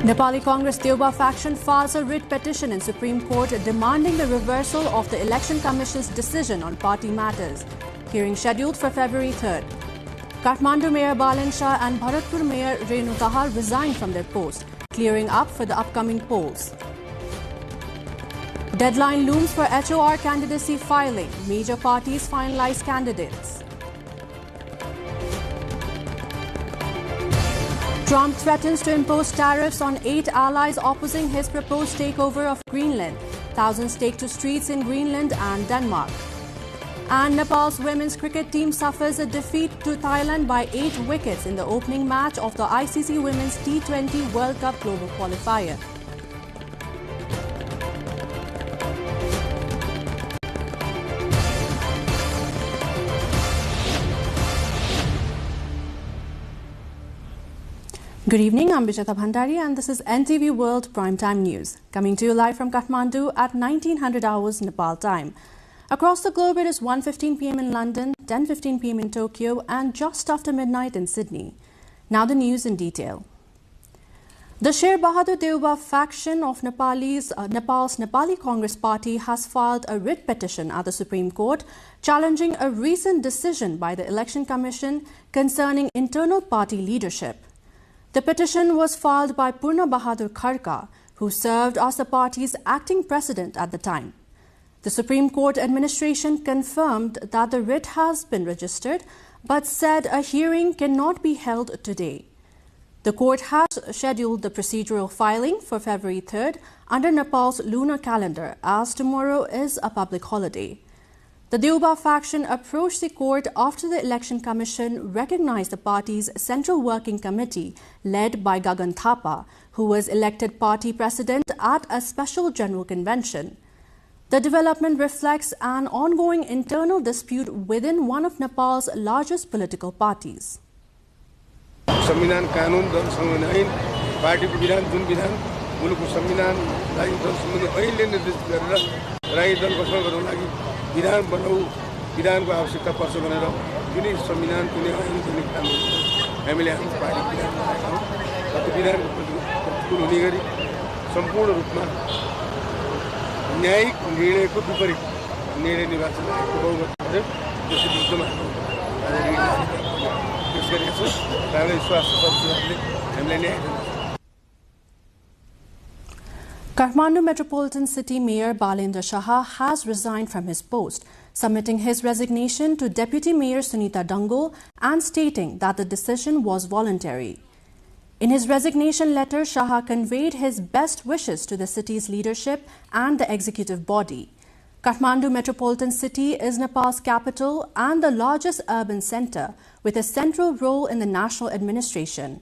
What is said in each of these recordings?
Nepali Congress Deoba faction files a writ petition in Supreme Court demanding the reversal of the Election Commission's decision on party matters. Hearing scheduled for February 3rd. Kathmandu Mayor Balin Shah and Bharatpur Mayor Renu Tahal resigned from their post, clearing up for the upcoming polls. Deadline looms for HOR candidacy filing. Major parties finalize candidates. Trump threatens to impose tariffs on 8 allies opposing his proposed takeover of Greenland. Thousands take to streets in Greenland and Denmark. And Nepal's women's cricket team suffers a defeat to Thailand by 8 wickets in the opening match of the ICC Women's T20 World Cup Global Qualifier. Good evening, I'm Bijata Bhandari and this is NTV World Primetime News, coming to you live from Kathmandu at 1900 hours Nepal time. Across the globe it is 1:15 p.m. in London, 10:15 p.m. in Tokyo and just after midnight in Sydney. Now the news in detail. The Sher Bahadur Deoba faction of Nepal's Nepali Congress Party has filed a writ petition at the Supreme Court challenging a recent decision by the Election Commission concerning internal party leadership. The petition was filed by Purna Bahadur Kharka, who served as the party's acting president at the time. The Supreme Court administration confirmed that the writ has been registered, but said a hearing cannot be held today. The court has scheduled the procedural filing for February 3rd under Nepal's lunar calendar, as tomorrow is a public holiday. The Deoba faction approached the court after the Election Commission recognized the party's Central Working Committee led by Gagan Thapa, who was elected party president at a special general convention. The development reflects an ongoing internal dispute within one of Nepal's largest political parties. संविधान कानून दल संविधान party को विधान जुन विधान मुलुकको संविधानलाई दल संविधान अहिले निर्देशित गरेर राई दल गठन गर्नको लागि विधान बनाऊ विधानको आवश्यकता पर्छ भनेर कुनै संविधान कुनै ऐन कुनै कानुन हामीले हाम्रो पार्टी विधान बनाएका हौं र त्यो विधानको प्रतिकूल हुने गरी सम्पूर्ण रूपमा न्यायिक निर्णयको विपरीत निर्णय निर्वाचन आयोगको बहुमत गरेर त्यसको विरुद्धमा Kathmandu Metropolitan City Mayor Balendra Shah has resigned from his post, submitting his resignation to Deputy Mayor Sunita Dangol and stating that the decision was voluntary. In his resignation letter, Shah conveyed his best wishes to the city's leadership and the executive body. Kathmandu Metropolitan City is Nepal's capital and the largest urban centre, with a central role in the national administration.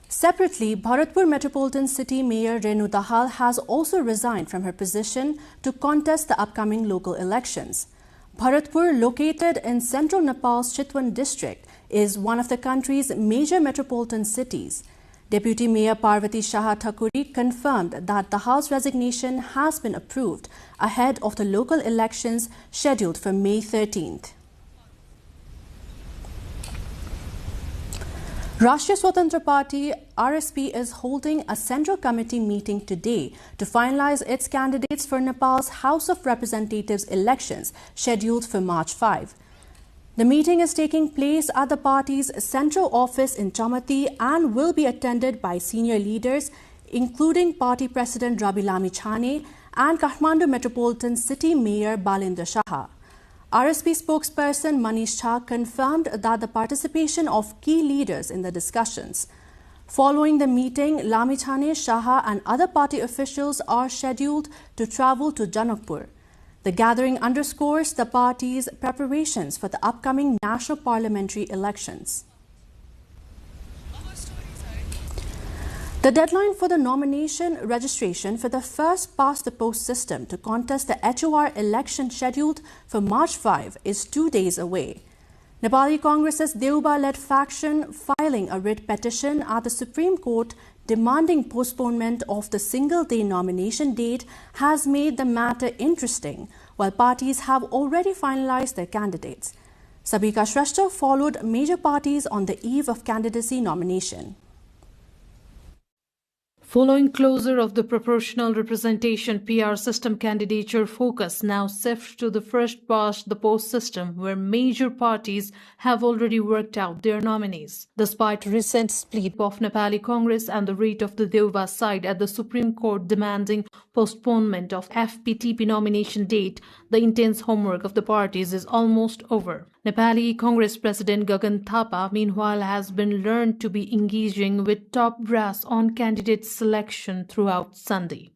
Separately, Bharatpur Metropolitan City Mayor Renu Tahal has also resigned from her position to contest the upcoming local elections. Bharatpur, located in central Nepal's Chitwan district, is one of the country's major metropolitan cities. Deputy Mayor Parvati Shah Thakuri confirmed that Tahal's resignation has been approved ahead of the local elections scheduled for May 13th. Rashtriya Swatantra Party RSP is holding a central committee meeting today to finalize its candidates for Nepal's House of Representatives elections scheduled for March 5. The meeting is taking place at the party's central office in Chamati and will be attended by senior leaders including party president Rabi Lamichhane and Kathmandu Metropolitan City Mayor Balendra Shah. RSP spokesperson Manish Jha confirmed that the participation of key leaders in the discussions. Following the meeting, Lamichhane, Shah and other party officials are scheduled to travel to Janakpur. The gathering underscores the party's preparations for the upcoming national parliamentary elections. The deadline for the nomination registration for the first past-the-post system to contest the HOR election scheduled for March 5 is 2 days away. Nepali Congress's Deoba-led faction filing a writ petition at the Supreme Court demanding postponement of the single-day nomination date has made the matter interesting, while parties have already finalized their candidates. Sabika Shrestha followed major parties on the eve of candidacy nomination. Following closure of the proportional representation PR system, candidature focus now shifts to the first past the post system, where major parties have already worked out their nominees. Despite recent split of Nepali Congress and the rate of the Deuba side at the Supreme Court demanding postponement of FPTP nomination date, the intense homework of the parties is almost over. Nepali Congress President Gagan Thapa, meanwhile, has been learned to be engaging with top brass on candidate selection throughout Sunday.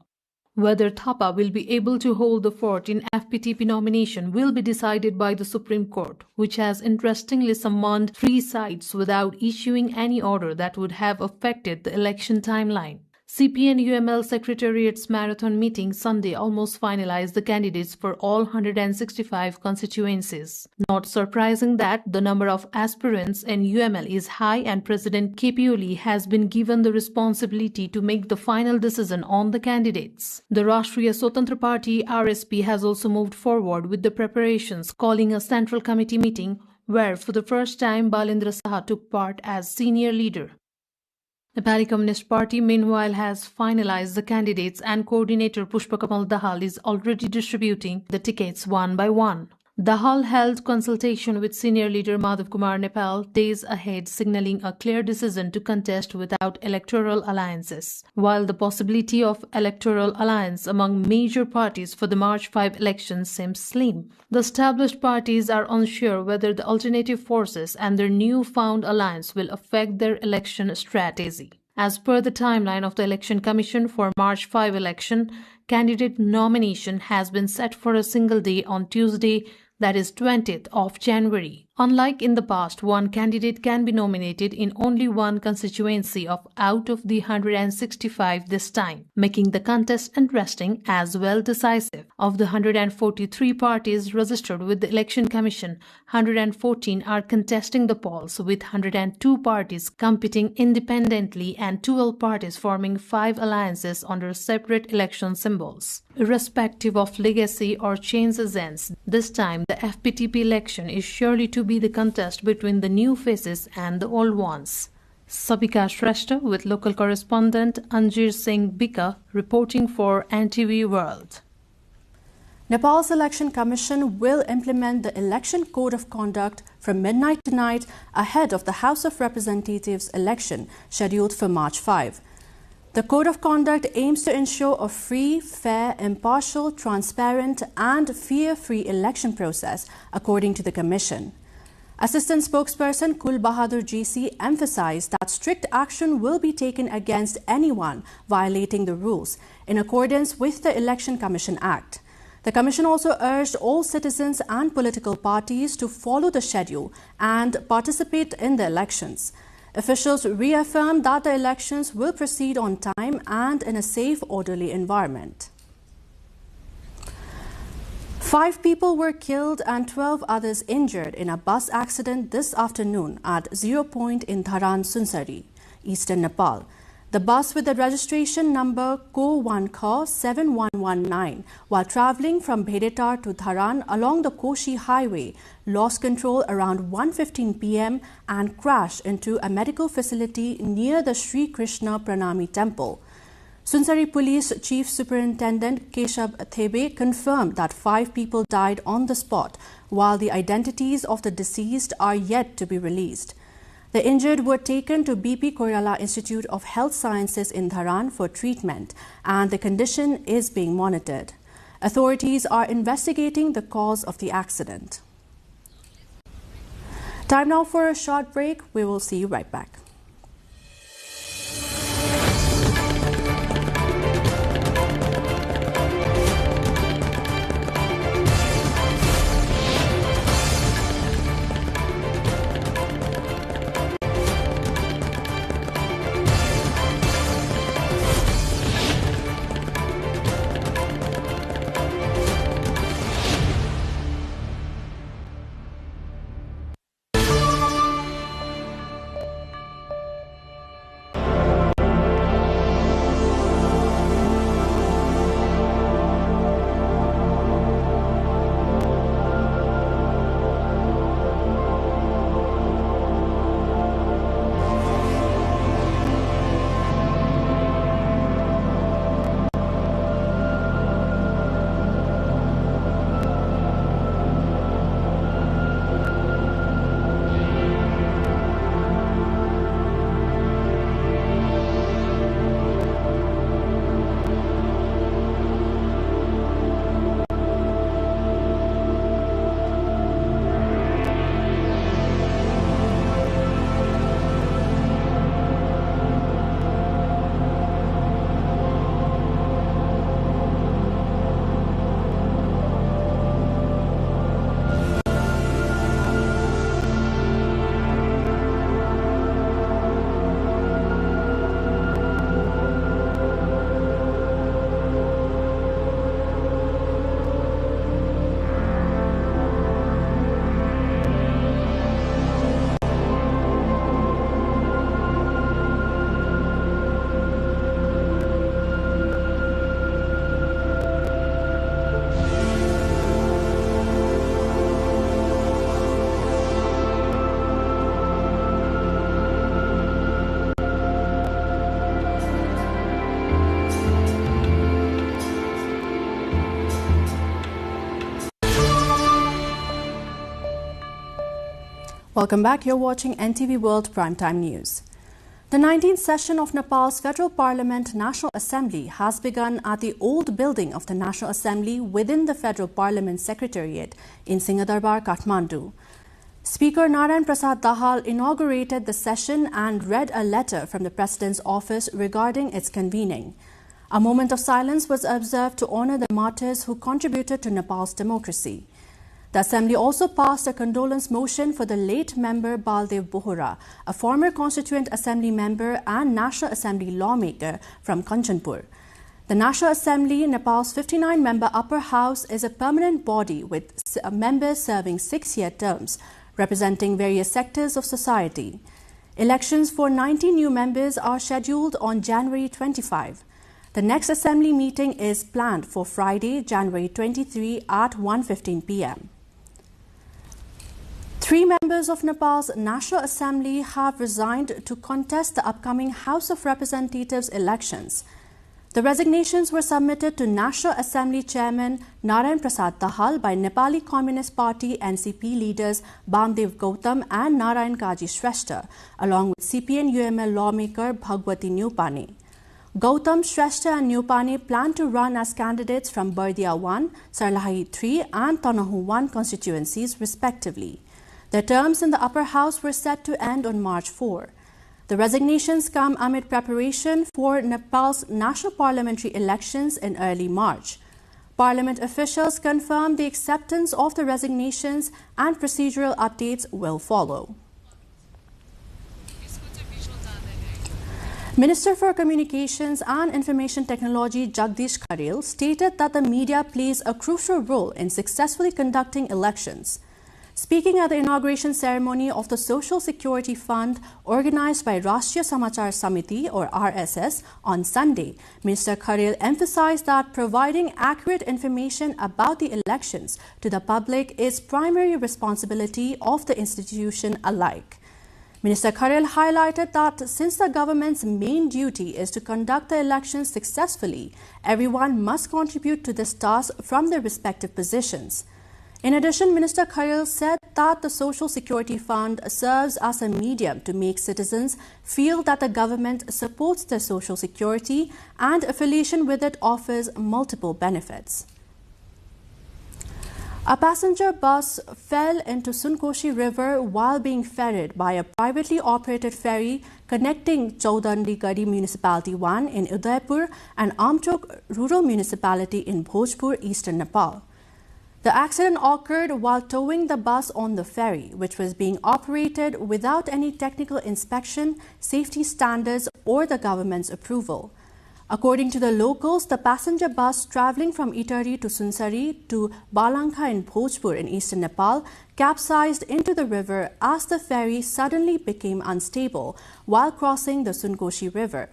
Whether Thapa will be able to hold the fort in FPTP nomination will be decided by the Supreme Court, which has interestingly summoned 3 sides without issuing any order that would have affected the election timeline. CPN-UML Secretariat's marathon meeting Sunday almost finalized the candidates for all 165 constituencies. Not surprising that the number of aspirants in UML is high, and President KP Oli has been given the responsibility to make the final decision on the candidates. The Rashtriya Swatantra Party RSP has also moved forward with the preparations, calling a central committee meeting where for the first time Balendra Saha took part as senior leader. Nepali Communist Party, meanwhile, has finalized the candidates, and coordinator Pushpakamal Dahal is already distributing the tickets one by one. Dahal held consultation with senior leader Madhav Kumar Nepal days ahead, signaling a clear decision to contest without electoral alliances. While the possibility of electoral alliance among major parties for the March 5 elections seems slim, the established parties are unsure whether the alternative forces and their newfound alliance will affect their election strategy. As per the timeline of the Election Commission for March 5 election, candidate nomination has been set for a single day on Tuesday, that is 20th of January. Unlike in the past, one candidate can be nominated in only one constituency out of the 165 this time, making the contest interesting as well decisive. Of the 143 parties registered with the Election Commission, 114 are contesting the polls, with 102 parties competing independently and 12 parties forming 5 alliances under separate election symbols. Irrespective of legacy or change agents, this time the FPTP election is surely to be the contest between the new faces and the old ones. Sabika Shrestha with local correspondent Anjir Singh Bika reporting for NTV World. Nepal's Election Commission will implement the Election Code of Conduct from midnight tonight ahead of the House of Representatives election scheduled for March 5. The Code of Conduct aims to ensure a free, fair, impartial, transparent and fear-free election process, according to the Commission. Assistant spokesperson Kul Bahadur GC emphasized that strict action will be taken against anyone violating the rules in accordance with the Election Commission Act. The Commission also urged all citizens and political parties to follow the schedule and participate in the elections. Officials reaffirmed that the elections will proceed on time and in a safe, orderly environment. 5 people were killed and 12 others injured in a bus accident this afternoon at Zero Point in Dharan, Sunsari, eastern Nepal. The bus with the registration number Ko1Kha 7119, while travelling from Bhedetar to Dharan along the Koshi highway, lost control around 1:15 p.m. and crashed into a medical facility near the Sri Krishna Pranami temple. Sunsari Police Chief Superintendent Keshav Thebe confirmed that 5 people died on the spot, while the identities of the deceased are yet to be released. The injured were taken to BP Koirala Institute of Health Sciences in Dharan for treatment, and the condition is being monitored. Authorities are investigating the cause of the accident. Time now for a short break. We will see you right back. Welcome back. You're watching NTV World Primetime News. The 19th session of Nepal's Federal Parliament National Assembly has begun at the old building of the National Assembly within the Federal Parliament Secretariat in Singhadarbar, Kathmandu. Speaker Narayan Prasad Dahal inaugurated the session and read a letter from the President's office regarding its convening. A moment of silence was observed to honor the martyrs who contributed to Nepal's democracy. The Assembly also passed a condolence motion for the late member Baldev Bohra, a former Constituent Assembly member and National Assembly lawmaker from Kanchanpur. The National Assembly, Nepal's 59-member upper house, is a permanent body with members serving 6-year terms, representing various sectors of society. Elections for 19 new members are scheduled on January 25. The next Assembly meeting is planned for Friday, January 23 at 1:15 p.m. 3 members of Nepal's National Assembly have resigned to contest the upcoming House of Representatives elections. The resignations were submitted to National Assembly Chairman Narayan Prasad Dahal by Nepali Communist Party NCP leaders Bamdev Gautam and Narayan Kaji Shrestha, along with CPN-UML lawmaker Bhagwati Nyupane. Gautam, Shrestha and Nyupane plan to run as candidates from Bardia 1, Sarlahi 3 and Tanahu 1 constituencies respectively. Their terms in the upper house were set to end on March 4. The resignations come amid preparation for Nepal's national parliamentary elections in early March. Parliament officials confirmed the acceptance of the resignations and procedural updates will follow. Minister for Communications and Information Technology Jagdish Kharel stated that the media plays a crucial role in successfully conducting elections. Speaking at the inauguration ceremony of the Social Security Fund organized by Rashtriya Samachar Samiti or RSS on Sunday, Minister Kharel emphasized that providing accurate information about the elections to the public is primary responsibility of the institution alike. Minister Kharel highlighted that since the government's main duty is to conduct the elections successfully, everyone must contribute to this task from their respective positions. In addition, Minister Kharel said that the Social Security Fund serves as a medium to make citizens feel that the government supports their social security and affiliation with it offers multiple benefits. A passenger bus fell into Sunkoshi River while being ferried by a privately operated ferry connecting Chaudandigari Municipality 1 in Udaipur and Amchok Rural Municipality in Bhojpur, eastern Nepal. The accident occurred while towing the bus on the ferry, which was being operated without any technical inspection, safety standards, or the government's approval. According to the locals, the passenger bus traveling from Itari to Sunsari to Balangkha in Bhojpur in eastern Nepal capsized into the river as the ferry suddenly became unstable while crossing the Sunkoshi River.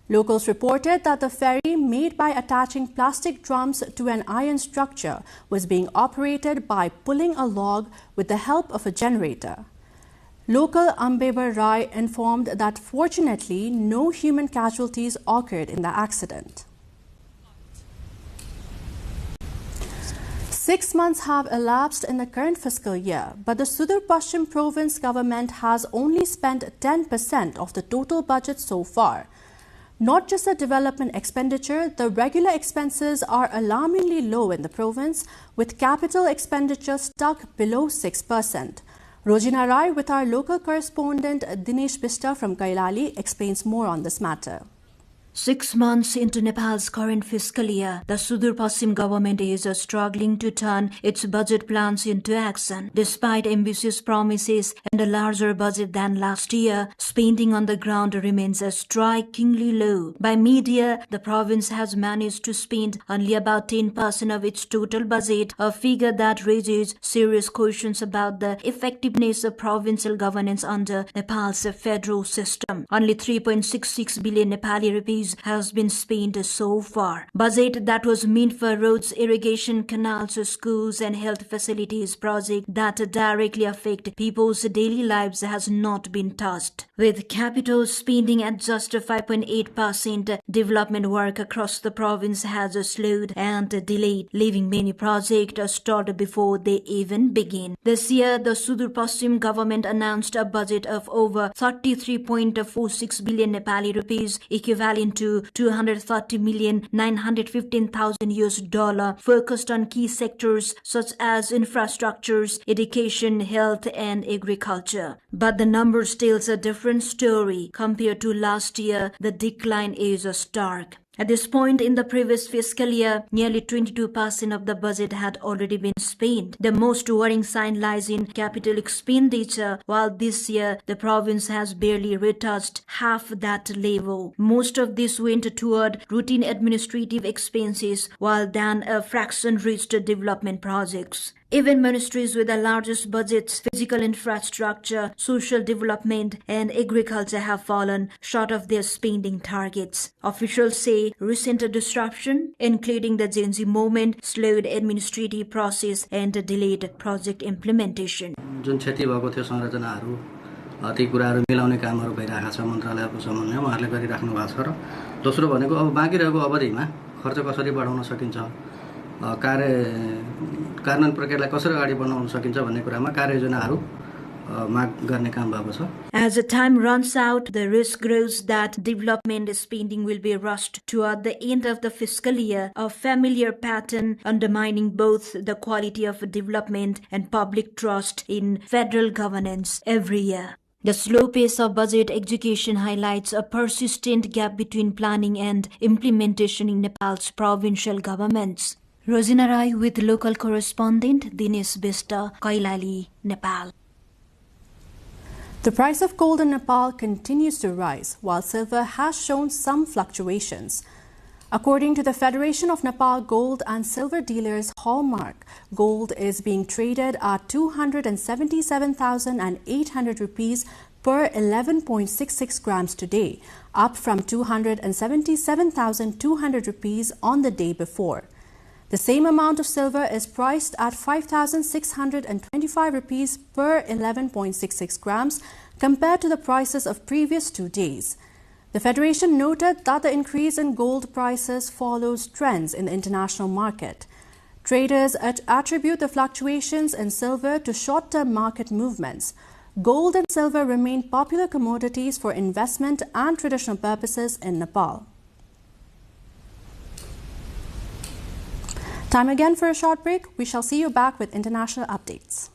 Locals reported that the ferry, made by attaching plastic drums to an iron structure, was being operated by pulling a log with the help of a generator. Local Ambebar Rai informed that fortunately no human casualties occurred in the accident. 6 months have elapsed in the current fiscal year, but the Sudur Pashchim province government has only spent 10% of the total budget so far. Not just the development expenditure, the regular expenses are alarmingly low in the province, with capital expenditure stuck below 6%. Rojina Rai with our local correspondent Dinesh Bista from Kailali explains more on this matter. 6 months into Nepal's current fiscal year, the Sudur Pashchim government is struggling to turn its budget plans into action. Despite ambitious promises and a larger budget than last year, spending on the ground remains strikingly low. By mid-year, the province has managed to spend only about 10% of its total budget, a figure that raises serious questions about the effectiveness of provincial governance under Nepal's federal system. Only 3.66 billion Nepali rupees rupees has been spent so far. Budget that was meant for roads, irrigation, canals, schools and health facilities projects that directly affect people's daily lives has not been touched. With capital spending at just 5.8%, development work across the province has slowed and delayed, leaving many projects stalled before they even begin. This year, the Sudur Paschim government announced a budget of over 33.46 billion Nepali rupees, equivalent to $230,915,000 focused on key sectors such as infrastructures, education, health and agriculture. But the numbers tells a different story. Compared to last year, the decline is stark. At this point in the previous fiscal year, nearly 22% of the budget had already been spent. The most worrying sign lies in capital expenditure, while this year the province has barely retouched half that level. Most of this went toward routine administrative expenses, while then a fraction reached development projects. Even ministries with the largest budgets, physical infrastructure, social development, and agriculture have fallen short of their spending targets. Officials say recent disruption, including the Gen Z movement, slowed administrative process and delayed project implementation. जुन क्षति भएको थियो संरचनाहरू ती कुराहरू मिलाउने कामहरू भइरहेका छ मन्त्रालयको समन्वय उहाँहरूले गरिराख्नु भएको छ र दोस्रो भनेको अब बाँकी रहेको अवधिमा खर्च कसरी बढाउन सकिन्छ कार्यान्वयन प्रक्रियालाई कसरी अगाडि बढाउन सकिन्छ भन्ने कुरामा कार्ययोजनाहरू माग गर्ने काम भएको छ. As the time runs out, the risk grows that development spending will be rushed toward the end of the fiscal year, a familiar pattern undermining both the quality of development and public trust in federal governance every year. The slow pace of budget execution highlights a persistent gap between planning and implementation in Nepal's provincial governments. Rosina Rai with local correspondent Dinesh Bista, Kailali, Nepal. The price of gold in Nepal continues to rise, while silver has shown some fluctuations. According to the Federation of Nepal Gold and Silver Dealers Hallmark, gold is being traded at 277,800 rupees per 11.66 grams today, up from 277,200 rupees on the day before. The same amount of silver is priced at 5,625 rupees per 11.66 grams compared to the prices of previous 2 days. The Federation noted that the increase in gold prices follows trends in the international market. Traders attribute the fluctuations in silver to short-term market movements. Gold and silver remain popular commodities for investment and traditional purposes in Nepal. Time again for a short break. We shall see you back with international updates.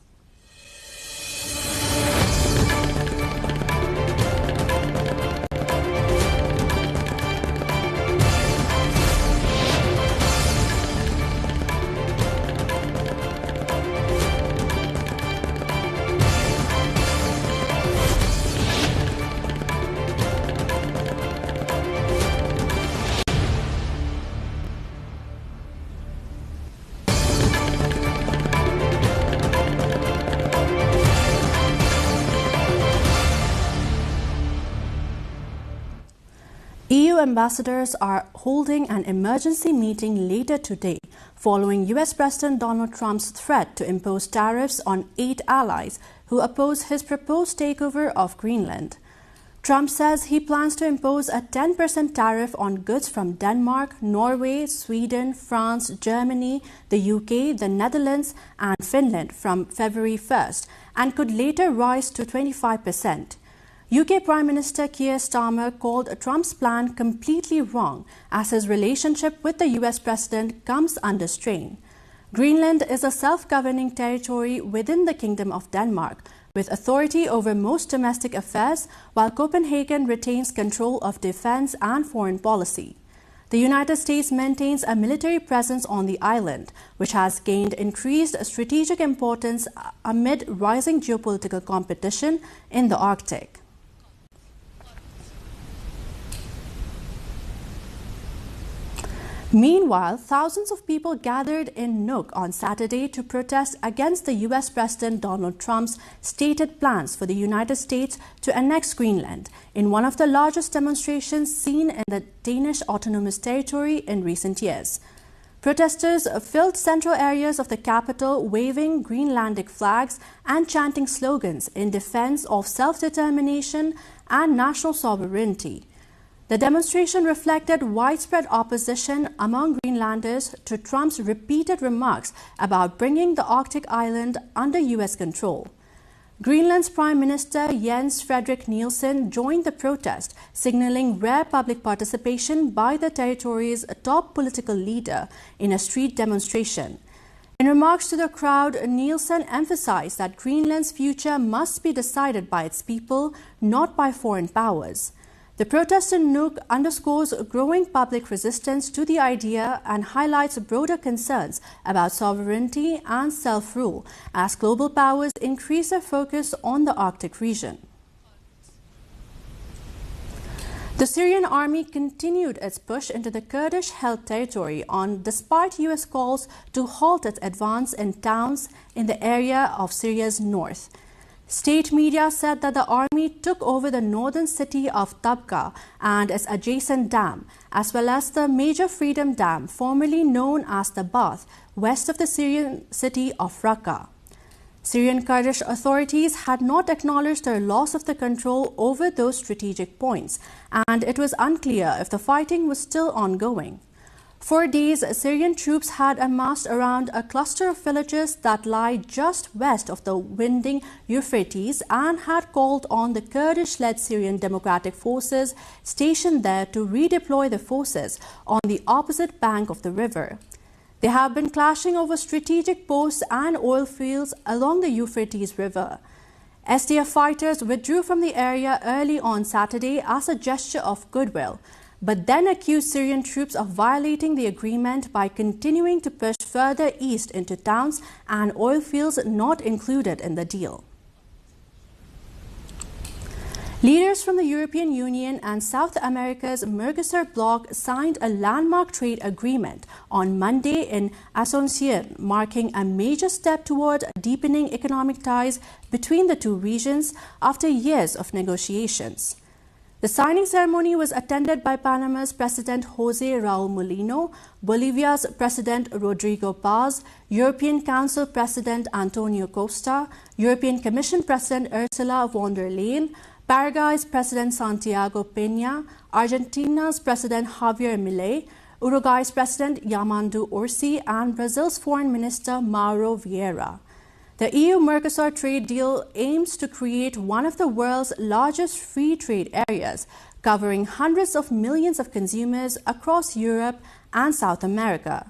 EU ambassadors are holding an emergency meeting later today following US President Donald Trump's threat to impose tariffs on 8 allies who oppose his proposed takeover of Greenland. Trump says he plans to impose a 10% tariff on goods from Denmark, Norway, Sweden, France, Germany, the UK, the Netherlands and Finland from February 1st and could later rise to 25%. UK Prime Minister Keir Starmer called Trump's plan completely wrong as his relationship with the US President comes under strain. Greenland is a self-governing territory within the Kingdom of Denmark, with authority over most domestic affairs, while Copenhagen retains control of defense and foreign policy. The United States maintains a military presence on the island, which has gained increased strategic importance amid rising geopolitical competition in the Arctic. Meanwhile, thousands of people gathered in Nuuk on Saturday to protest against the US President Donald Trump's stated plans for the United States to annex Greenland in one of the largest demonstrations seen in the Danish Autonomous Territory in recent years. Protesters filled central areas of the capital, waving Greenlandic flags and chanting slogans in defense of self-determination and national sovereignty. The demonstration reflected widespread opposition among Greenlanders to Trump's repeated remarks about bringing the Arctic island under US control. Greenland's Prime Minister Jens Frederik Nielsen joined the protest, signaling rare public participation by the territory's top political leader in a street demonstration. In remarks to the crowd, Nielsen emphasized that Greenland's future must be decided by its people, not by foreign powers. The protest in Nuuk underscores growing public resistance to the idea and highlights broader concerns about sovereignty and self-rule as global powers increase their focus on the Arctic region. The Syrian army continued its push into the Kurdish-held territory despite US calls to halt its advance in towns in the area of Syria's north. State media said that the army took over the northern city of Tabqa and its adjacent dam, as well as the major Freedom Dam, formerly known as the Bath, west of the Syrian city of Raqqa. Syrian Kurdish authorities had not acknowledged their loss of the control over those strategic points, and it was unclear if the fighting was still ongoing. For days, Syrian troops had amassed around a cluster of villages that lie just west of the winding Euphrates and had called on the Kurdish-led Syrian Democratic Forces stationed there to redeploy the forces on the opposite bank of the river. They have been clashing over strategic posts and oil fields along the Euphrates River. SDF fighters withdrew from the area early on Saturday as a gesture of goodwill, but then accused Syrian troops of violating the agreement by continuing to push further east into towns and oil fields not included in the deal. Leaders from the European Union and South America's Mercosur bloc signed a landmark trade agreement on Monday in Asunción, marking a major step toward deepening economic ties between the two regions after years of negotiations. The signing ceremony was attended by Panama's President José Raúl Mulino, Bolivia's President Rodrigo Paz, European Council President Antonio Costa, European Commission President Ursula von der Leyen, Paraguay's President Santiago Peña, Argentina's President Javier Milei, Uruguay's President Yamandu Orsi, and Brazil's Foreign Minister Mauro Vieira. The EU-Mercosur trade deal aims to create one of the world's largest free trade areas, covering hundreds of millions of consumers across Europe and South America.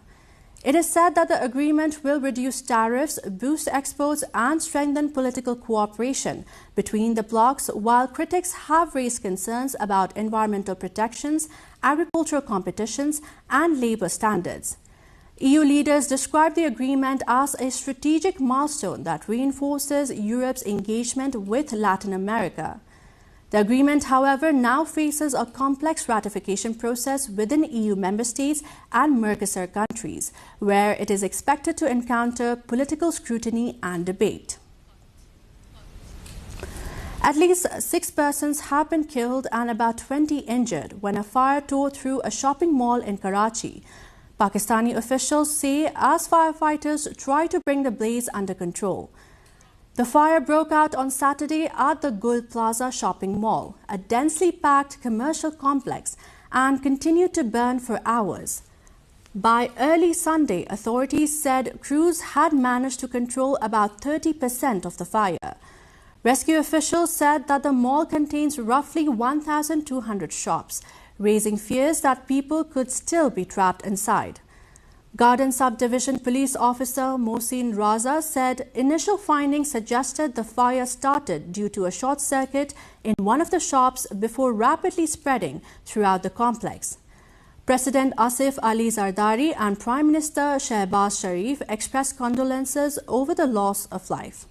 It is said that the agreement will reduce tariffs, boost exports, and strengthen political cooperation between the blocs, while critics have raised concerns about environmental protections, agricultural competitions, and labor standards. EU leaders described the agreement as a strategic milestone that reinforces Europe's engagement with Latin America. The agreement, however, now faces a complex ratification process within EU member states and Mercosur countries, where it is expected to encounter political scrutiny and debate. At least 6 persons have been killed and about 20 injured when a fire tore through a shopping mall in Karachi, Pakistani officials say, as firefighters try to bring the blaze under control. The fire broke out on Saturday at the Gul Plaza shopping mall, a densely packed commercial complex, and continued to burn for hours. By early Sunday, authorities said crews had managed to control about 30% of the fire. Rescue officials said that the mall contains roughly 1,200 shops, raising fears that people could still be trapped inside. Garden Subdivision Police Officer Mohsin Raza said initial findings suggested the fire started due to a short circuit in one of the shops before rapidly spreading throughout the complex. President Asif Ali Zardari and Prime Minister Shehbaz Sharif expressed condolences over the loss of life.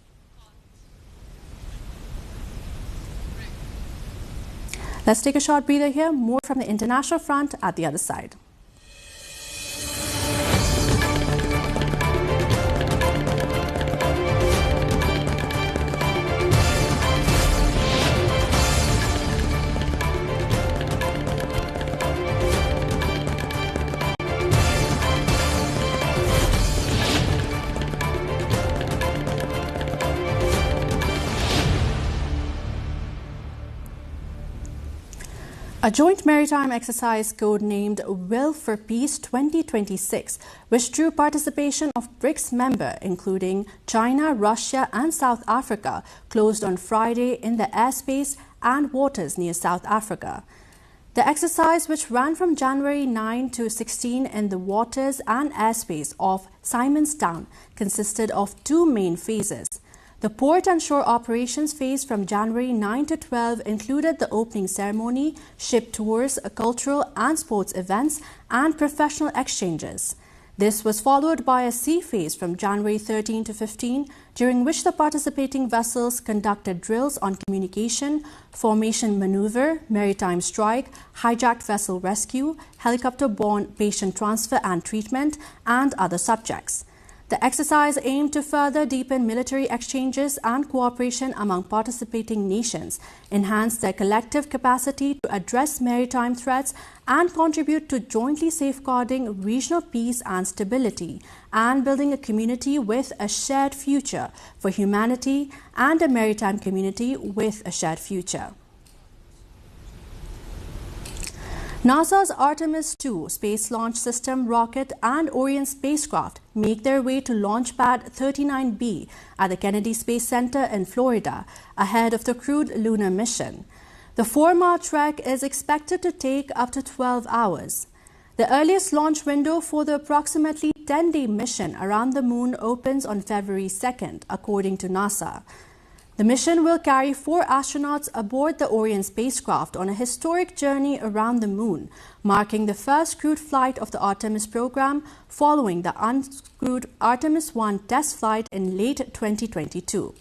Let's take a short breather here. More from the international front at the other side. A joint maritime exercise codenamed Will for Peace 2026, which drew participation of BRICS members including China, Russia and South Africa, closed on Friday in the airspace and waters near South Africa. The exercise, which ran from January 9 to 16 in the waters and airspace of Simonstown, consisted of two main phases. The port and shore operations phase from January 9 to 12 included the opening ceremony, ship tours, cultural and sports events, and professional exchanges. This was followed by a sea phase from January 13 to 15, during which the participating vessels conducted drills on communication, formation maneuver, maritime strike, hijacked vessel rescue, helicopter-borne patient transfer and treatment, and other subjects. The exercise aimed to further deepen military exchanges and cooperation among participating nations, enhance their collective capacity to address maritime threats, and contribute to jointly safeguarding regional peace and stability, and building a community with a shared future for humanity and a maritime community with a shared future. NASA's Artemis II space launch system rocket and Orion spacecraft make their way to Launch Pad 39B at the Kennedy Space Center in Florida ahead of the crewed lunar mission. The 4-mile trek is expected to take up to 12 hours. The earliest launch window for the approximately 10-day mission around the moon opens on February 2nd, according to NASA. The mission will carry 4 astronauts aboard the Orion spacecraft on a historic journey around the moon, marking the first crewed flight of the Artemis program following the uncrewed Artemis I test flight in late 2022.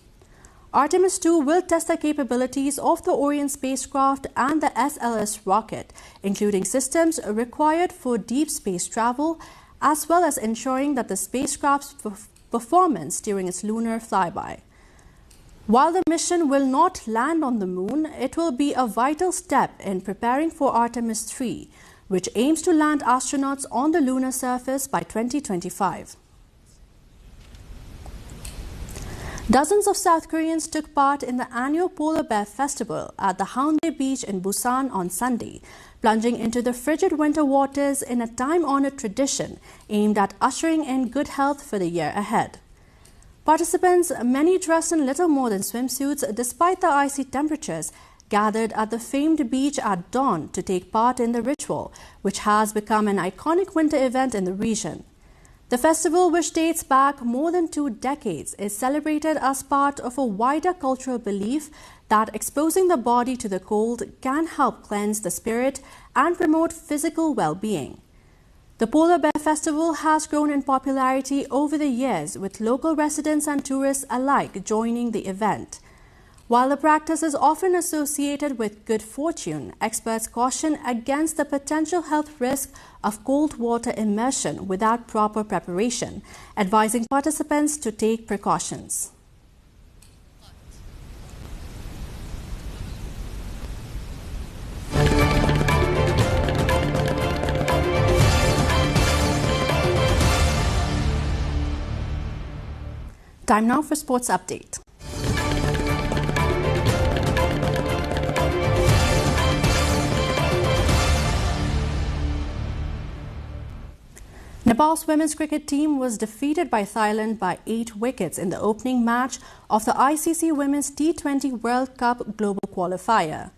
Artemis II will test the capabilities of the Orion spacecraft and the SLS rocket, including systems required for deep space travel, as well as ensuring that the spacecraft's performance during its lunar flyby. While the mission will not land on the moon, it will be a vital step in preparing for Artemis III, which aims to land astronauts on the lunar surface by 2025. Dozens of South Koreans took part in the annual Polar Bear Festival at the Haeundae Beach in Busan on Sunday, plunging into the frigid winter waters in a time-honored tradition aimed at ushering in good health for the year ahead. Participants, many dressed in little more than swimsuits despite the icy temperatures, gathered at the famed beach at dawn to take part in the ritual, which has become an iconic winter event in the region. The festival, which dates back more than 2 decades, is celebrated as part of a wider cultural belief that exposing the body to the cold can help cleanse the spirit and promote physical well-being. The Polar Bear Festival has grown in popularity over the years, with local residents and tourists alike joining the event. While the practice is often associated with good fortune, experts caution against the potential health risk of cold water immersion without proper preparation, advising participants to take precautions. Time now for sports update. Nepal's women's cricket team was defeated by Thailand by 8 wickets in the opening match of the ICC Women's T20 World Cup Global Qualifier.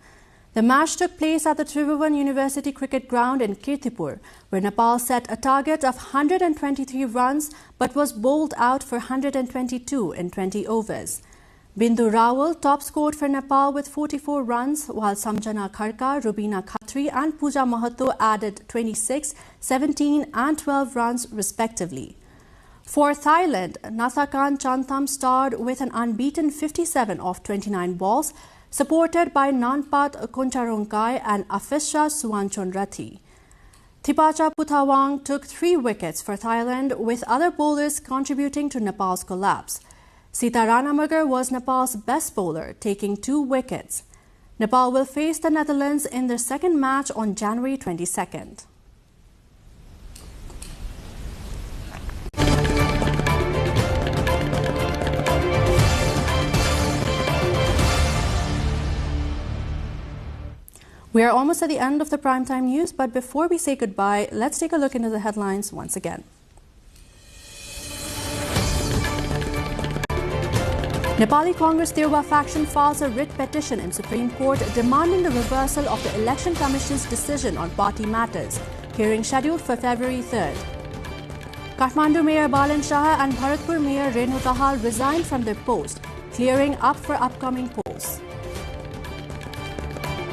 The match took place at the Tribhuvan University Cricket Ground in Kirtipur, where Nepal set a target of 123 runs but was bowled out for 122 in 20 overs. Bindu Rawal top scored for Nepal with 44 runs, while Samjana Kharka, Rubina Khatri and Pooja Mahato added 26, 17 and 12 runs respectively. For Thailand, Nathakan Chantham starred with an unbeaten 57 off 29 balls, supported by Nanpat Koncharongkai and Afisha Suwanchonrathi. Thipacha Puthawang took 3 wickets for Thailand, with other bowlers contributing to Nepal's collapse. Sita Ranamagar was Nepal's best bowler, taking 2 wickets. Nepal will face the Netherlands in their second match on January 22nd. We are almost at the end of the primetime news, but before we say goodbye, let's take a look into the headlines once again. Nepali Congress Tirwa faction files a writ petition in Supreme Court demanding the reversal of the Election Commission's decision on party matters. Hearing scheduled for February 3rd. Kathmandu Mayor Balan Shah and Bharatpur Mayor Renu Tahal resigned from their post, clearing up for upcoming polls.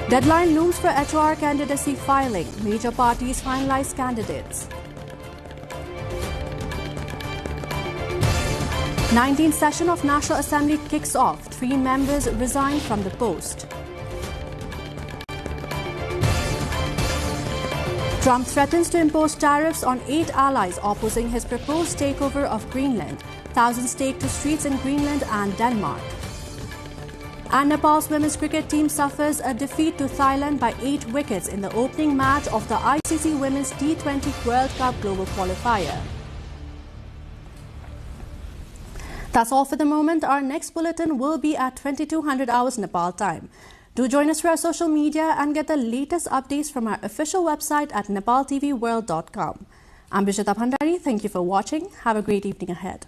Deadline looms for HR candidacy filing. Major parties finalize candidates. 19th session of National Assembly kicks off. 3 members resign from the post. Trump threatens to impose tariffs on 8 allies opposing his proposed takeover of Greenland. Thousands take to streets in Greenland and Denmark. And Nepal's women's cricket team suffers a defeat to Thailand by 8 wickets in the opening match of the ICC Women's T20 World Cup Global Qualifier. That's all for the moment. Our next bulletin will be at 2200 hours Nepal time. Do join us for our social media and get the latest updates from our official website at nepaltelevision.com. I'm Vijata Bhandari. Thank you for watching. Have a great evening ahead.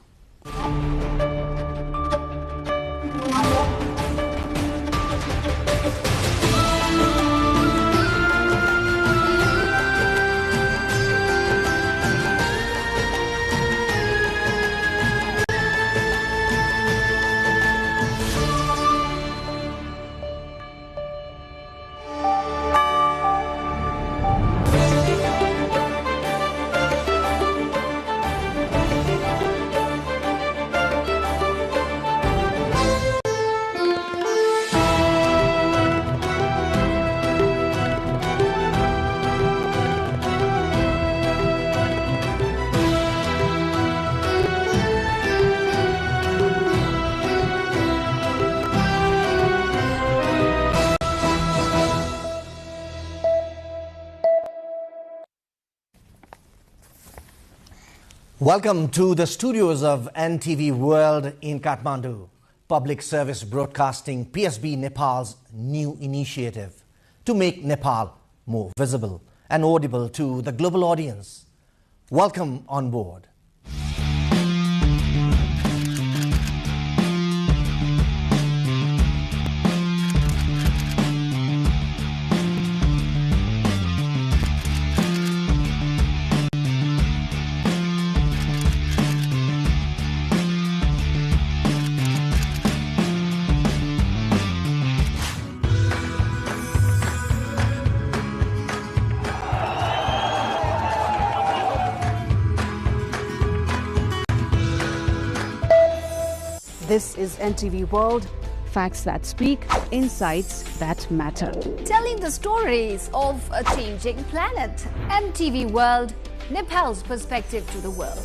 Welcome to the studios of NTV World in Kathmandu. Public Service Broadcasting PSB Nepal's new initiative to make Nepal more visible and audible to the global audience. Welcome on board. This is NTV World, facts that speak, insights that matter. Telling the stories of a changing planet. NTV World, Nepal's perspective to the world.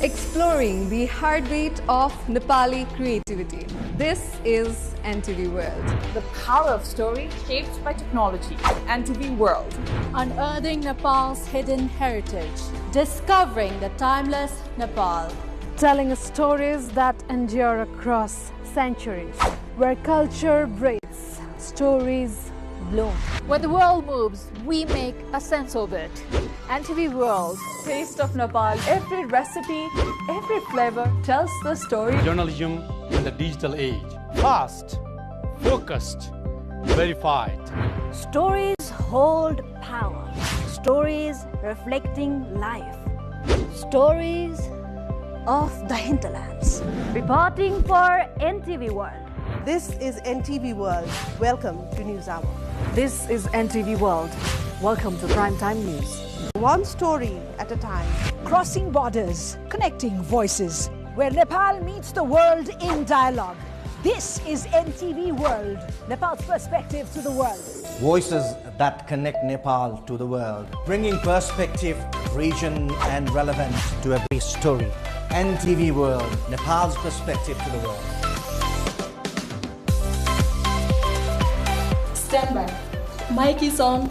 Exploring the heartbeat of Nepali creativity. This is NTV World. The power of story shaped by technology. NTV World. Unearthing Nepal's hidden heritage. Discovering the timeless Nepal. Telling stories that endure across centuries, where culture breathes, stories bloom. When the world moves, we make a sense of it. NTV World. Taste of Nepal. Every recipe, every flavor tells the story. Journalism in the digital age. Fast, focused, verified. Stories hold power. Stories reflecting life. Stories of the hinterlands. Reporting for NTV World. This is NTV World. Welcome to News Hour. This is NTV World. Welcome to Primetime News. One story at a time. Crossing borders, connecting voices, where Nepal meets the world in dialogue. This is NTV World, Nepal's perspective to the world. Voices that connect Nepal to the world, bringing perspective, region and relevance to every story. NTV World, Nepal's perspective to the world. Stand by. Mic is on.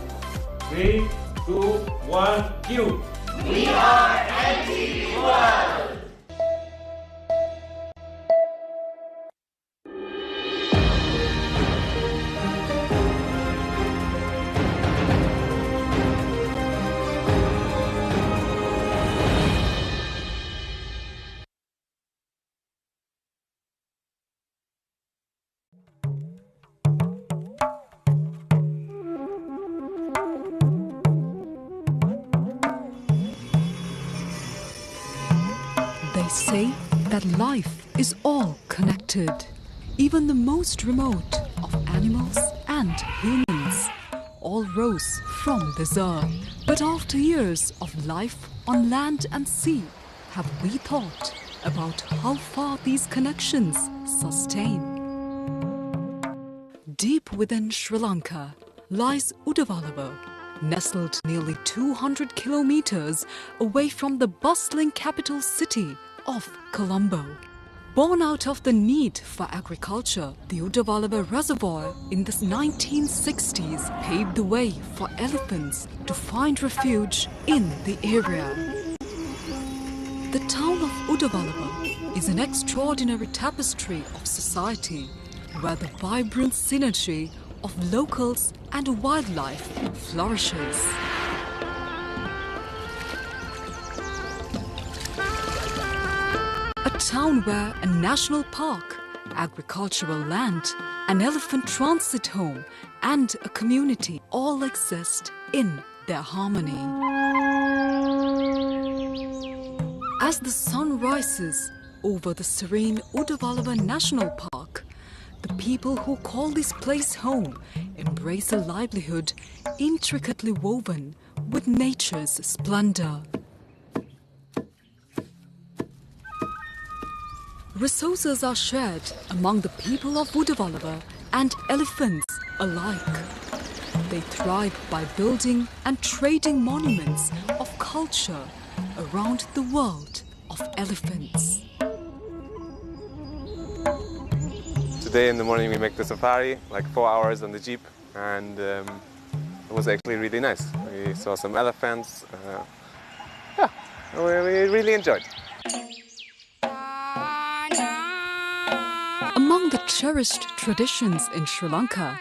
3, 2, 1, cue. We are NTV World. say that life is all connected. Even the most remote of animals and humans all rose from this earth. But after years of life on land and sea, have we thought about how far these connections sustain? Deep within Sri Lanka lies Udavalava, nestled nearly 200 kilometers away from the bustling capital city of Colombo. Born out of the need for agriculture, the Udavalava Reservoir in the 1960s paved the way for elephants to find refuge in the area. The town of Udavalava is an extraordinary tapestry of society where the vibrant synergy of locals and wildlife flourishes. A town where a national park, agricultural land, an elephant transit home, and a community all exist in their harmony. As the sun rises over the serene Udavalava National Park, the people who call this place home embrace a livelihood intricately woven with nature's splendor. Resources are shared among the people of Udavalava and elephants alike. They thrive by building and trading monuments of culture around the world of elephants. Today in the morning we make the safari, like 4 hours on the jeep, and it was actually really nice. We saw some elephants. We really enjoyed. Among the cherished traditions in Sri Lanka,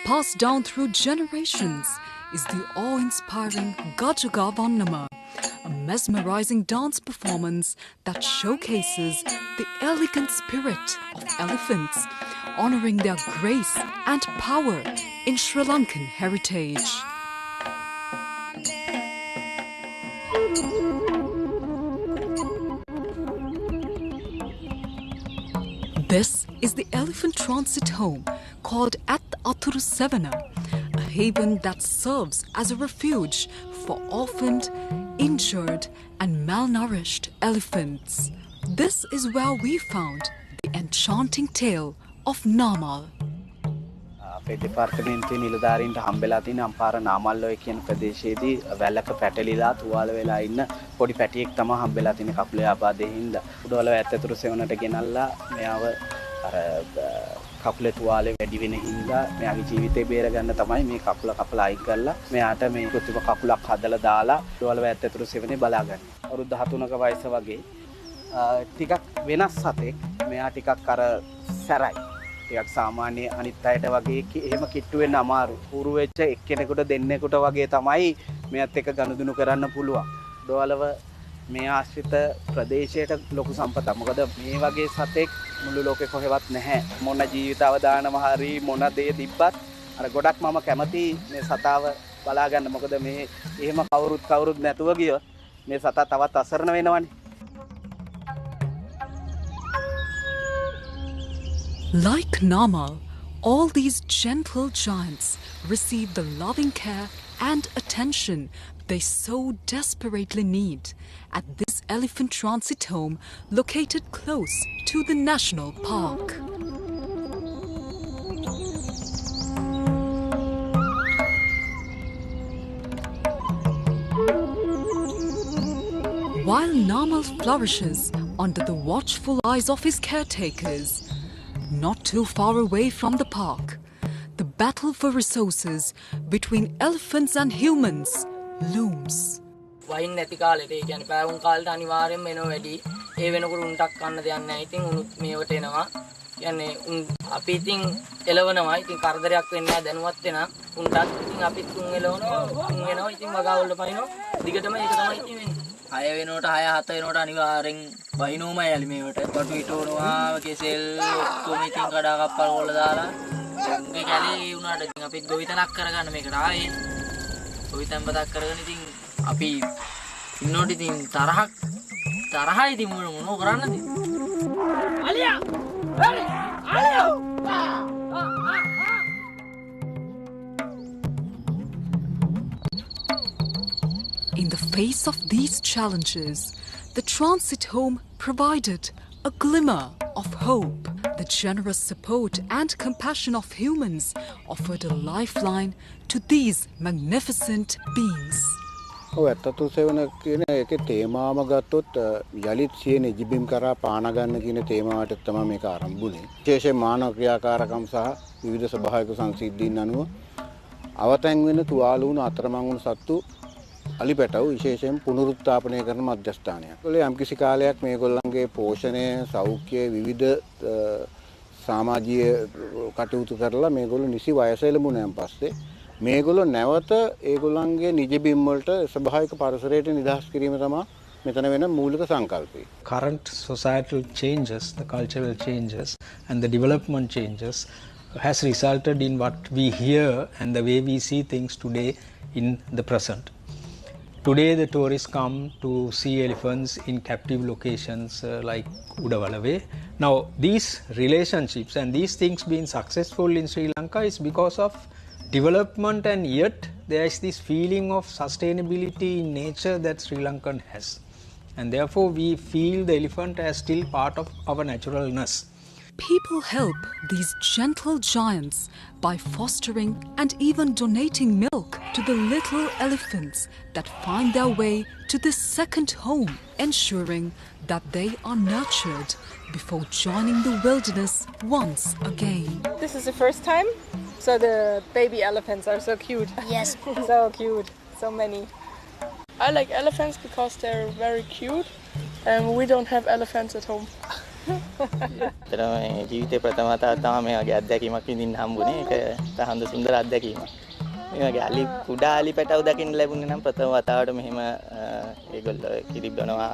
passed down through generations, is the awe-inspiring Gajagavannama, a mesmerizing dance performance that showcases the elegant spirit of elephants, honoring their grace and power in Sri Lankan heritage. This is the elephant transit home called At Athuru Sevana, a haven that serves as a refuge for orphaned, injured and malnourished elephants. This is where we found the enchanting tale of Namal. අපේ දෙපාර්තමේන්තුවේ නිලධාරීන්ට හම්බෙලා තියෙන අම්පාර නාමල්ලෝය කියන ප්‍රදේශයේදී වැලක පැටලිලා තුවාල වෙලා ඉන්න පොඩි පැටියෙක් තමයි හම්බෙලා තියෙන කකුලේ ආබාධයෙන් හින්දා. උඩවල ඇත්තතුරු සෙවණට ගෙනල්ලා මෙයාව අර කකුලේ තුවාලේ වැඩි වෙන හින්දා මෙයාගේ ජීවිතේ බේර ගන්න තමයි මේ කකුල කපලා අයින් කරලා මෙයාට මේ කෘත්‍රිම කකුලක් හදලා දාලා උඩවල ඇත්තතුරු සෙවණේ බලාගන්න. අවුරුදු 13ක වයස වගේ ටිකක් වෙනස් සතෙක්. මෙයා ටිකක් අර සැරයි. ටිකක් සාමාන්‍ය අනිත් අයට වගේ එහෙම කිට්ටු වෙන්න අමාරු. උරු වෙච්ච එක්කෙනෙකුට දෙන්නෙකුට වගේ තමයි මෙයත් එක්ක ගනුදෙනු කරන්න පුළුවන්. දොවලව මේ ආශ්‍රිත ප්‍රදේශයට ලොකු සම්පතක්. මොකද මේ වගේ සතෙක් මුළු ලෝකේ කොහෙවත් නැහැ. මොන ජීවිත අවදානම හරි මොන දේ තිබ්බත් අර ගොඩක් මම කැමති මේ සතාව බලා ගන්න. මොකද මේ එහෙම කවුරුත් නැතුව ගියොත් මේ සතා තවත් අසරණ වෙනවනේ. Like Namal, all these gentle giants receive the loving care and attention they so desperately need at this elephant transit home located close to the national park. While Namal flourishes under the watchful eyes of his caretakers, not too far away from the park, the battle for resources between elephants and humans looms. වයින් නැති කාලෙට ඒ කියන්නේ පැවුම් කාලෙට අනිවාර්යෙන්ම එනවා වැඩි. ඒ වෙනකොට උන්ටක් කන්න දෙයක් නැහැ. ඉතින් උනුත් මේවට එනවා. කියන්නේ අපි ඉතින් එලවනවා. ඉතින් කරදරයක් වෙන්නේ නැහැ දැනුවත් වෙනා. උන්ටත් ඉතින් අපිත් උන් එලවනවා. උන් එනවා. ඉතින් වගාවල් පනිනවා. දිගටම ඒක තමයි ඉතින් වෙන්නේ. 6 වෙනකොට 6 7 වෙනකොට අනිවාර්යෙන් වහිනෝමයි යලි මේවට. කොටු හිටවනවා. කෙසෙල් ඔක්කොම ඉතින් කඩා කප්පල් වල දාලා උන්ගේ කැලේ උනාට ඉතින් අපිත් ගොවිතැනක් කරගන්න මේකට ආවේ. ගොවිතැන් බතක් කරගෙන ඉතින් අපි ඉන්නෝට ඉතින් තරහක් තරහයි ඉතින් මොනව කරන්නද? අලියා! හරි! අලියා! In the face of these challenges, the transit home provided a glimmer of hope. The generous support and compassion of humans offered a lifeline to these magnificent beings. ඇත්තතු සෙවන කියන එකේ තේමාවම ගත්තොත් යලිත් සිය නිජබිම් කරා පාන ගන්න කියන තේමාවට තමයි මේක ආරම්භ වුනේ. විශේෂයෙන් මානව ක්‍රියාකාරකම් සහ විවිධ ස්වභාවික සංසිද්ධීන් අනුව අවතැන් වෙන තුවාල වුණු අතරමං වුණු සත්තු අලිපැටව විශේෂයෙන් පුනරුත්ථාපනය කරන මධ්‍යස්ථානයක්. ඒගොල්ලෝ යම්කිසි කාලයක් මේගොල්ලන්ගේ පෝෂණය, සෞඛ්‍ය විවිධ සමාජීය කටයුතු කරලා මේගොල්ලෝ නිසි වයස එළඹුණාන් පස්සේ මේගොල්ලෝ නැවත ඒගොල්ලන්ගේ නිජබිම් වලට ස්වභාවික පරිසරයට නිදහස් කිරීම තමයි මෙතන වෙන මූලික සංකල්පය. Current societal changes, the cultural changes and the development changes has resulted in what we hear and the way we see things today in the present. Today the tourists come to see elephants in captive locations like Udawalawe. Now these relationships and these things being successful in Sri Lanka is because of development, and yet there is this feeling of sustainability in nature that Sri Lankan has, and therefore we feel the elephant as still part of our naturalness. People help these gentle giants by fostering and even donating milk to the little elephants that find their way to this second home, ensuring that they are nurtured before joining the wilderness once again. This is the first time, so the baby elephants are so cute. Yes. So cute, so many. I like elephants because they're very cute and we don't have elephants at home. ජීවිතේ ප්‍රථම වතාවට තමයි මේ වගේ අත්දැකීමක් විඳින්න හම්බුනේ. ඒක තහඳ සුන්දර අත්දැකීමක්. මේ වගේ අලි කුඩා අලි පැටව දකින්න ලැබුණේ නම් ප්‍රථම වතාවට මෙහෙම ඒගොල්ලෝ කිරි බොනවා,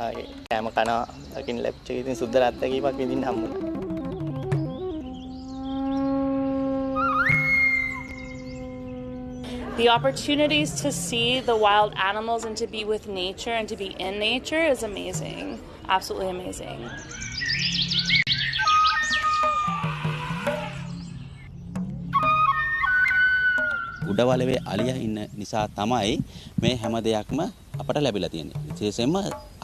කෑම කනවා දකින්න ලැබිච්ච එක ඉතින් සුන්දර අත්දැකීමක් විඳින්න හම්බුණා. The opportunities to see the wild animals and to be with nature and to be in nature is amazing. Absolutely amazing. Udawalawe අලියා ඉන්න නිසා තමයි මේ හැම දෙයක්ම අපට ලැබිලා තියෙන්නේ. විශේෂයෙන්ම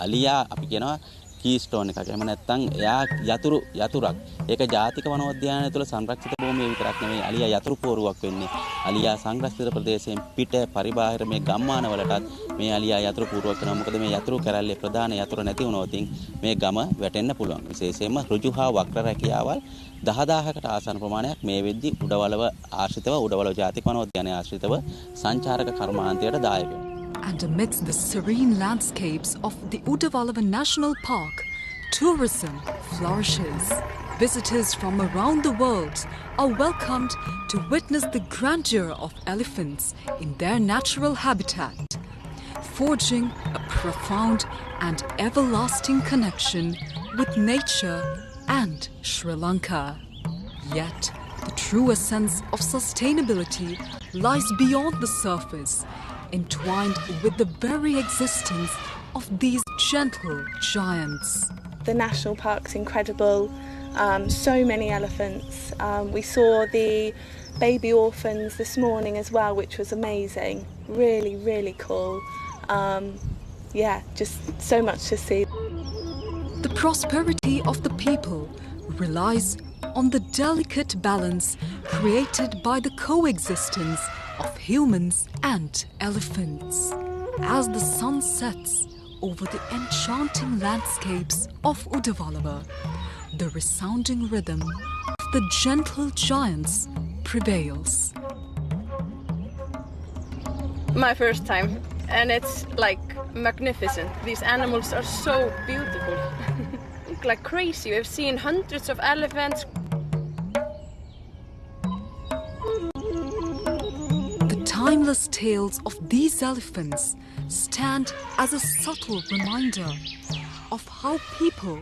අලියා අපි කියනවා කීස්ටෝන් එකක්. එහෙම නැත්නම් එයා යතුරක්. ඒක ජාතික වනෝද්‍යානය තුළ සංරක්ෂිත භූමිය විතරක් නෙමෙයි අලියා යතුරු පෝරුවක් වෙන්නේ. අලියා සංරක්ෂිත ප්‍රදේශයෙන් පිට පරිබාහිර මේ ගම්මාන වලටත් මේ අලියා යතුරු පෝරුවක් කරනවා. මොකද මේ යතුරු කැරැල්ලේ ප්‍රධාන යතුරු නැති වුණොත් මේ ගම වැටෙන්න පුළුවන්. විශේෂයෙන්ම ඍජු හා වක්‍ර රැකියාවල් 10000කට ආසන්න ප්‍රමාණයක් මේ වෙද්දි උඩවලව ආශ්‍රිතව උඩවලව ජාතික වනෝද්‍යානය ආශ්‍රිතව සංචාරක කර්මාන්තයට දායක වෙනවා. And amidst the serene landscapes of the Udawalawa National Park, tourism flourishes. Visitors from around the world are welcomed to witness the grandeur of elephants in their natural habitat, forging a profound and everlasting connection with nature and Sri Lanka. Yet, the true essence of sustainability lies beyond the surface, entwined with the very existence of these gentle giants. The national park's incredible. So many elephants. We saw the baby orphans this morning as well, which was amazing. Really, really cool. Yeah, just so much to see. The prosperity of the people relies on the delicate balance created by the coexistence of humans and elephants. As the sun sets over the enchanting landscapes of Udawalawa, the resounding rhythm of the gentle giants prevails. My first time, and it's like magnificent. These animals are so beautiful. Like crazy. We've seen hundreds of elephants. The timeless tales of these elephants stand as a subtle reminder of how people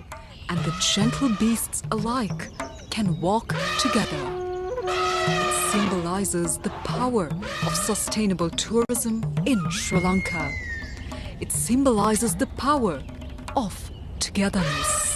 and the gentle beasts alike can walk together. It symbolizes the power of sustainable tourism in Sri Lanka. It symbolizes the power of togetherness.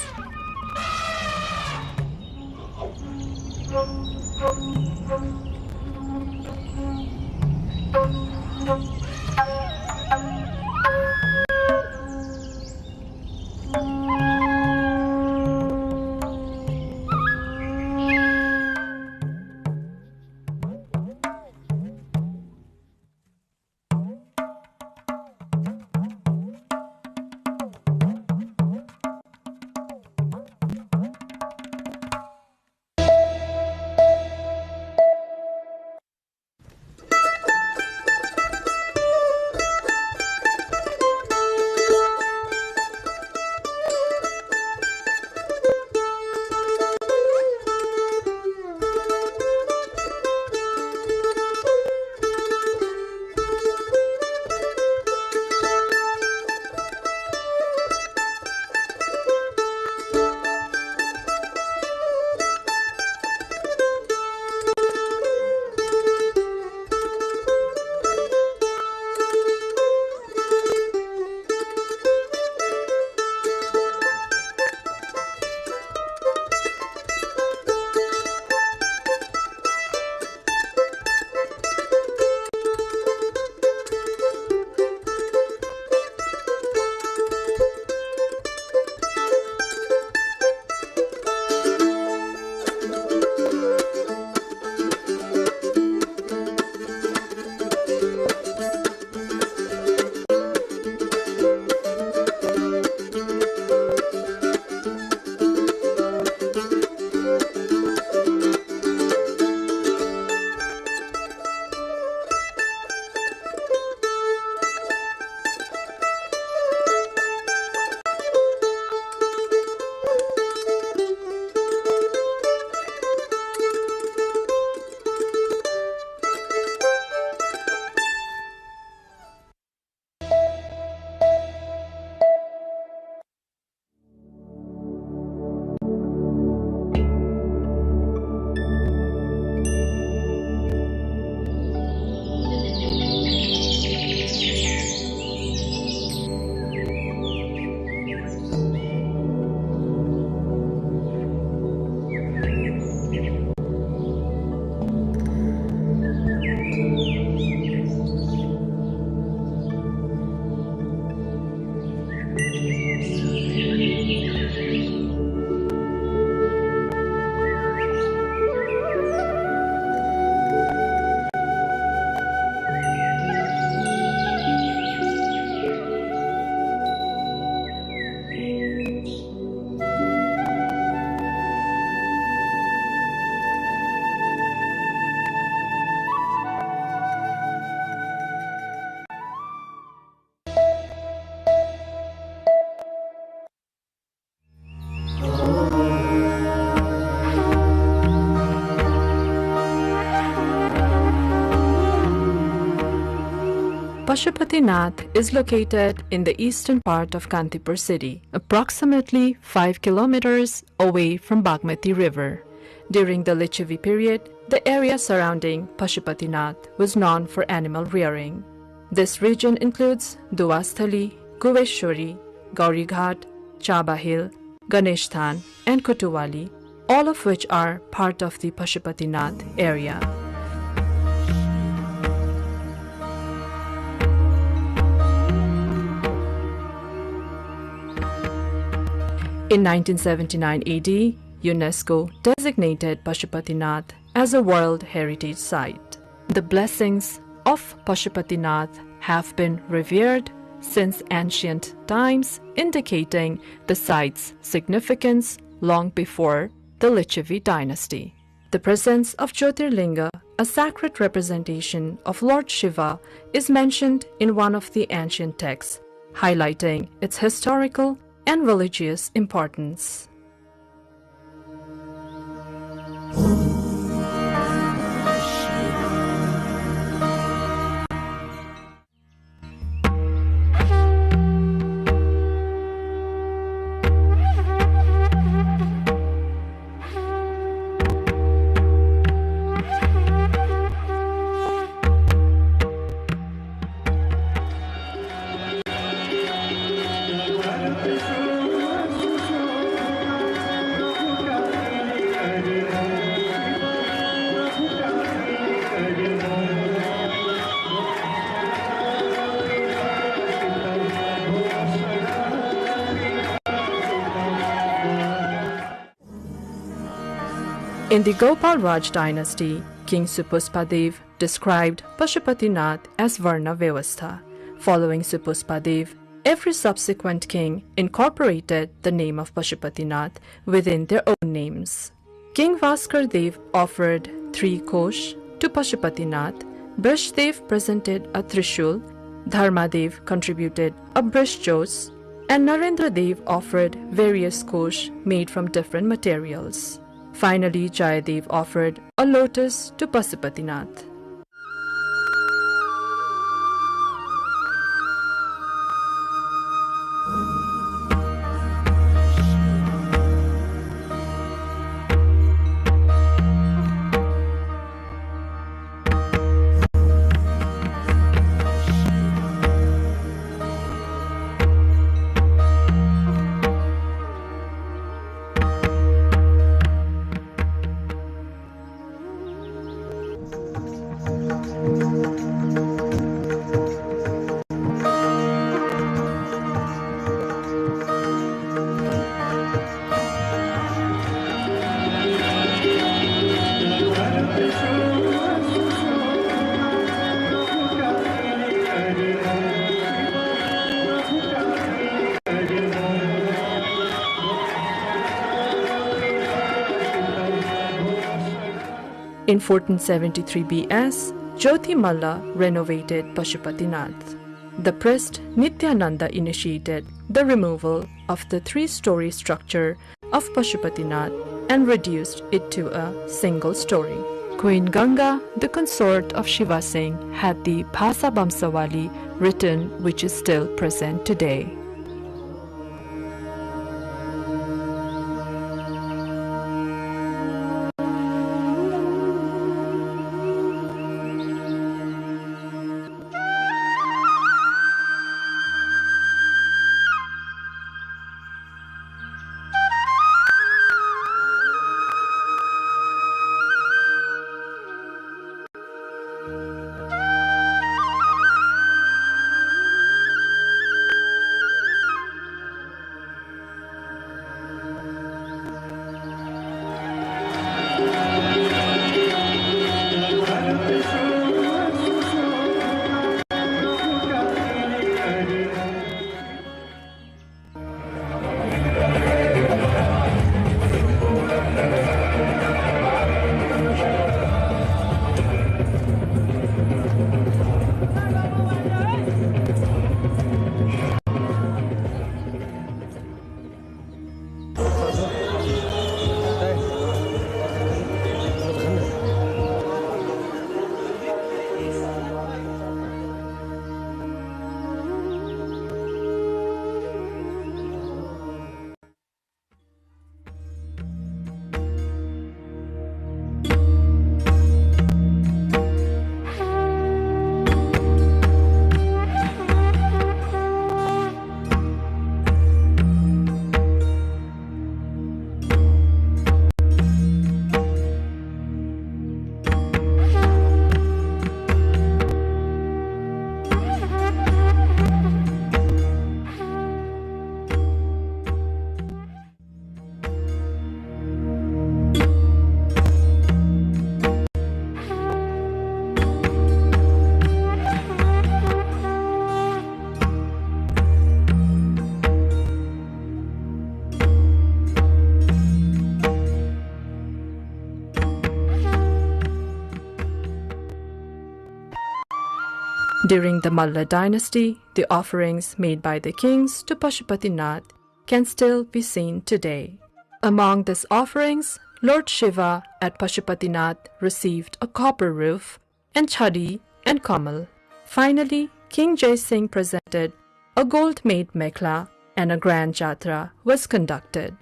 Pashupatinath is located in the eastern part of Kantipur city, approximately 5 kilometers away from Bagmati River. During the Lichavi period, the area surrounding Pashupatinath was known for animal rearing. This region includes Duasthali, Guveshwari, Gaurighat, Chaba Hill, Ganeshtan, and Kotuwali, all of which are part of the Pashupatinath area. In 1979 AD, UNESCO designated Pashupatinath as a World Heritage Site. The blessings of Pashupatinath have been revered since ancient times, indicating the site's significance long before the Lichavi dynasty. The presence of Jyotirlinga, a sacred representation of Lord Shiva, is mentioned in one of the ancient texts, highlighting its historical and religious importance. In the Gopal Raj dynasty, King Supuspadev described Pashupatinath as Varna Vyavastha. Following Supuspadev, every subsequent king incorporated the name of Pashupatinath within their own names. King Vaskardev offered 3 kosh to Pashupatinath, Brishdev presented a Trishul, Dharmadev contributed a Brishjos, and Narendradev offered various kosh made from different materials. Finally, Jayadev offered a lotus to Pashupatinath. In 1473 BS, Jyoti Malla renovated Pashupatinath. The priest Nityananda initiated the removal of the 3-story structure of Pashupatinath and reduced it to a single story. Queen Ganga, the consort of Shiva Singh, had the Bhasa Bamsawali written, which is still present today. During the Malla dynasty, the offerings made by the kings to Pashupatinath can still be seen today. Among these offerings, Lord Shiva at Pashupatinath received a copper roof and chadi and kamal. Finally, King Jai Singh presented a gold-made mekhla and a grand jatra was conducted.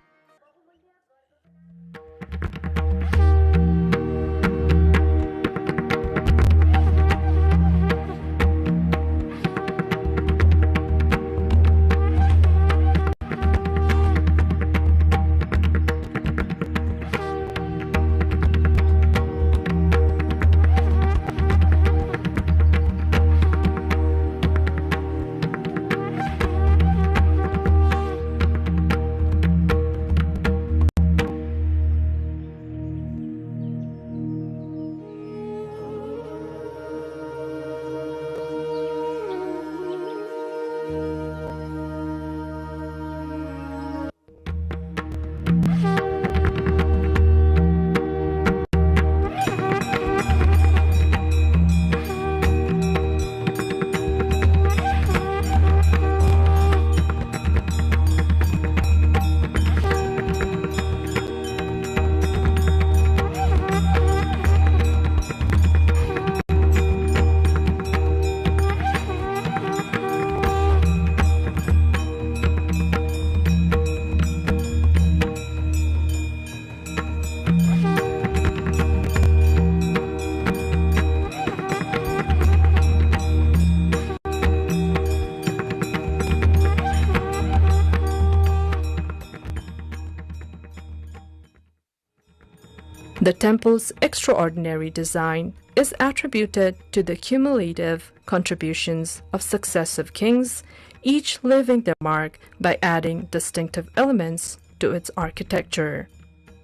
The temple's extraordinary design is attributed to the cumulative contributions of successive kings, each leaving their mark by adding distinctive elements to its architecture.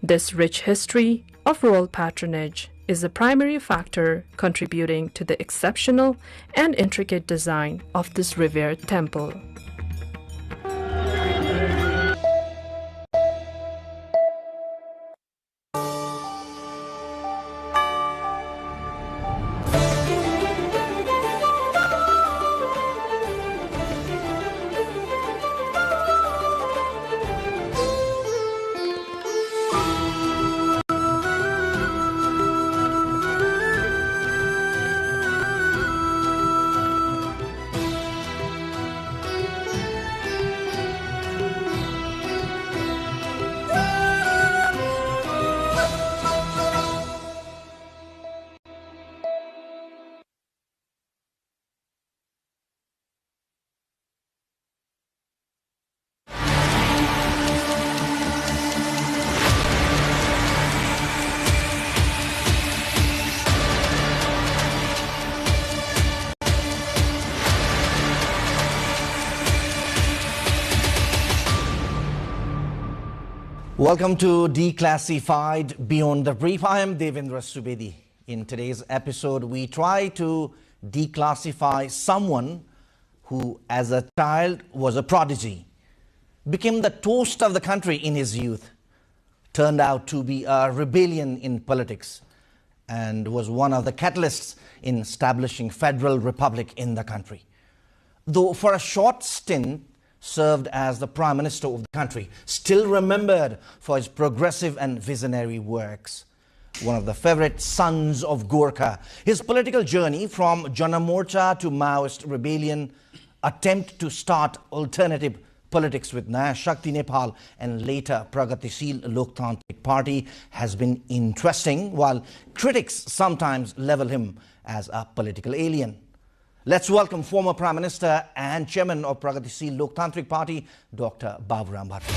This rich history of royal patronage is a primary factor contributing to the exceptional and intricate design of this revered temple. Welcome to Declassified Beyond the Brief. I am Devendra Subedi. In today's episode, we try to declassify someone who, as a child, was a prodigy, became the toast of the country in his youth, turned out to be a rebellion in politics, and was one of the catalysts in establishing Federal Republic in the country. Though for a short stint, served as the Prime Minister of the country, still remembered for his progressive and visionary works. One of the favorite sons of Gorkha, his political journey from Jana Morcha to Maoist rebellion, attempt to start alternative politics with Naya Shakti Nepal and later Pragatisheel Loktantrik Party has been interesting, while critics sometimes level him as a political alien. Let's welcome former Prime Minister and Chairman of Pragatisheel Loktantrik Party, Dr. Baburam Bhattrai.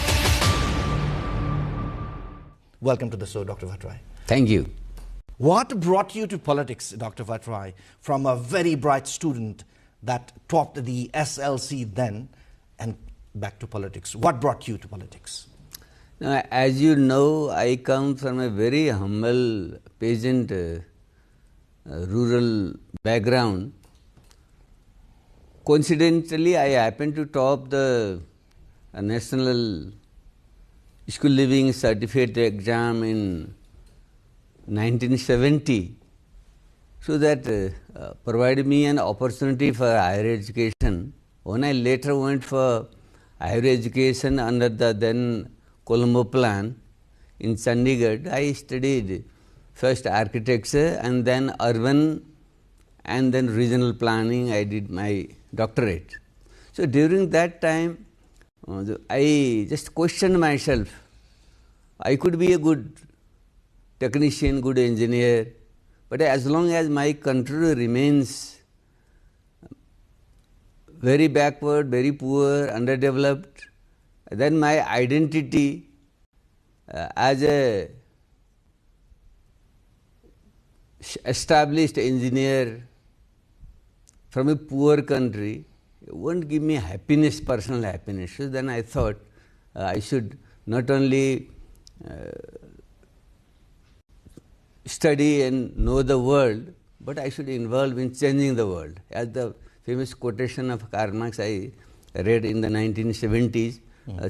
Welcome to the show, Dr. Bhattrai. Thank you. What brought you to politics, Dr. Bhattrai, from a very bright student that topped the SLC then and back to politics? What brought you to politics? Now, as you know, I come from a very humble, peasant, rural background. Coincidentally, I happened to top the National School Living Certificate exam in 1970, so that provided me an opportunity for higher education. When I later went for higher education under the then Colombo plan in Chandigarh, I studied first architecture and then urban and then regional planning. I did my doctorate. So during that time, I just questioned myself. I could be a good technician, good engineer, but as long as my country remains very backward, very poor, underdeveloped, then my identity as a established engineer from a poor country won't give me happiness, personal happiness. So then I thought I should not only study and know the world, but I should involve in changing the world. As the famous quotation of Karl Marx I read in the 1970s,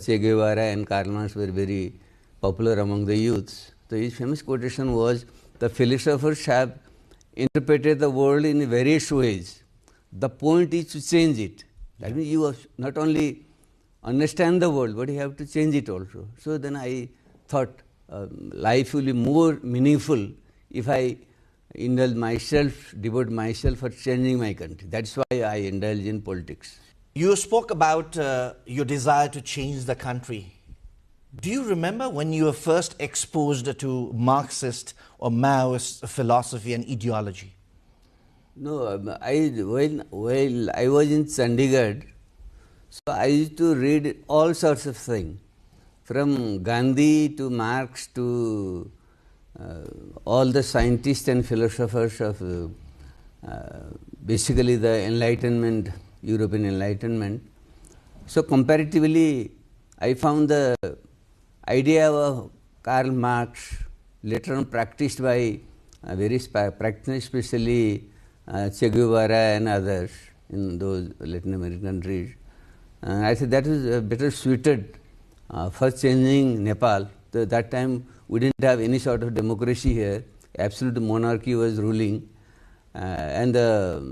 Che Guevara and Karl Marx were very popular among the youths. So his famous quotation was, the philosophers have interpreted the world in various ways. The point is to change it. That means you have not only understand the world, but you have to change it also. So then I thought life will be more meaningful if I indulge myself, devote myself for changing my country. That's why I indulge in politics. You spoke about your desire to change the country. Do you remember when you were first exposed to Marxist or Maoist philosophy and ideology? No, when I was in Chandigarh, so I used to read all sorts of things, from Gandhi to Marx to all the scientists and philosophers of basically the Enlightenment, European Enlightenment. So comparatively, I found the idea of Karl Marx, later on practiced by various practitioners, especially Che Guevara and others in those Latin American countries. I think that is better suited for changing Nepal. That time we didn't have any sort of democracy here. Absolute monarchy was ruling, and the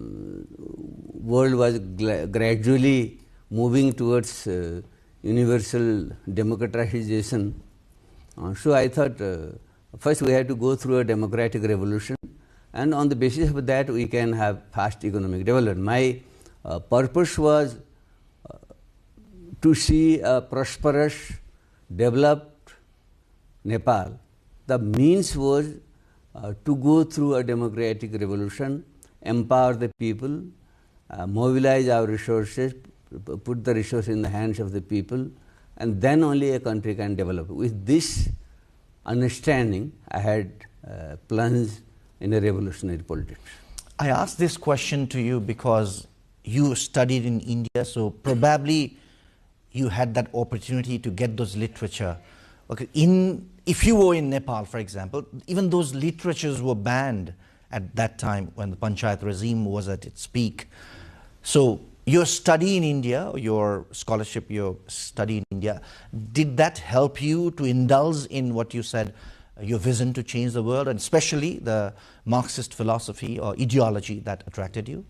world was gradually moving towards universal democratization. So I thought first we had to go through a democratic revolution, and on the basis of that we can have fast economic development. My purpose was to see a prosperous, developed Nepal. The means was to go through a democratic revolution, empower the people, mobilize our resources, put the resources in the hands of the people, and then only a country can develop. With this understanding, I had plunged in a revolutionary politics. I asked this question to you because you studied in India, so probably you had that opportunity to get those literature. Okay, if you were in Nepal, for example, even those literatures were banned at that time when the Panchayat regime was at its peak. So your study in India, your scholarship, your study in India, did that help you to indulge in what you said, your vision to change the world, and especially the Marxist philosophy or ideology that attracted you?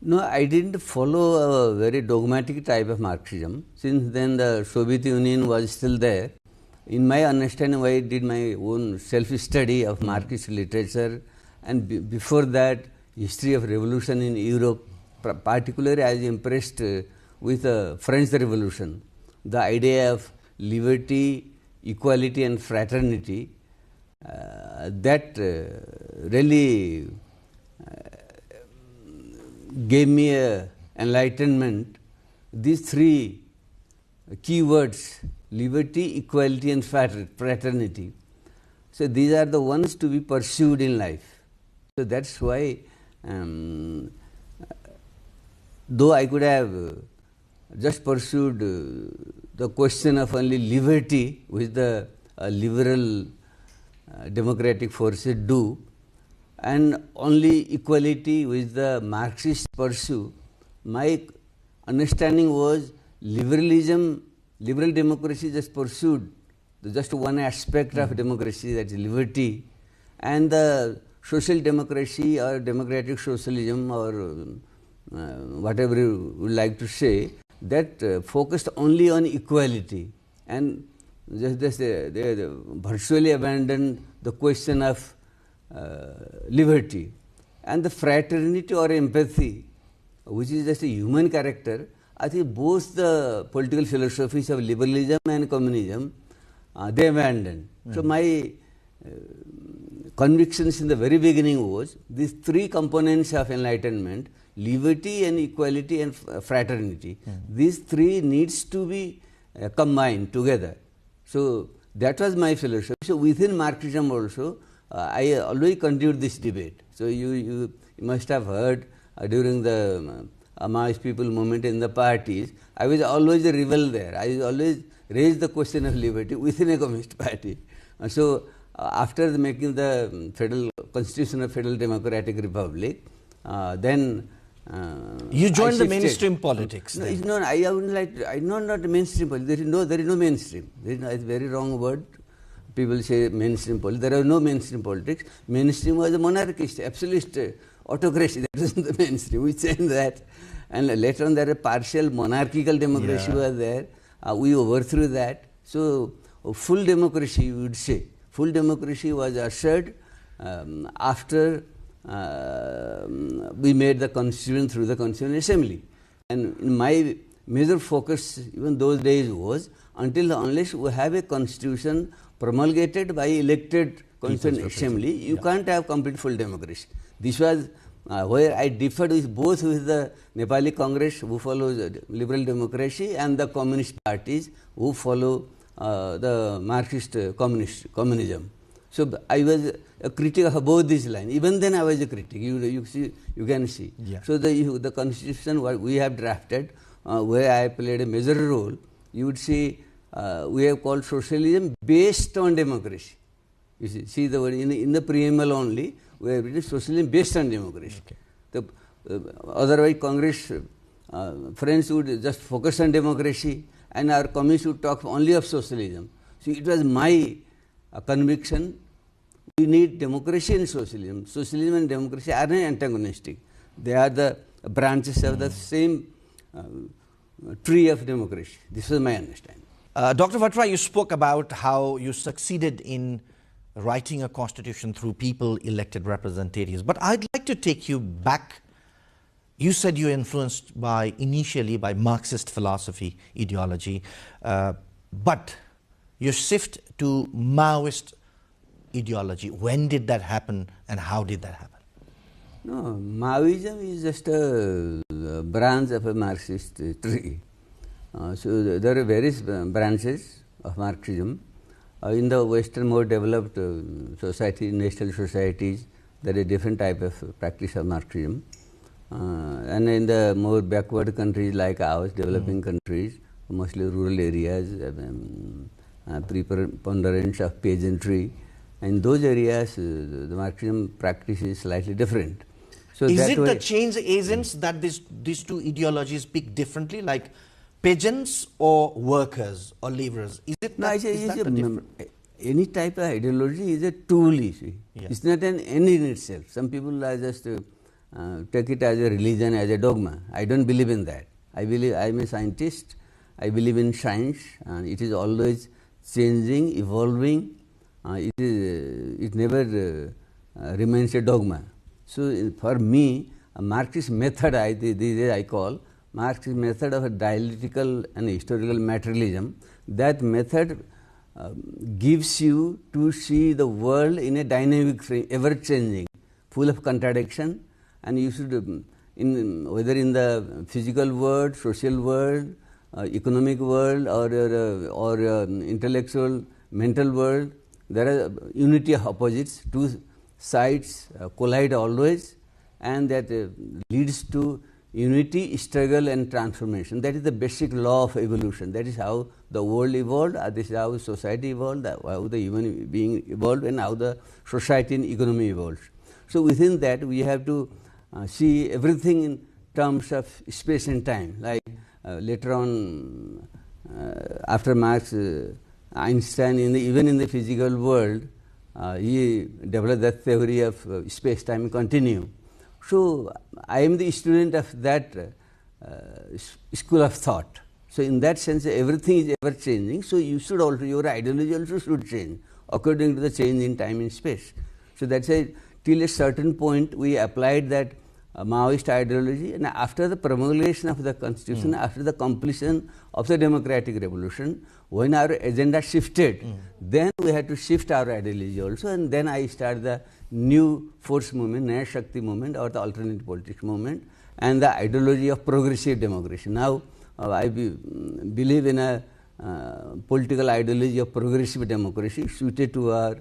No, I didn't follow a very dogmatic type of Marxism. Since then the Soviet Union was still there. In my understanding, I did my own self-study of Marxist literature, and before that, history of revolution in Europe. Particularly, I was impressed with the French Revolution. The idea of liberty, equality and fraternity, that really gave me a enlightenment. These three key words, liberty, equality and fraternity. So these are the ones to be pursued in life. So that's why, though I could have just pursued the question of only liberty, which the liberal democratic forces do, and only equality which the Marxists pursue, my understanding was liberalism, liberal democracy just pursued just one aspect of democracy, that is liberty, and the social democracy or democratic socialism or whatever you would like to say, that focused only on equality and just they virtually abandoned the question of liberty. And the fraternity or empathy, which is just a human character, I think both the political philosophies of liberalism and communism, they abandoned. So my convictions in the very beginning was these three components of enlightenment, liberty and equality and fraternity. These three needs to be combined together. So that was my philosophy. So within Marxism also, I always continued this debate. So you must have heard during the Maoist people movement in the parties, I was always a rebel there. I always raised the question of liberty within a communist party. So after making the federal constitution of Federal Democratic Republic, then you joined the mainstream politics. No, I wouldn't like. I know not mainstream politics. There is no mainstream. It's a very wrong word. People say mainstream politics. There are no mainstream politics. Mainstream was a monarchist, absolute autocracy. That was the mainstream. We changed that, and later on there a partial monarchical democracy was there. We overthrew that. So full democracy, you would say. Full democracy was assured after we made the constitution through the Constituent Assembly. And my major focus even those days was unless we have a constitution promulgated by elected Constituent Assembly, you can't have complete full democracy. This was where I differed with the Nepali Congress, who follows liberal democracy, and the communist parties who follow the Marxist communism. So I was a critic of both these lines. Even then I was a critic. You can see. Yeah. So the constitution what we have drafted, where I played a major role, you would see we have called socialism based on democracy. You see the word in the preamble only, we have written socialism based on democracy. Okay. Otherwise Congress friends would just focus on democracy and our communists would talk only of socialism. So it was my conviction, we need democracy and socialism. Socialism and democracy are not antagonistic. They are the branches of the same tree of democracy. This is my understanding. Dr. Vatra, you spoke about how you succeeded in writing a constitution through people elected representatives. But I'd like to take you back. You said you were influenced initially by Marxist philosophy, ideology, but your shift to Maoist ideology, when did that happen and how did that happen? No, Maoism is just a branch of a Marxist tree. So there are various branches of Marxism. In the Western more developed society, national societies, there is different type of practice of Marxism. And in the more backward countries like ours, developing countries, mostly rural areas, preponderance of peasantry. In those areas, the Marxism practice is slightly different. So is it the change agents that these two ideologies speak differently, like peasants or workers or laborers? Is it not? No, any type of ideology is a tool, you see. Yeah. It's not an end in itself. Some people are just take it as a religion, as a dogma. I don't believe in that. I am a scientist. I believe in science, and it is always changing, evolving. It never remains a dogma. So for me, a Marxist method, I call Marxist method of a dialectical and historical materialism. That method gives you to see the world in a dynamic frame, ever changing, full of contradiction, and you should, whether in the physical world, social world, economic world, or intellectual, mental world, there are unity of opposites. Two sides collide always, and that leads to unity, struggle, and transformation. That is the basic law of evolution. That is how the world evolved, this is how society evolved, how the human being evolved, and how the society and economy evolved. So within that, we have to see everything in terms of space and time. Like later on, after Marx, Einstein, even in the physical world, he developed that theory of space-time continuum. So I am the student of that school of thought. So in that sense, everything is ever changing. So you should also, your ideology also should change according to the change in time and space. So that's why till a certain point we applied that Maoist ideology, and after the promulgation of the constitution, after the completion of the democratic revolution, when our agenda shifted, then we had to shift our ideology also, and then I started the new force movement, Naya Shakti movement, or the alternate politics movement, and the ideology of progressive democracy. Now I believe in a political ideology of progressive democracy suited to our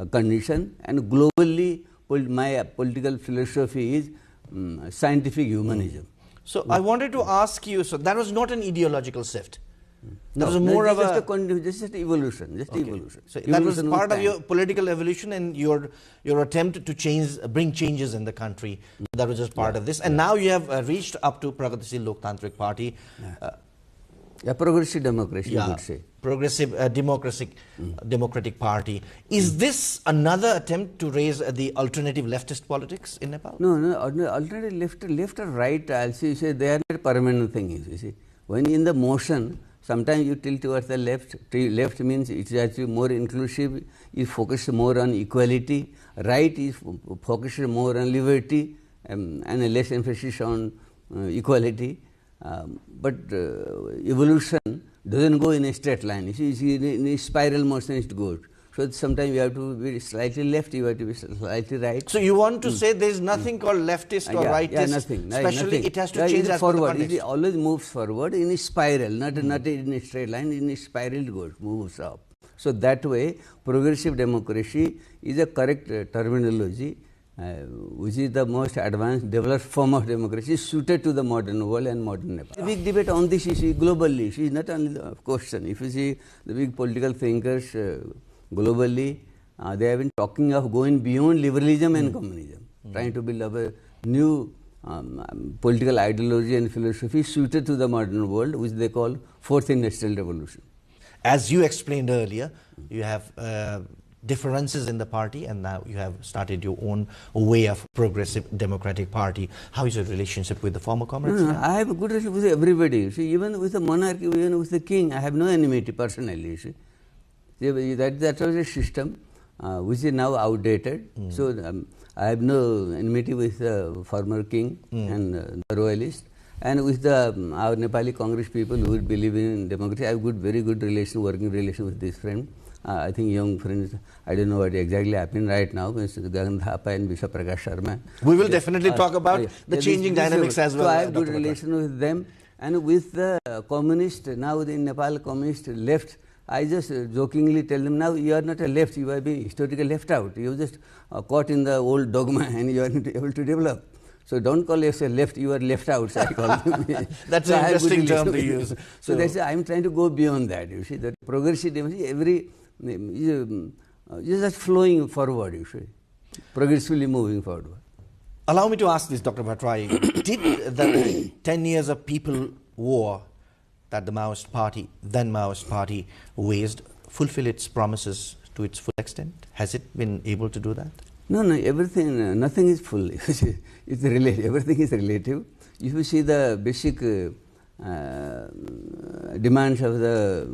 condition, and globally my political philosophy is scientific humanism. So I wanted to ask you, so that was not an ideological shift. That was more of just evolution. Just evolution. So that was part of your political evolution and your attempt to bring changes in the country. That was just part of this. And now you have reached up to Pragatisheel Loktantrik Party. Progressive democracy, you would say. Progressive democratic party. Is this another attempt to raise the alternative leftist politics in Nepal? No, alternative left or right, I'll say they are not permanent things. You see, when in the motion, sometimes you tilt towards the left. Left means it is actually more inclusive, is focused more on equality. Right is focused more on liberty and a less emphasis on equality. But evolution doesn't go in a straight line. You see, in a spiral motion it goes. So sometimes you have to be slightly left, you have to be slightly right. So you want to say there is nothing called leftist or rightist? Yeah, nothing. Especially it has to change as forward. It always moves forward in a spiral, not in a straight line. In a spiral it goes, moves up. So that way, progressive democracy is a correct terminology, which is the most advanced, developed form of democracy suited to the modern world and modern Nepal. The big debate on this issue globally is not only the question. If you see the big political thinkers globally, they have been talking of going beyond liberalism and communism, trying to build up a new political ideology and philosophy suited to the modern world, which they call Fourth Industrial Revolution. As you explained earlier, you have differences in the party, and now you have started your own way of progressive democratic party. How is your relationship with the former comrades? I have a good relationship with everybody. See, even with the monarchy, even with the king, I have no enmity personally. See, that was a system which is now outdated. So I have no enmity with the former king and the royalists. And with our Nepali Congress people who believe in democracy, I have very good relation, working relation with this friend. I think young friends, I don't know what exactly happened right now, Mr. Gagan Thapa and Bishop Prakash Sharma. We will definitely talk about the changing dynamics as well. So I have good relation with them. And with the communist, now the Nepal communist left, I just jokingly tell them, now you are not a left, you have been historically left out. You are just caught in the old dogma and you are not able to develop. So don't call yourself left, you are left out, I call them. That's an interesting term to use. So that's why I'm trying to go beyond that, you see, that progressive democracy, is just flowing forward, you see, progressively moving forward. Allow me to ask this, Dr. Bhattrai. Did the 10 years of people war that the Maoist party, then Maoist party, waged, fulfill its promises to its full extent? Has it been able to do that? No, everything, nothing is full. It's relative. Everything is relative. If you see the basic demands of the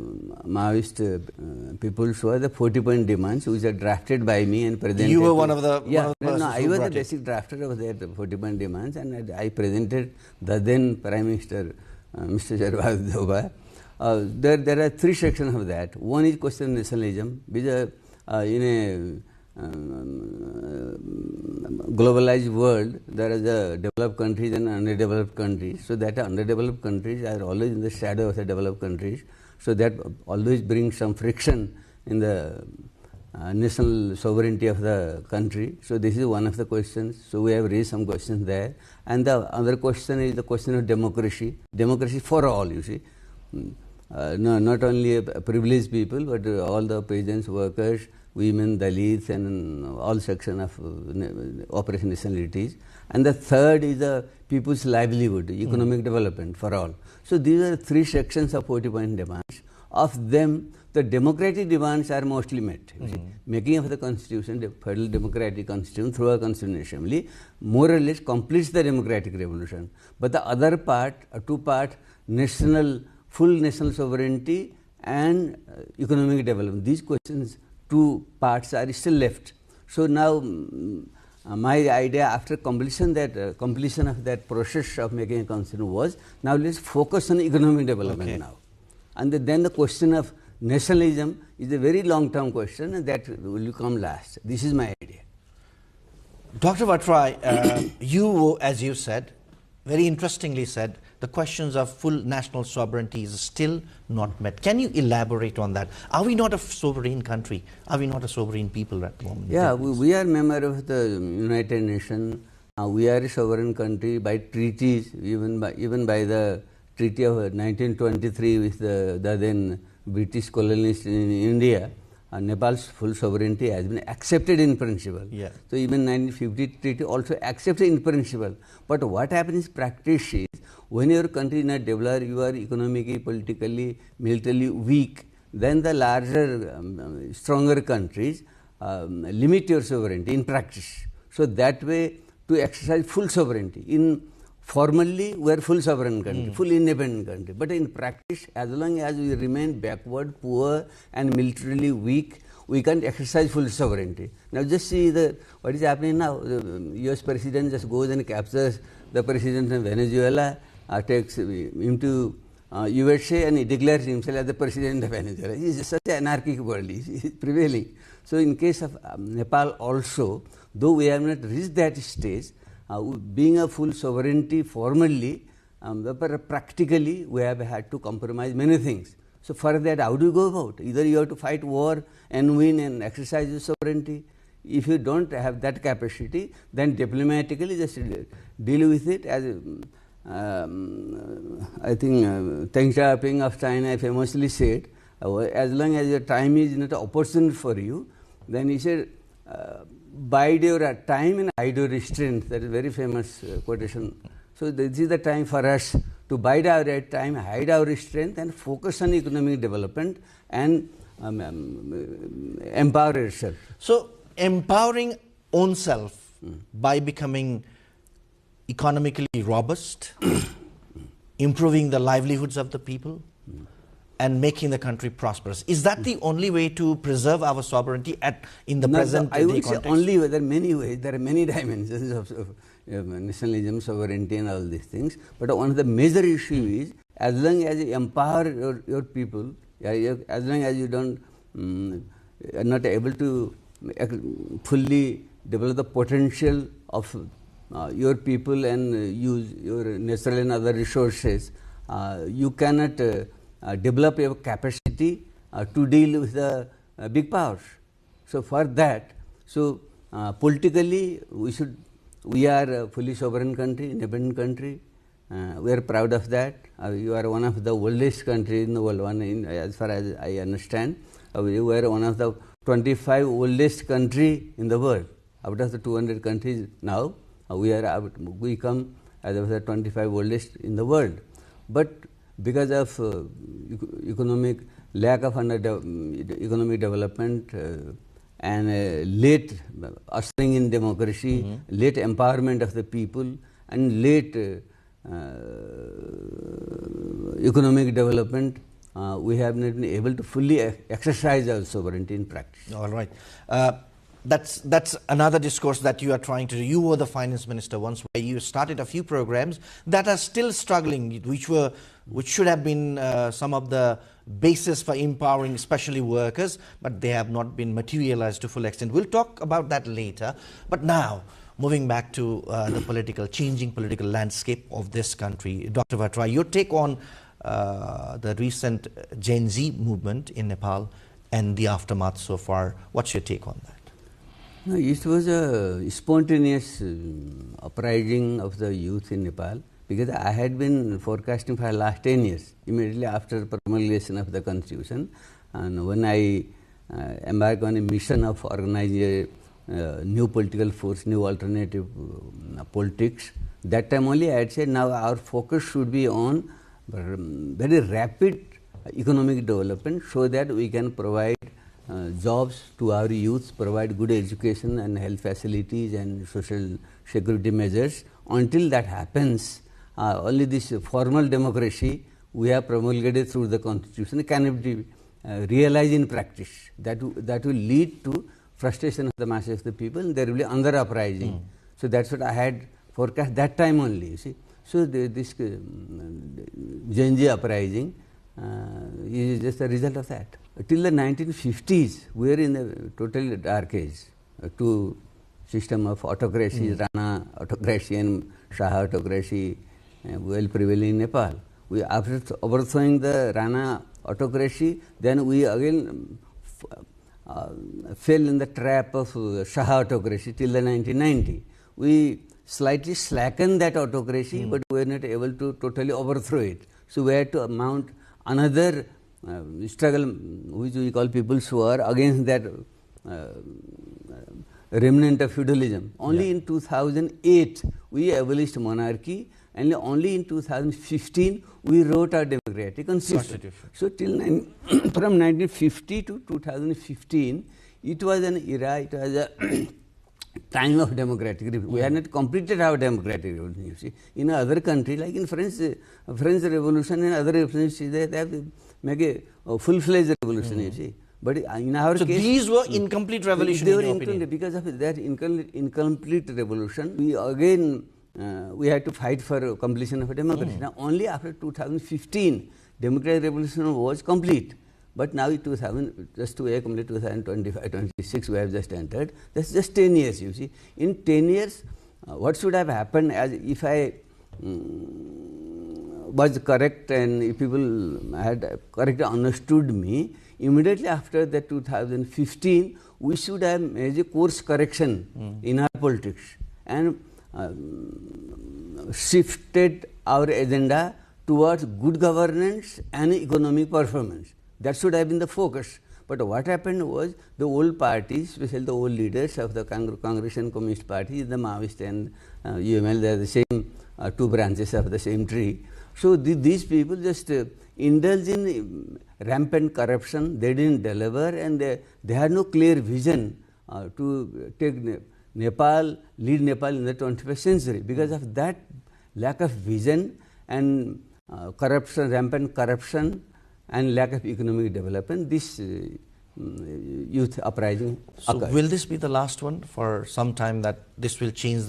Maoist people, so the 40-point demands, which are drafted by me and presented. You were one of the I was the basic drafter of that 40-point demands, and I presented the then Prime Minister, Mr. Jarvaz Doba. There are three sections of that. One is question of nationalism, which in a globalized world, there are the developed countries and underdeveloped countries. So that underdeveloped countries are always in the shadow of the developed countries. So that always brings some friction in the national sovereignty of the country. So this is one of the questions. So we have raised some questions there. And the other question is the question of democracy. Democracy for all, you see. No, not only privileged people, but all the peasants, workers, women, Dalits, and all sections of oppressed nationalities. And the third is the people's livelihood, economic development for all. So these are three sections of 40-point demands. Of them, the democratic demands are mostly met. Making of the constitution, the federal democratic constitution through a constitutional assembly, more or less completes the democratic revolution. But the other part, two parts, full national sovereignty and economic development, these questions, two parts are still left. So now my idea after completion of that process of making a constitution was, now let's focus on economic development now. And then the question of nationalism is a very long-term question, and that will come last. This is my idea. Dr. Bhattrai, you, as you said, very interestingly said, the questions of full national sovereignty is still not met. Can you elaborate on that? Are we not a sovereign country? Are we not a sovereign people at the moment? Yeah, we are member of the United Nations. We are a sovereign country by treaties, even by the Treaty of 1923 with the then British colonists in India. Nepal's full sovereignty has been accepted in principle. Yeah. So even 1950 treaty also accepted in principle. But what happens in practice is, when your country is not developed, you are economically, politically, militarily weak, then the larger, stronger countries limit your sovereignty in practice. So that way, to exercise full sovereignty. Formally, we are full sovereign country, full independent country. But in practice, as long as we remain backward, poor, and militarily weak, we can't exercise full sovereignty. Now just see what is happening now. The US president just goes and captures the president of Venezuela, takes him to USA, and he declares himself as the president of Venezuela. He is such an anarchic world, he is prevailing. So in case of Nepal also, though we have not reached that stage, being a full sovereignty formally, but practically we have had to compromise many things. So for that, how do you go about? Either you have to fight war and win and exercise your sovereignty. If you don't have that capacity, then diplomatically just deal with it. As I think Deng Xiaoping of China famously said, as long as your time is not opportune for you, then he said, bide your time and hide your strength. That is very famous quotation. So this is the time for us to bide our time, hide our strength, and focus on economic development and empower yourself. So empowering oneself by becoming economically robust, improving the livelihoods of the people, and making the country prosperous. Is that the only way to preserve our sovereignty in the present I would say context? only way. There are many ways. There are many dimensions of nationalism, sovereignty, and all these things. But one of the major issues is, as long as you empower your people, as long as you don't are not able to fully develop the potential of your people and use your natural and other resources, you cannot develop your capacity to deal with the big powers. So for that, politically we are a fully sovereign country, independent country. We are proud of that. You are one of the oldest countries in the world, as far as I understand. We were one of the 25 oldest country in the world. Out of the 200 countries now, we come as of the 25 oldest in the world. But because of economic lack of economic development and late ushering in democracy, late empowerment of the people, and late economic development, we have not been able to fully exercise our sovereignty in practice. All right. That's another discourse that you are trying to do. You were the finance minister once, where you started a few programs that are still struggling, which should have been some of the basis for empowering especially workers, but they have not been materialized to full extent. We'll talk about that later. But now, moving back to the changing political landscape of this country, Dr. Bhattrai, your take on the recent Gen Z movement in Nepal and the aftermath so far. What's your take on that? No, it was a spontaneous uprising of the youth in Nepal, because I had been forecasting for the last 10 years, immediately after promulgation of the constitution. And when I embarked on a mission of organizing a new political force, new alternative politics, that time only I had said, now our focus should be on very rapid economic development, so that we can provide jobs to our youth, provide good education and health facilities and social security measures. Until that happens, only this formal democracy we have promulgated through the constitution cannot be realized in practice. That will lead to frustration of the masses of the people, and there will be under uprising. So that's what I had forecast that time only, you see. So this Gen Z uprising is just a result of that. Till the 1950s, we were in a totally dark age. Two system of autocracy, Rana autocracy and Shah autocracy, well prevailing in Nepal. After overthrowing the Rana autocracy, then we again fell in the trap of Shah autocracy till the 1990. We slightly slackened that autocracy, but we were not able to totally overthrow it. So we had to mount another struggle, which we call People's War, against that remnant of feudalism. Only in 2008 we abolished monarchy, and only in 2015 we wrote our democratic constitution. So till from 1950 to 2015, it was an era, it was a time of democratic revolution. We had not completed our democratic revolution, you see. In other countries, like in French Revolution and other revolutions, they have make a full-fledged revolution, you see. But in our case, these were incomplete revolutions. They were incomplete. Because of that incomplete revolution, we again we had to fight for completion of a democracy. Now, only after 2015, democratic revolution was complete. But now, just to complete 2025, 26, we have just entered. That's just 10 years, you see. In 10 years, what should have happened as if I was correct and if people had correctly understood me, immediately after the 2015, we should have made a course correction in our politics and shifted our agenda towards good governance and economic performance. That should have been the focus. But what happened was the old parties, especially the old leaders of the Congress and Communist Party, the Maoist and UML, they are the same two branches of the same tree. So these people just indulge in rampant corruption. They didn't deliver, and they had no clear vision to take Nepal, lead Nepal in the 21st century. Because of that lack of vision and corruption, rampant corruption, and lack of economic development, this youth uprising So occurred. will this be the last one for some time, that this will change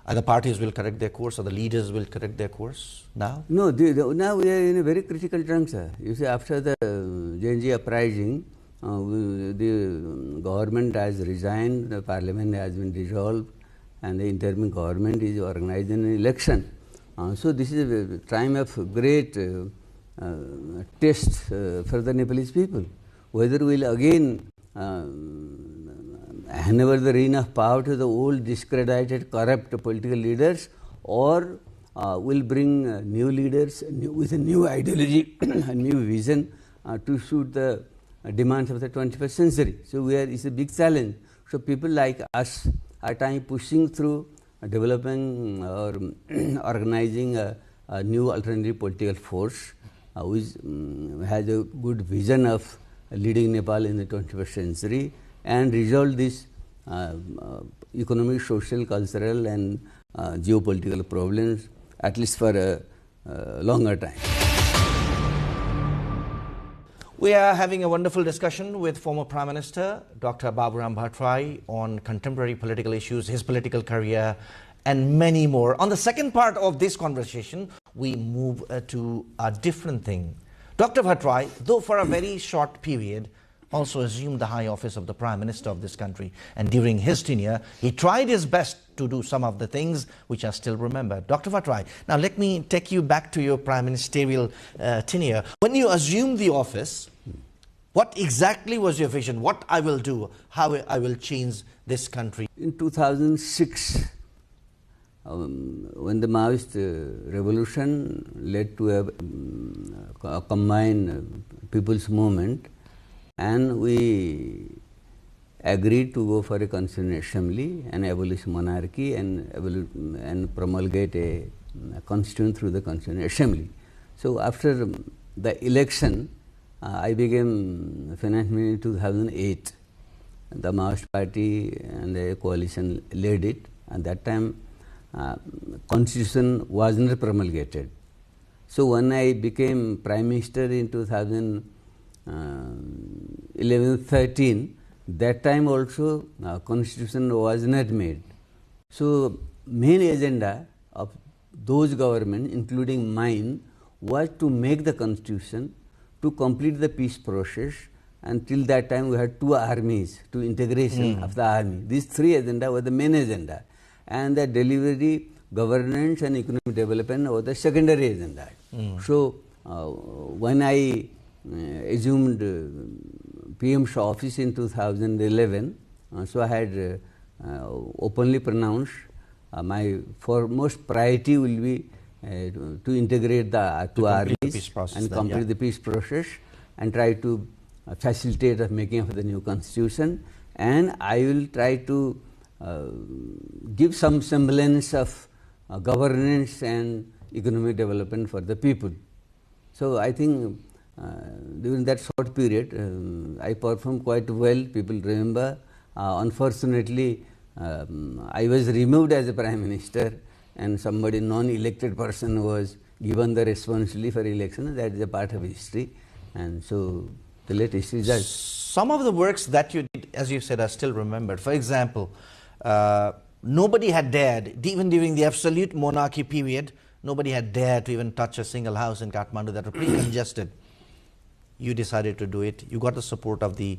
either parties will correct their course or the leaders will correct their course now? No, now we are in a very critical juncture. You see, after the JNG uprising, the government has resigned, the parliament has been dissolved, and the interim government is organizing an election. So this is a time of great test for the Nepalese people. Whether we will again hand over the reign of power to the old, discredited, corrupt political leaders, or will bring new leaders with a new ideology, a new vision to suit the demands of the 21st century. So it's a big challenge. So people like us are pushing through developing or organizing a new alternative political force which has a good vision of leading Nepal in the 21st century and resolve these economic, social, cultural and geopolitical problems at least for a longer time. We are having a wonderful discussion with former Prime Minister Dr. Baburam Bhattarai on contemporary political issues, his political career, and many more. On the second part of this conversation, we move to a different thing. Dr. Bhattarai, though for a very short period, also assumed the high office of the Prime Minister of this country. And during his tenure, he tried his best to do some of the things which are still remembered. Dr. Bhattarai, now let me take you back to your prime ministerial tenure. When you assumed the office, what exactly was your vision? What I will do? How I will change this country? In 2006, when the Maoist revolution led to a combined people's movement, and we agreed to go for a constituent assembly and abolish monarchy and promulgate a constitution through the constituent assembly. So after the election, I became finance minister in 2008. The Maoist party and the coalition led it. At that time, constitution was not promulgated. So when I became prime minister in 2011-13, that time also constitution was not made. So main agenda of those governments, including mine, was to make the constitution, to complete the peace process. Until that time we had two armies, two integration of the army. These three agenda were the main agenda. And the delivery, governance and economic development were the secondary agenda. So when I assumed PM's office in 2011, so I had openly pronounced my foremost priority will be to integrate the two armies and complete the peace process and try to facilitate the making of the new constitution, and I will try to give some semblance of governance and economic development for the people. So I think during that short period, I performed quite well. People remember. Unfortunately, I was removed as a prime minister, and somebody non-elected person was given the responsibility for election. That is a part of history, and so the late history judge. Some of the works that you did, as you said, are still remembered. For example, nobody had dared, even during the absolute monarchy period, nobody had dared to even touch a single house in Kathmandu that were pre-congested. You decided to do it. You got the support of the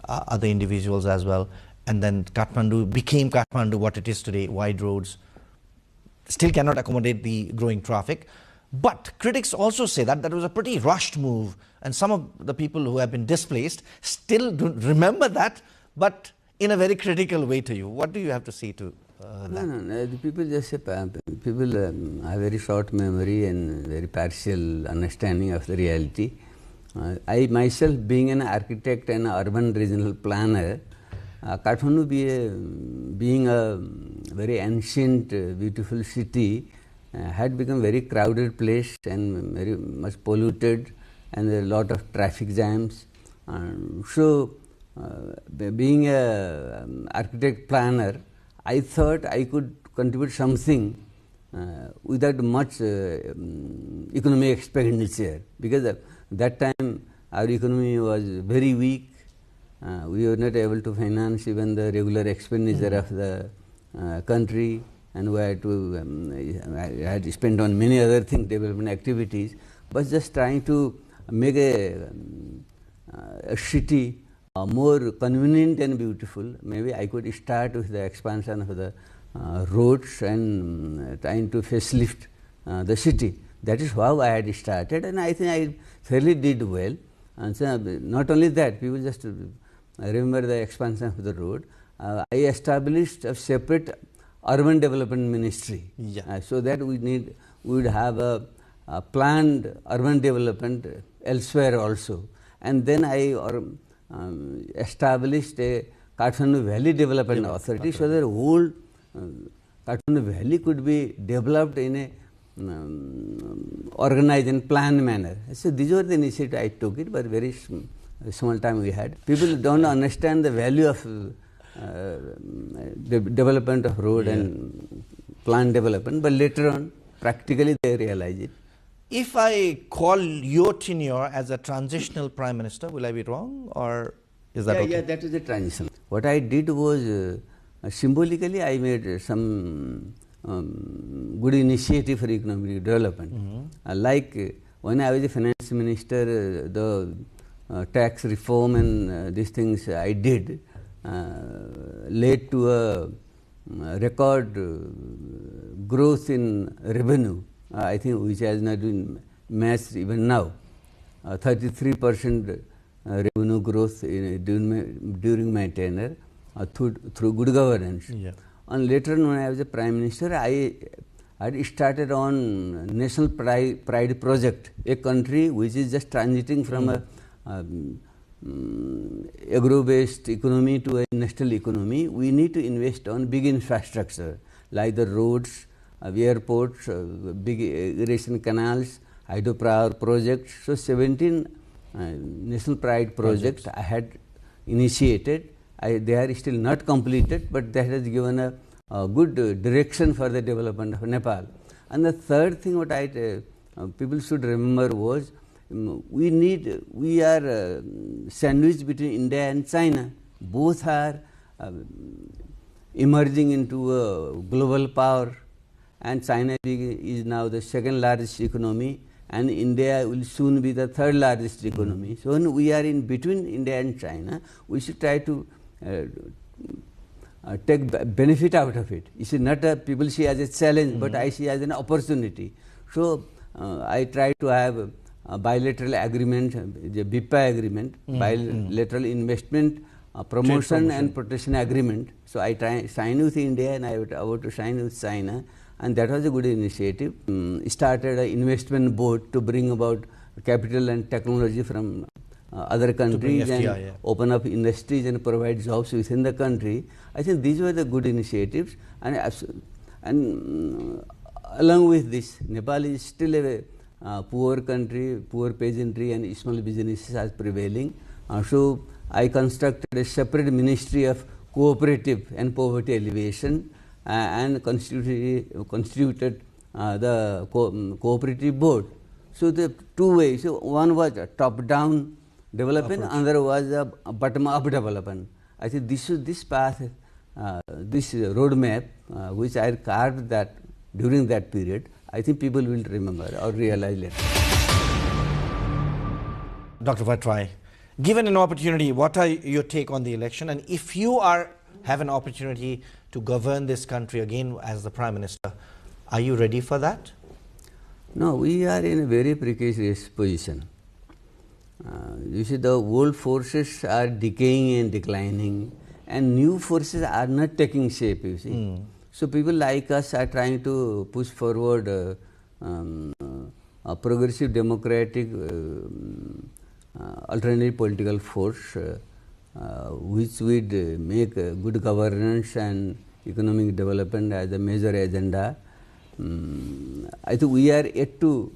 other individuals as well. And then Kathmandu became Kathmandu what it is today, wide roads. Still cannot accommodate the growing traffic. But critics also say that that was a pretty rushed move, and some of the people who have been displaced still remember that, but in a very critical way to you. What do you have to say to that? No, the people just say, people have very short memory and very partial understanding of the reality. I myself, being an architect and an urban regional planner, Kathmandu being a very ancient, beautiful city, had become very crowded place and very much polluted, and there are a lot of traffic jams. So, being an architect planner, I thought I could contribute something without much economic expenditure, because at that time our economy was very weak. We were not able to finance even the regular expenditure of the country, and we had to I had to spend on many other things, development activities, but just trying to make a city more convenient and beautiful. Maybe I could start with the expansion of the roads and trying to facelift the city. That is how I had started, and I think I fairly did well. And so not only that, people just remember the expansion of the road. I established a separate urban development ministry, so that we would have a planned urban development elsewhere also. And then I established a Kathmandu Valley Development Authority, so that whole Kathmandu Valley could be developed in a organized and planned manner. So these were the initiatives I took it, but very small time we had. People don't understand the value of the development of road and planned development, but later on practically they realize it. If I call your tenure as a transitional prime minister, will I be wrong, or is that okay? Yeah, that is a transition. What I did was symbolically I made some good initiative for economic development. Like when I was the finance minister, the tax reform and these things I did led to a record growth in revenue, I think, which has not been matched even now. 33% revenue growth during my tenure through good governance. And later on, when I was a prime minister, I had started on National Pride Project, a country which is just transiting from a agro-based economy to a national economy. We need to invest on big infrastructure like the roads, airports, big irrigation canals, hydropower projects. So 17 National Pride projects I had initiated. They are still not completed, but that has given a good direction for the development of Nepal. And the third thing what people should remember was, we are sandwiched between India and China. Both are emerging into a global power, and China is now the second largest economy, and India will soon be the third largest economy. So when we are in between India and China, we should try to take benefit out of it. It is not people see as a challenge, but I see as an opportunity. So I try to have a bilateral agreement, the BIPA agreement, bilateral investment promotion and protection agreement. So I sign with India, and I would about to sign with China, and that was a good initiative. Started an investment board to bring about capital and technology from other countries and open up industries and provide jobs within the country. I think these were the good initiatives, and along with this, Nepal is still a poor country, poor peasantry and small businesses are prevailing. So I constructed a separate ministry of cooperative and poverty alleviation and constituted the cooperative board. So the two ways, so one was top-down development, another was a bottom-up development. I think this path, this roadmap, which I carved that during that period, I think people will remember or realize later. Dr. Vatrai, given an opportunity, what are your take on the election? And if you have an opportunity to govern this country again as the Prime Minister, are you ready for that? No, we are in a very precarious position. You see, the old forces are decaying and declining, and new forces are not taking shape, you see. So people like us are trying to push forward a progressive democratic alternative political force which would make good governance and economic development as a major agenda. I think we are yet to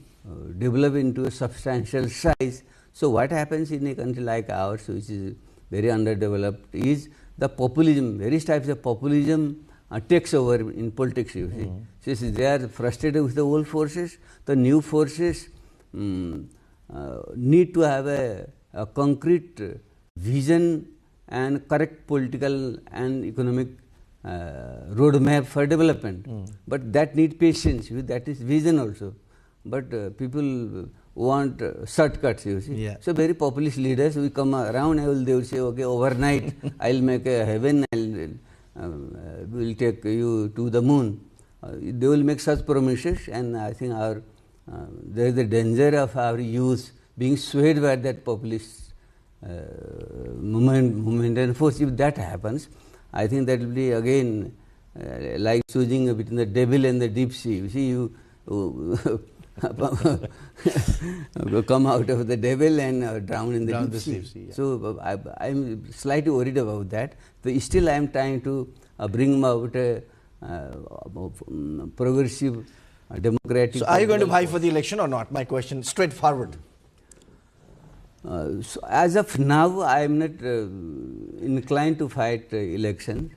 develop into a substantial size. So what happens in a country like ours, which is very underdeveloped, is the populism, various types of populism takes over in politics, you see. Since they are frustrated with the old forces, the new forces need to have a concrete vision and correct political and economic roadmap for development. But that needs patience, that is vision also. But people want shortcuts, you see. Yeah. So very populist leaders, we come around and they will say, okay, overnight I'll make a heaven, we'll take you to the moon. They will make such promises, and I think there is a danger of our youth being swayed by that populist movement and force. If that happens, I think that will be again like choosing between the devil and the deep sea. You see, you come out of the devil and drown in the deep sea. Yeah. So I'm slightly worried about that. So still I am trying to bring about a progressive democratic. So are you going to vie for the election or not? My question, straightforward. So as of now, I am not inclined to fight election.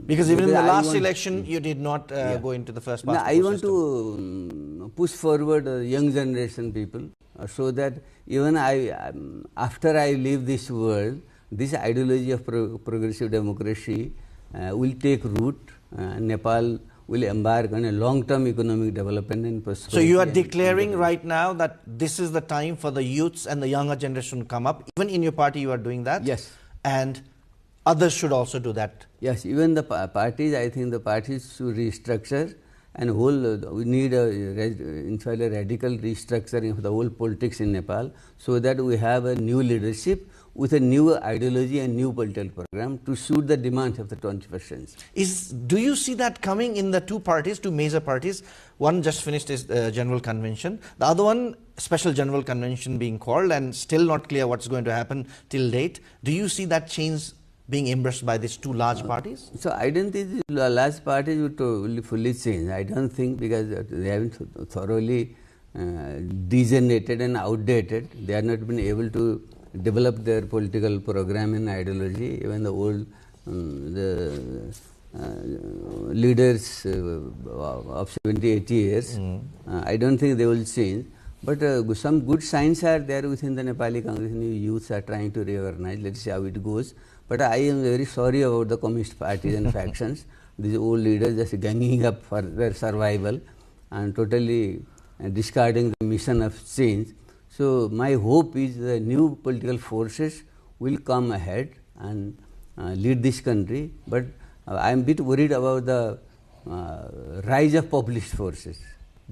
Because even in the last election, you did not go into the first past. No, I want to push forward young generation people so that even after I leave this world, this ideology of progressive democracy will take root. Nepal will embark on a long-term economic development and prosperity. So you are declaring right now that this is the time for the youths and the younger generation to come up. Even in your party, you are doing that. Yes. And others should also do that. Yes, even the parties, I think the parties should restructure and we need in fact a radical restructuring of the whole politics in Nepal so that we have a new leadership with a new ideology and new political program to suit the demands of the 21st century. Do you see that coming in the two major parties? One just finished his general convention. The other one, special general convention being called, and still not clear what's going to happen till date. Do you see that change being embraced by these two large parties? So I don't think the large parties will fully change. I don't think, because they haven't thoroughly degenerated and outdated. They have not been able to develop their political program and ideology. Even the old leaders of 70, 80 years, I don't think they will change. But some good signs are there within the Nepali Congress. New youths are trying to reorganize. Let's see how it goes. But I am very sorry about the communist parties and factions. These old leaders just ganging up for their survival and totally discarding the mission of change. So my hope is the new political forces will come ahead and lead this country. But I am a bit worried about the rise of populist forces.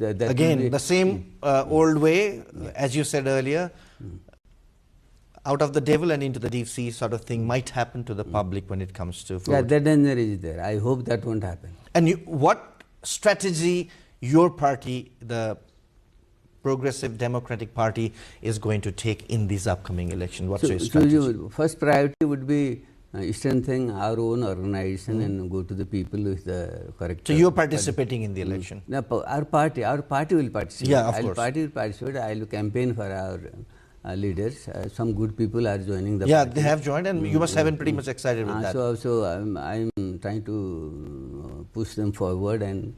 Again, the same old way, as you said earlier, out of the devil and into the deep sea sort of thing might happen to the public when it comes to food. Yeah, that danger is there. I hope that won't happen. And what strategy your party, the Progressive Democratic Party, is going to take in this upcoming election? What's your strategy? First priority would be strengthening our own organization and go to the people with the correct. So you're participating in the election? No, our party will participate. Yeah, of course. Party will participate. I will campaign for our leaders. Some good people are joining the party. Yeah, they have joined, and you must have been pretty much excited with that. So I'm trying to push them forward and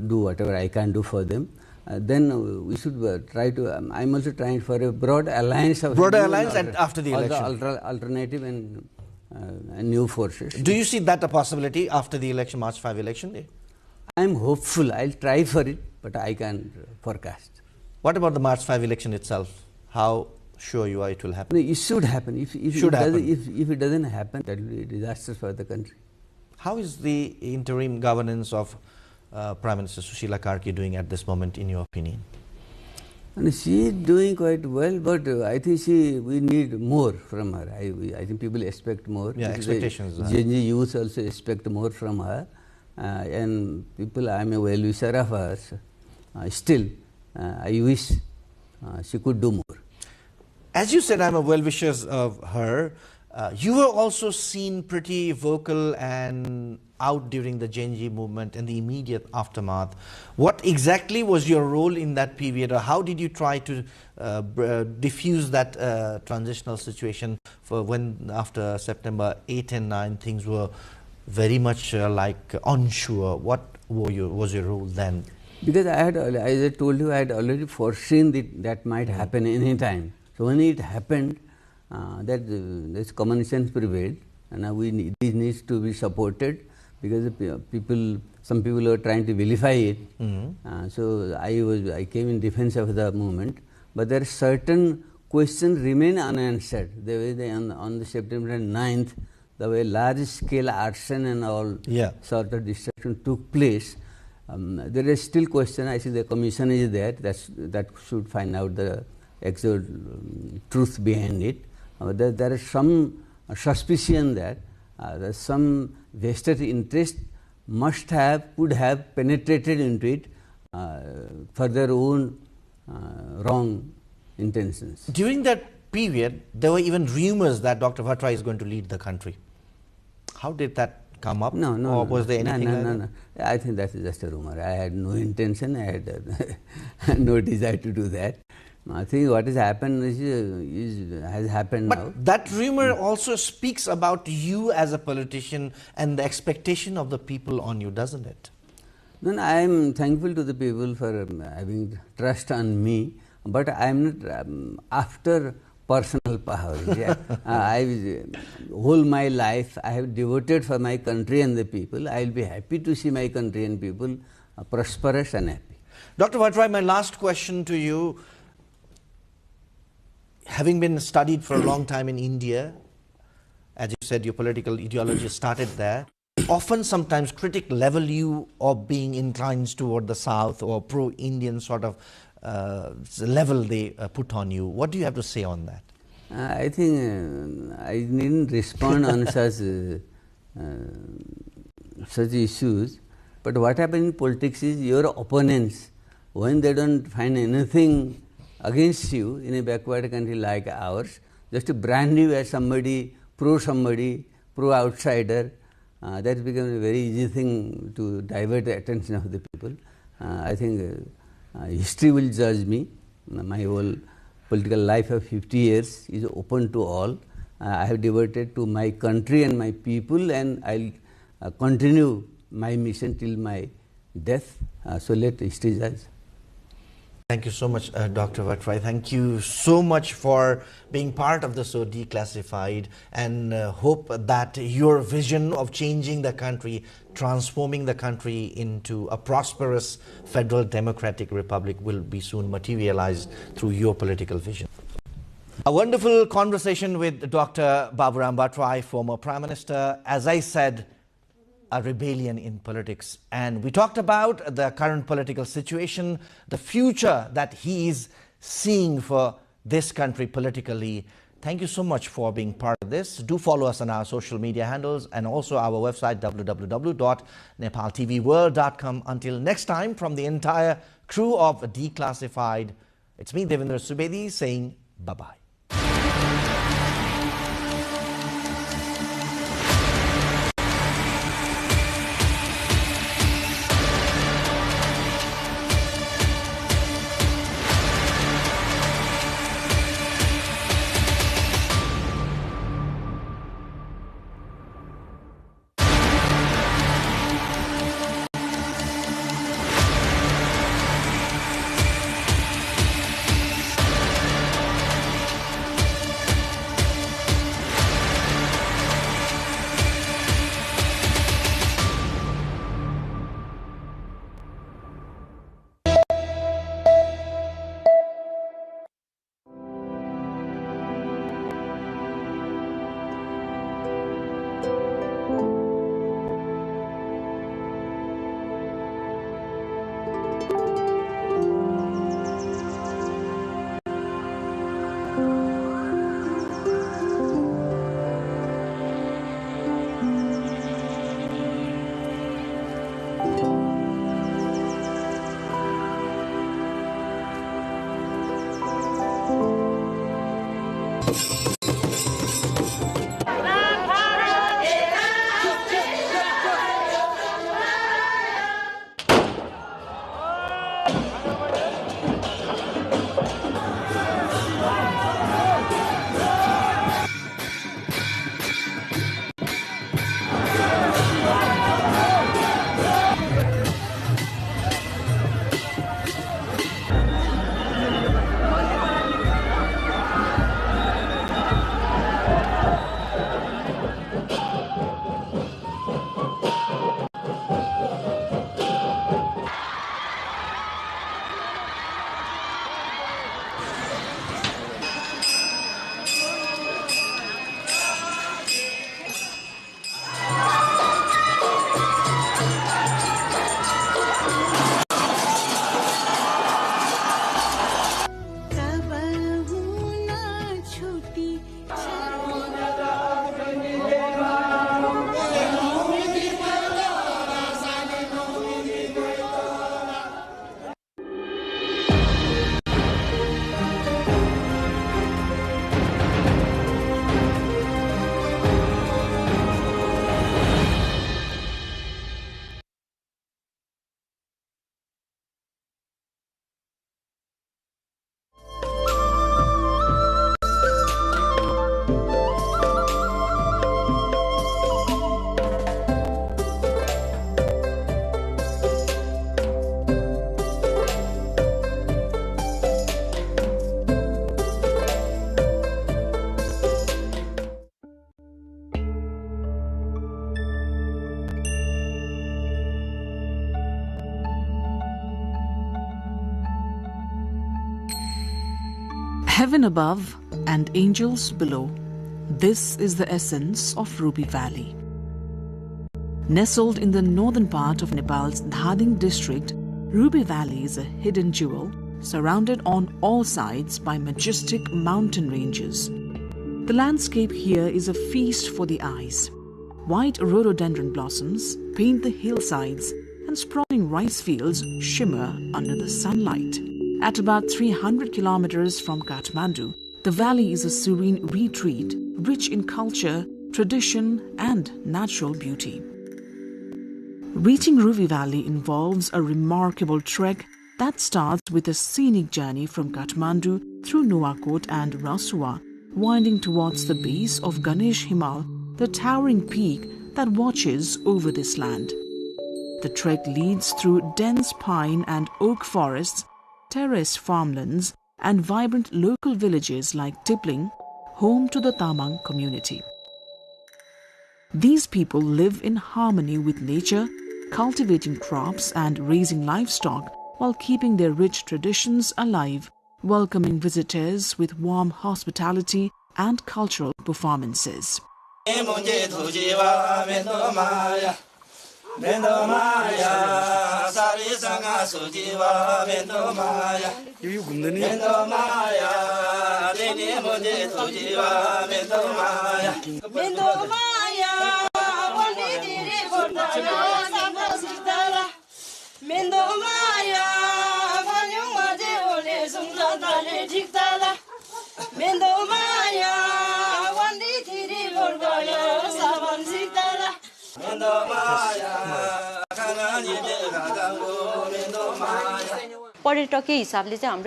do whatever I can do for them. Then we should try to. I'm also trying for a broad alliance of and after the election, alternative and new forces. Do you see that a possibility after the election, March 5 election day? I'm hopeful. I'll try for it, but I can't forecast. What about the March 5 election itself? How sure you are it will happen? No, it should happen. If it doesn't happen, that will be disastrous for the country. How is the interim governance of Prime Minister Sushila Karki doing at this moment, in your opinion? And she is doing quite well, but I think we need more from her. I think people expect more. Yeah, expectations. Gen Z youth also expect more from her. And people, I am a well-wisher of hers. Still, I wish she could do more. As you said, I'm a well-wisher of her. You were also seen pretty vocal and out during the Gen Z movement and the immediate aftermath. What exactly was your role in that period, or how did you try to diffuse that transitional situation for when after September 8 and 9 things were very much like unsure? What was your role then? Because I had, as I told you, I had already foreseen that might happen any time. So when it happened, this common sense prevailed, and now this needs to be supported, because some people are trying to vilify it. So I came in defense of the movement, but there are certain questions remain unanswered. The way on the September 9th, the way large-scale arson and all sort of destruction took place, there is still question. I see the commission is there. That should find out the actual truth behind it. There is some suspicion that some vested interest could have penetrated into it for their own wrong intentions. During that period, there were even rumors that Dr. Bhattrai is going to lead the country. How did that come up? No. Or was there anything? No. I think that is just a rumor. I had no intention. I had no desire to do that. I think what has happened has happened now. But that rumor also speaks about you as a politician and the expectation of the people on you, doesn't it? No, I am thankful to the people for having trust on me, but I am not after personal power. Whole my life I have devoted for my country and the people. I will be happy to see my country and people prosperous and happy. Dr. Bhattrai, my last question to you. Having been studied for a long time in India, as you said, your political ideology started there. Often, sometimes critics level you of being inclined toward the South or pro-Indian sort of level they put on you. What do you have to say on that? I think I needn't respond on such issues. But what happens in politics is your opponents, when they don't find anything against you in a backward country like ours, just to brand you as somebody, pro-outsider, that becomes a very easy thing to divert the attention of the people. I think history will judge me. My whole political life of 50 years is open to all. I have devoted to my country and my people, and I will continue my mission till my death. So let history judge. Thank you so much, Dr. Bhattrai. Thank you so much for being part of the So Declassified, and hope that your vision of changing the country, transforming the country into a prosperous federal democratic republic will be soon materialized through your political vision. A wonderful conversation with Dr. Baburam Bhattrai, former Prime Minister. As I said, a rebellion in politics. And we talked about the current political situation, the future that he is seeing for this country politically. Thank you so much for being part of this. Do follow us on our social media handles and also our website www.nepaltelevision.com. Until next time, from the entire crew of Declassified, it's me, Devendra Subedi, saying bye-bye. Heaven above and angels below. This is the essence of Ruby Valley. Nestled in the northern part of Nepal's Dhading district, Ruby Valley is a hidden jewel surrounded on all sides by majestic mountain ranges. The landscape here is a feast for the eyes. White rhododendron blossoms paint the hillsides and sprawling rice fields shimmer under the sunlight. At about 300 kilometers from Kathmandu, the valley is a serene retreat, rich in culture, tradition, and natural beauty. Reaching Ruby Valley involves a remarkable trek that starts with a scenic journey from Kathmandu through Nuwakot and Rasuwa, winding towards the base of Ganesh Himal, the towering peak that watches over this land. The trek leads through dense pine and oak forests, terraced farmlands, and vibrant local villages like Tipling, home to the Tamang community. These people live in harmony with nature, cultivating crops and raising livestock while keeping their rich traditions alive, welcoming visitors with warm hospitality and cultural performances.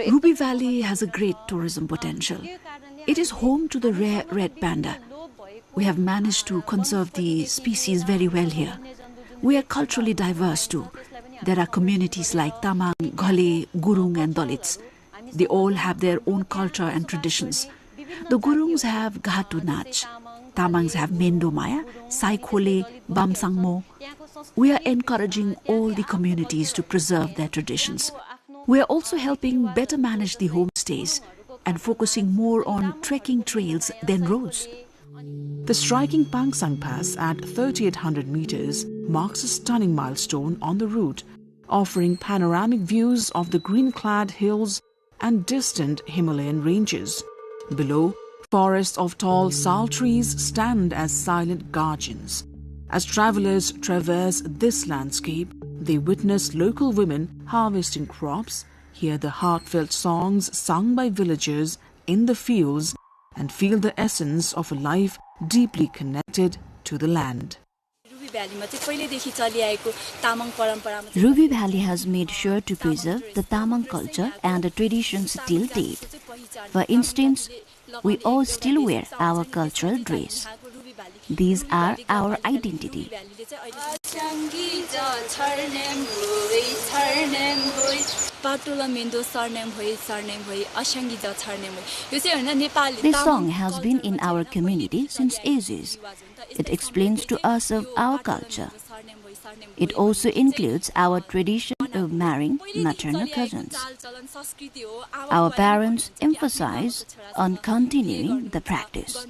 Ruby Valley has a great tourism potential. It is home to the rare red panda. We have managed to conserve the species very well here. We are culturally diverse too. There are communities like Tamang, Ghale, Gurung and Dalits. They all have their own culture and traditions. The Gurungs have Ghatu Nach. Tamangs have Mendo Maya, Saikhole, Bamsangmo. We are encouraging all the communities to preserve their traditions. We are also helping better manage the homestays and focusing more on trekking trails than roads. The striking Pangsang Pass at 3,800 meters marks a stunning milestone on the route, offering panoramic views of the green-clad hills and distant Himalayan ranges. Below, forests of tall sal trees stand as silent guardians. As travelers traverse this landscape, they witness local women harvesting crops, hear the heartfelt songs sung by villagers in the fields, and feel the essence of a life deeply connected to the land. Ruby Valley has made sure to preserve the Tamang culture and the traditions till date. For instance, we all still wear our cultural dress. These are our identity. This song has been in our community since ages. It explains to us of our culture. It also includes our tradition of marrying maternal cousins. Our parents emphasize on continuing the practice.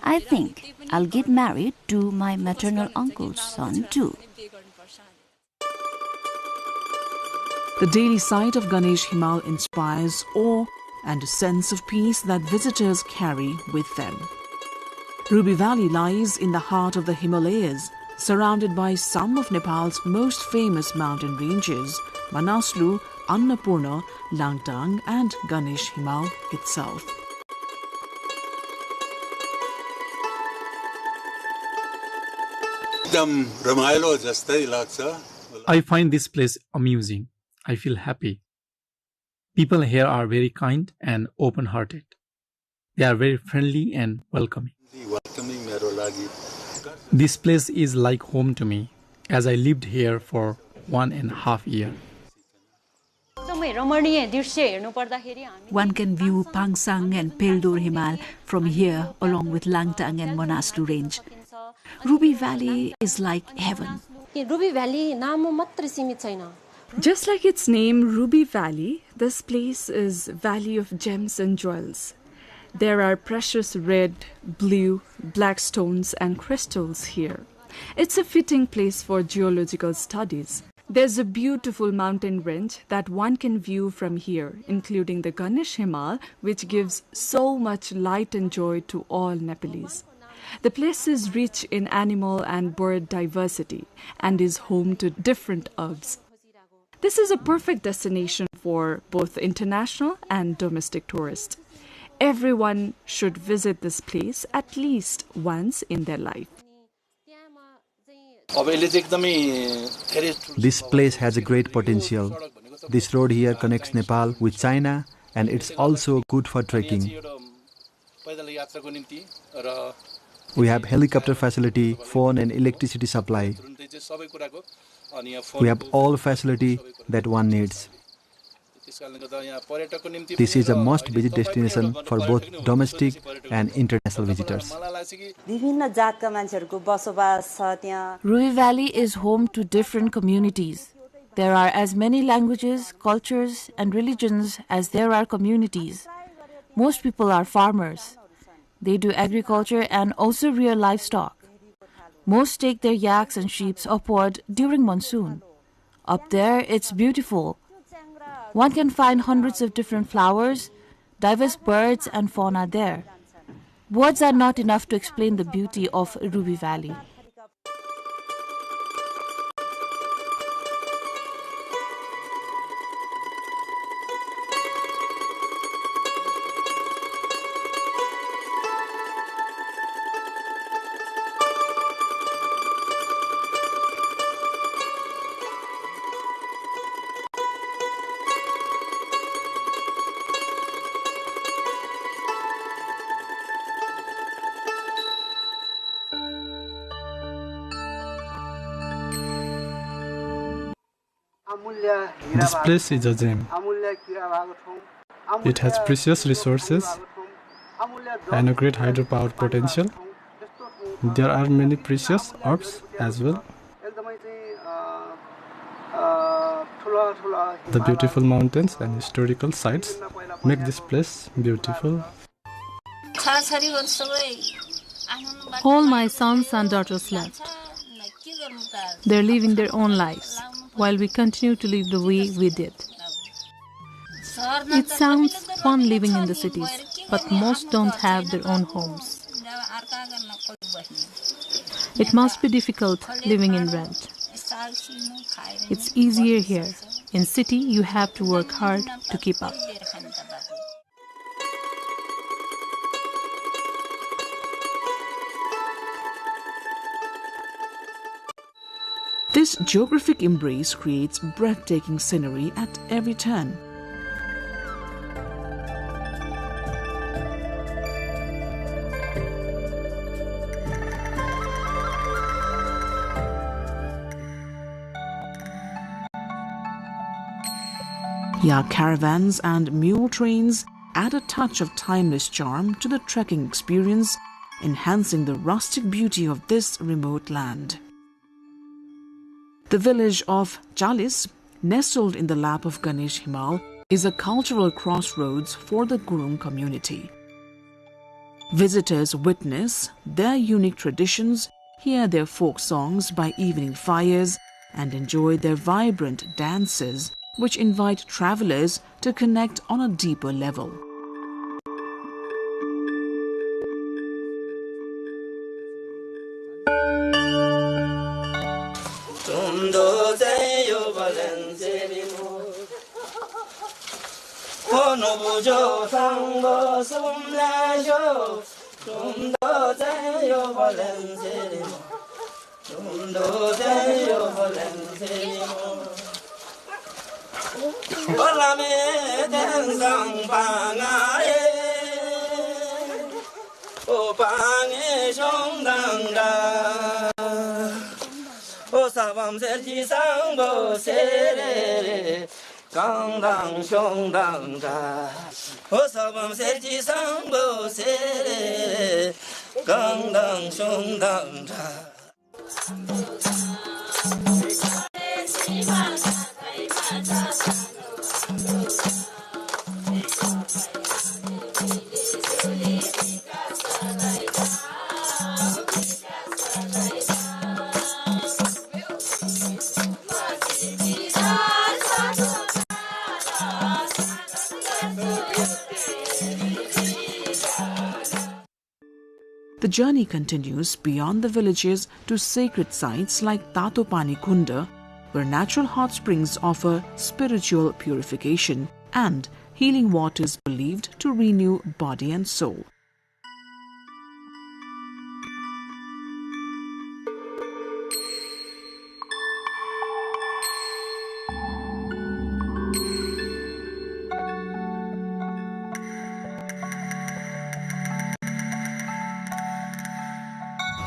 I think I'll get married to my maternal uncle's son too. The daily sight of Ganesh Himal inspires awe and a sense of peace that visitors carry with them. Ruby Valley lies in the heart of the Himalayas, surrounded by some of Nepal's most famous mountain ranges, Manaslu, Annapurna, Langtang and Ganesh Himal itself. I find this place amusing. I feel happy. People here are very kind and open-hearted. They are very friendly and welcoming. This place is like home to me, as I lived here for 1.5 years. One can view Pangsang and Peldur Himal from here along with Langtang and Manaslu range. Ruby Valley is like heaven. Just like its name, Ruby Valley, this place is Valley of Gems and Jewels. There are precious red, blue, black stones and crystals here. It's a fitting place for geological studies. There's a beautiful mountain range that one can view from here, including the Ganesh Himal, which gives so much light and joy to all Nepalese. The place is rich in animal and bird diversity and is home to different herbs. This is a perfect destination for both international and domestic tourists. Everyone should visit this place at least once in their life. This place has a great potential. This road here connects Nepal with China and it's also good for trekking. We have helicopter facility, phone and electricity supply. We have all facility that one needs. This is a must-visit destination for both domestic and international visitors. Ruby Valley is home to different communities. There are as many languages, cultures, and religions as there are communities. Most people are farmers. They do agriculture and also rear livestock. Most take their yaks and sheep upward during monsoon. Up there, it's beautiful. One can find hundreds of different flowers, diverse birds and fauna there. Words are not enough to explain the beauty of Ruby Valley. This place is a gem. It has precious resources and a great hydropower potential. There are many precious herbs as well. The beautiful mountains and historical sites make this place beautiful. All my sons and daughters left. They're living their own lives, while we continue to live the way we did. It sounds fun living in the cities, but most don't have their own homes. It must be difficult living in rent. It's easier here. In city, you have to work hard to keep up. This geographic embrace creates breathtaking scenery at every turn. Yak caravans and mule trains add a touch of timeless charm to the trekking experience, enhancing the rustic beauty of this remote land. The village of Chalis, nestled in the lap of Ganesh Himal, is a cultural crossroads for the Gurung community. Visitors witness their unique traditions, hear their folk songs by evening fires, and enjoy their vibrant dances, which invite travelers to connect on a deeper level. The journey continues beyond the villages to sacred sites like Tatopani Kunda, where natural hot springs offer spiritual purification and healing waters believed to renew body and soul.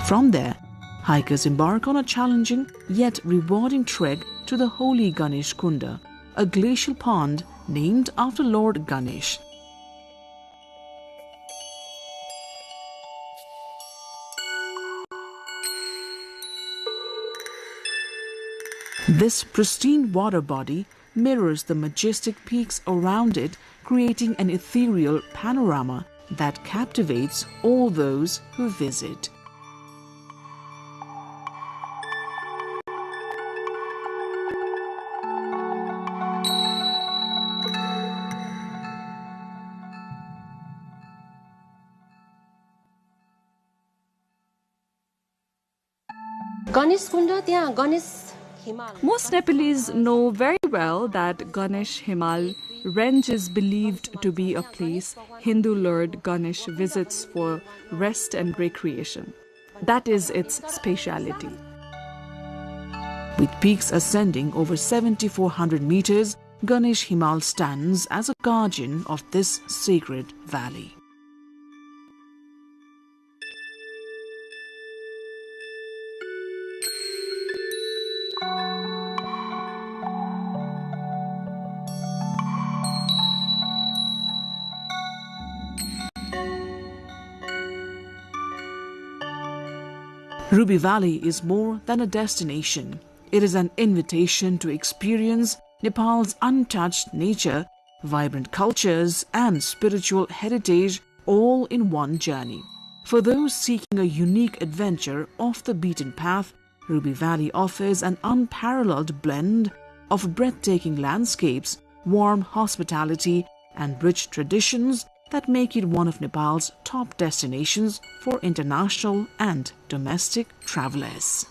From there, hikers embark on a challenging yet rewarding trek to the holy Ganesh Kunda, a glacial pond named after Lord Ganesh. This pristine water body mirrors the majestic peaks around it, creating an ethereal panorama that captivates all those who visit. Most Nepalese know very well that Ganesh Himal range is believed to be a place Hindu Lord Ganesh visits for rest and recreation. That is its speciality. With peaks ascending over 7,400 meters, Ganesh Himal stands as a guardian of this sacred valley. Ruby Valley is more than a destination. It is an invitation to experience Nepal's untouched nature, vibrant cultures, and spiritual heritage all in one journey. For those seeking a unique adventure off the beaten path, Ruby Valley offers an unparalleled blend of breathtaking landscapes, warm hospitality, and rich traditions that make it one of Nepal's top destinations for international and domestic travelers.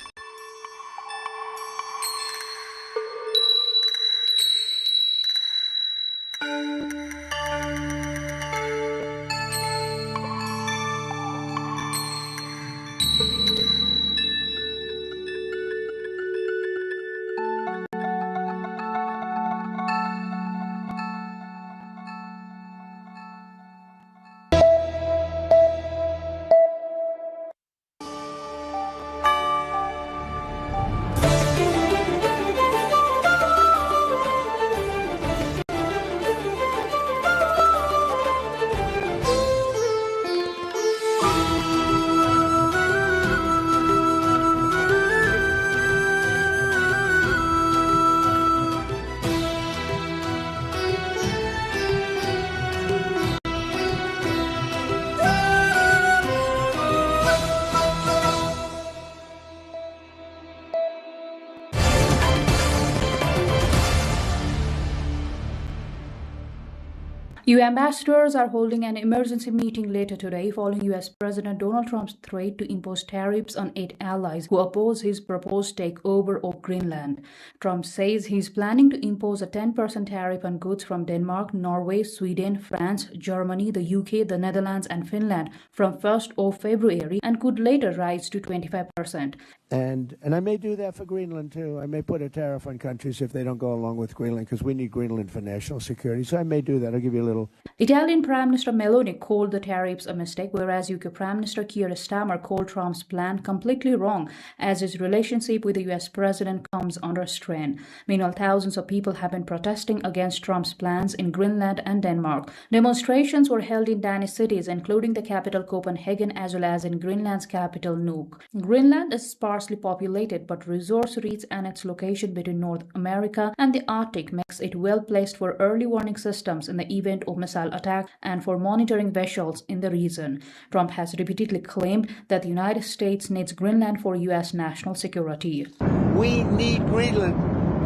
EU ambassadors are holding an emergency meeting later today following US President Donald Trump's threat to impose tariffs on 8 allies who oppose his proposed takeover of Greenland. Trump says he's planning to impose a 10% tariff on goods from Denmark, Norway, Sweden, France, Germany, the UK, the Netherlands and Finland from 1st of February and could later rise to 25%. And I may do that for Greenland too. I may put a tariff on countries if they don't go along with Greenland because we need Greenland for national security. So I may do that. I'll give you a little. Italian Prime Minister Meloni called the tariffs a mistake, whereas UK Prime Minister Keir Starmer called Trump's plan completely wrong as his relationship with the US President comes under strain. Meanwhile, thousands of people have been protesting against Trump's plans in Greenland and Denmark. Demonstrations were held in Danish cities, including the capital Copenhagen as well as in Greenland's capital Nuuk. Greenland is sparsely populated, but resource-rich and its location between North America and the Arctic makes it well placed for early warning systems in the event of missile attack and for monitoring vessels in the region. Trump has repeatedly claimed that the United States needs Greenland for US national security. We need Greenland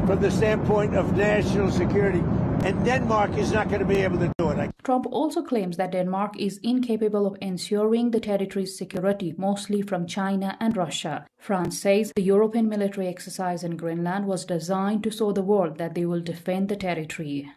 from the standpoint of national security, and Denmark is not going to be able to do it. Trump also claims that Denmark is incapable of ensuring the territory's security, mostly from China and Russia. France says the European military exercise in Greenland was designed to show the world that they will defend the territory.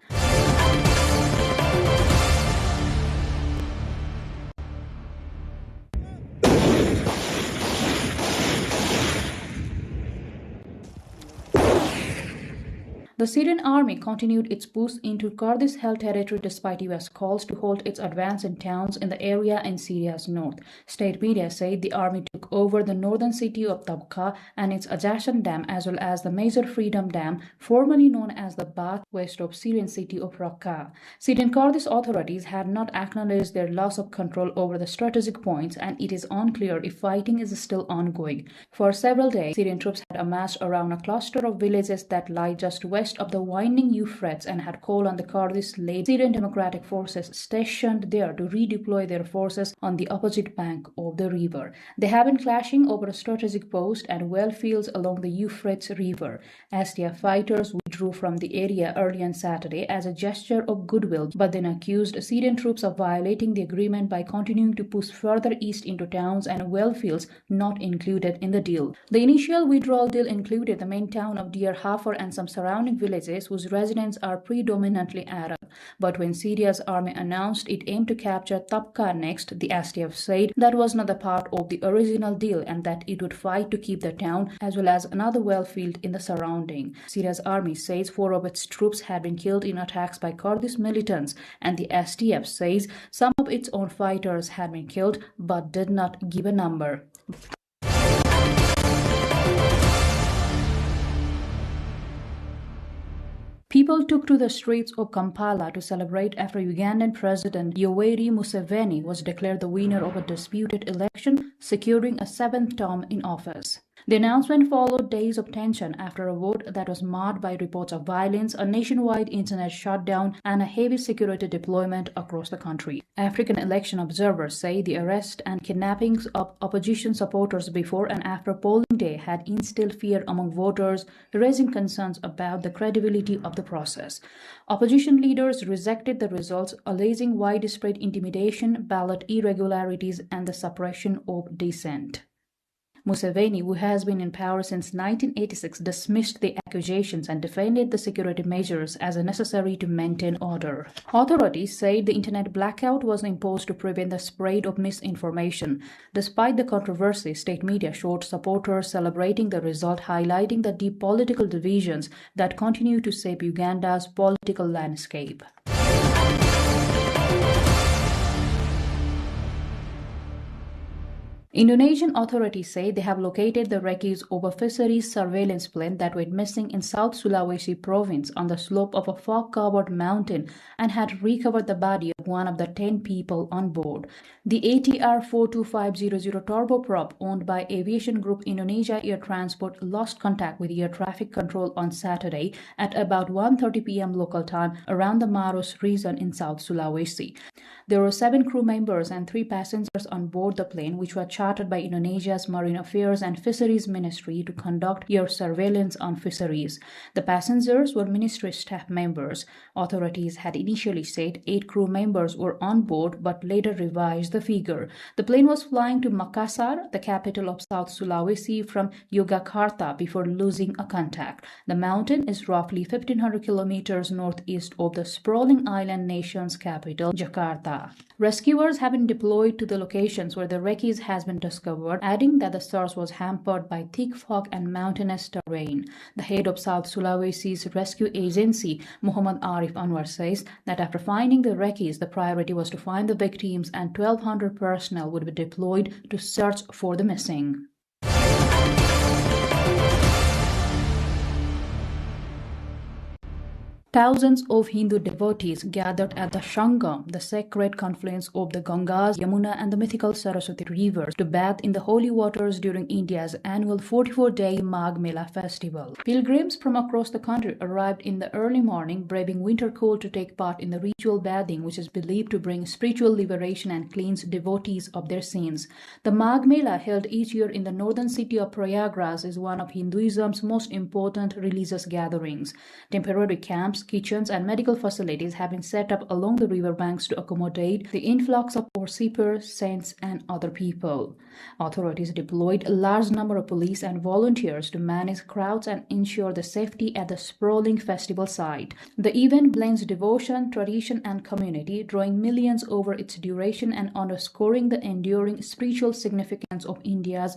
The Syrian army continued its push into Kurdish-held territory despite US calls to halt its advance in towns in the area in Syria's north. State media said the army took over the northern city of Tabqa and its adjacent dam as well as the major Freedom Dam, formerly known as the Bath, west of Syrian city of Raqqa. Syrian Kurdish authorities had not acknowledged their loss of control over the strategic points, and it is unclear if fighting is still ongoing. For several days, Syrian troops had amassed around a cluster of villages that lie just west of the winding Euphrates and had called on the Kurdish-led Syrian Democratic Forces stationed there to redeploy their forces on the opposite bank of the river. They have been clashing over a strategic post and well fields along the Euphrates River. SDF fighters withdrew from the area early on Saturday as a gesture of goodwill, but then accused Syrian troops of violating the agreement by continuing to push further east into towns and well fields not included in the deal. The initial withdrawal deal included the main town of Deir Hafer and some surrounding villages whose residents are predominantly Arab. But when Syria's army announced it aimed to capture Tabqa next, the SDF said that was not a part of the original deal and that it would fight to keep the town as well as another well field in the surrounding. Syria's army says 4 of its troops had been killed in attacks by Kurdish militants, and the SDF says some of its own fighters had been killed but did not give a number. People took to the streets of Kampala to celebrate after Ugandan President Yoweri Museveni was declared the winner of a disputed election, securing a 7th term in office. The announcement followed days of tension after a vote that was marred by reports of violence, a nationwide internet shutdown, and a heavy security deployment across the country. African election observers say the arrest and kidnappings of opposition supporters before and after polling day had instilled fear among voters, raising concerns about the credibility of the process. Opposition leaders rejected the results, alleging widespread intimidation, ballot irregularities, and the suppression of dissent. Museveni, who has been in power since 1986, dismissed the accusations and defended the security measures as necessary to maintain order. Authorities said the internet blackout was imposed to prevent the spread of misinformation. Despite the controversy, state media showed supporters celebrating the result, highlighting the deep political divisions that continue to shape Uganda's political landscape. Indonesian authorities say they have located the wreckage of a fisheries surveillance plane that went missing in South Sulawesi province on the slope of a fog-covered mountain and had recovered the body of one of the 10 people on board. The ATR 42500 turboprop, owned by Aviation Group Indonesia Air Transport, lost contact with air traffic control on Saturday at about 1:30 p.m. local time around the Maros region in South Sulawesi. There were 7 crew members and 3 passengers on board the plane, which were chartered by Indonesia's Marine Affairs and Fisheries Ministry to conduct air surveillance on fisheries. The passengers were ministry staff members. Authorities had initially said 8 crew members were on board, but later revised the figure. The plane was flying to Makassar, the capital of South Sulawesi, from Yogyakarta before losing a contact. The mountain is roughly 1,500 kilometers northeast of the sprawling island nation's capital, Jakarta. Rescuers have been deployed to the locations where the wreckage has been discovered, adding that the source was hampered by thick fog and mountainous terrain. The head of South Sulawesi's rescue agency, Muhammad Arif Anwar, says that after finding the wreckage, the priority was to find the victims and 1,200 personnel would be deployed to search for the missing. Thousands of Hindu devotees gathered at the Sangam, the sacred confluence of the Gangas, Yamuna and the mythical Saraswati rivers, to bathe in the holy waters during India's annual 44-day Magh Mela festival. Pilgrims from across the country arrived in the early morning, braving winter cold to take part in the ritual bathing, which is believed to bring spiritual liberation and cleanse devotees of their sins. The Magh Mela, held each year in the northern city of Prayagraj, is one of Hinduism's most important religious gatherings. Temporary camps, kitchens and medical facilities have been set up along the river banks to accommodate the influx of worshippers, saints and other people. Authorities deployed a large number of police and volunteers to manage crowds and ensure the safety at the sprawling festival site. The event blends devotion, tradition and community, drawing millions over its duration and underscoring the enduring spiritual significance of India's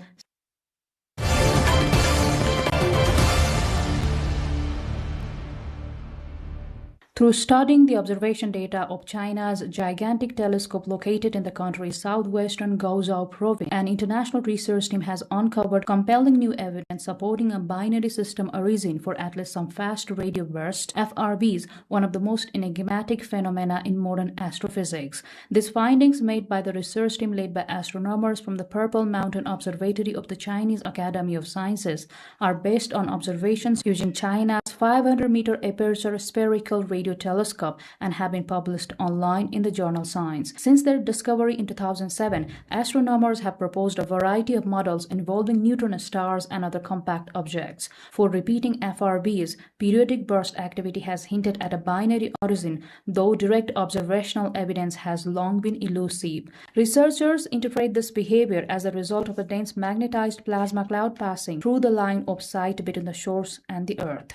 Through studying the observation data of China's gigantic telescope located in the country's southwestern Guizhou province, an international research team has uncovered compelling new evidence supporting a binary system origin for at least some fast radio bursts, FRBs, one of the most enigmatic phenomena in modern astrophysics. These findings, made by the research team led by astronomers from the Purple Mountain Observatory of the Chinese Academy of Sciences, are based on observations using China's 500-meter aperture spherical radio telescope and have been published online in the journal Science. Since their discovery in 2007, astronomers have proposed a variety of models involving neutron stars and other compact objects. For repeating FRBs, periodic burst activity has hinted at a binary origin, though direct observational evidence has long been elusive. Researchers interpret this behavior as a result of a dense magnetized plasma cloud passing through the line of sight between the source and the Earth.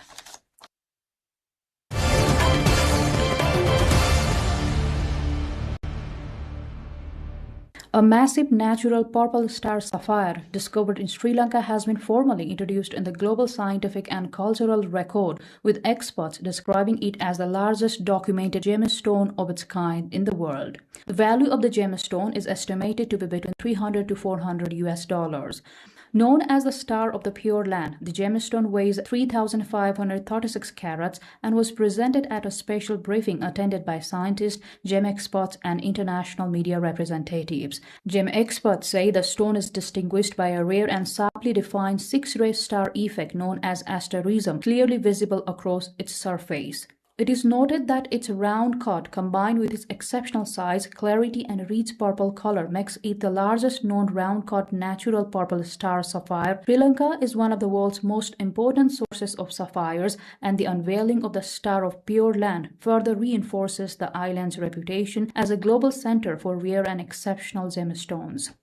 A massive natural purple star sapphire discovered in Sri Lanka has been formally introduced in the global scientific and cultural record, with experts describing it as the largest documented gemstone of its kind in the world. The value of the gemstone is estimated to be between $300 to $400. Known as the Star of the Pure Land, the gemstone weighs 3,536 carats and was presented at a special briefing attended by scientists, gem experts, and international media representatives. Gem experts say the stone is distinguished by a rare and sharply defined six-ray star effect known as asterism, clearly visible across its surface. It is noted that its round cut, combined with its exceptional size, clarity, and rich purple color, makes it the largest known round-cut natural purple star sapphire. Sri Lanka is one of the world's most important sources of sapphires, and the unveiling of the Star of Pure Land further reinforces the island's reputation as a global center for rare and exceptional gemstones.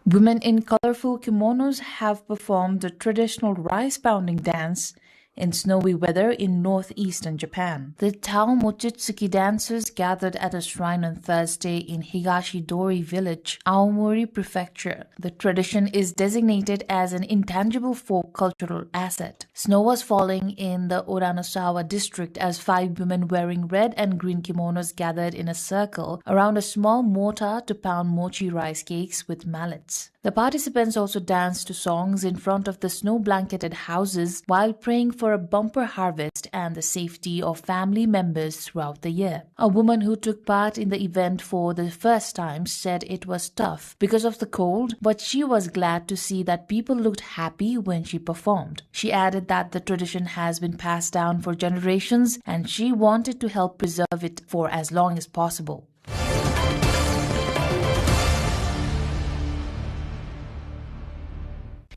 Women in colorful kimonos have performed the traditional rice-pounding dance in snowy weather in northeastern Japan. The Tao Mochitsuki dancers gathered at a shrine on Thursday in Higashidori village, Aomori Prefecture. The tradition is designated as an intangible folk cultural asset. Snow was falling in the Oranosawa district as 5 women wearing red and green kimonos gathered in a circle around a small mortar to pound mochi rice cakes with mallets. The participants also danced to songs in front of the snow-blanketed houses while praying for a bumper harvest and the safety of family members throughout the year. A woman who took part in the event for the first time said it was tough because of the cold, but she was glad to see that people looked happy when she performed. She added that the tradition has been passed down for generations and she wanted to help preserve it for as long as possible.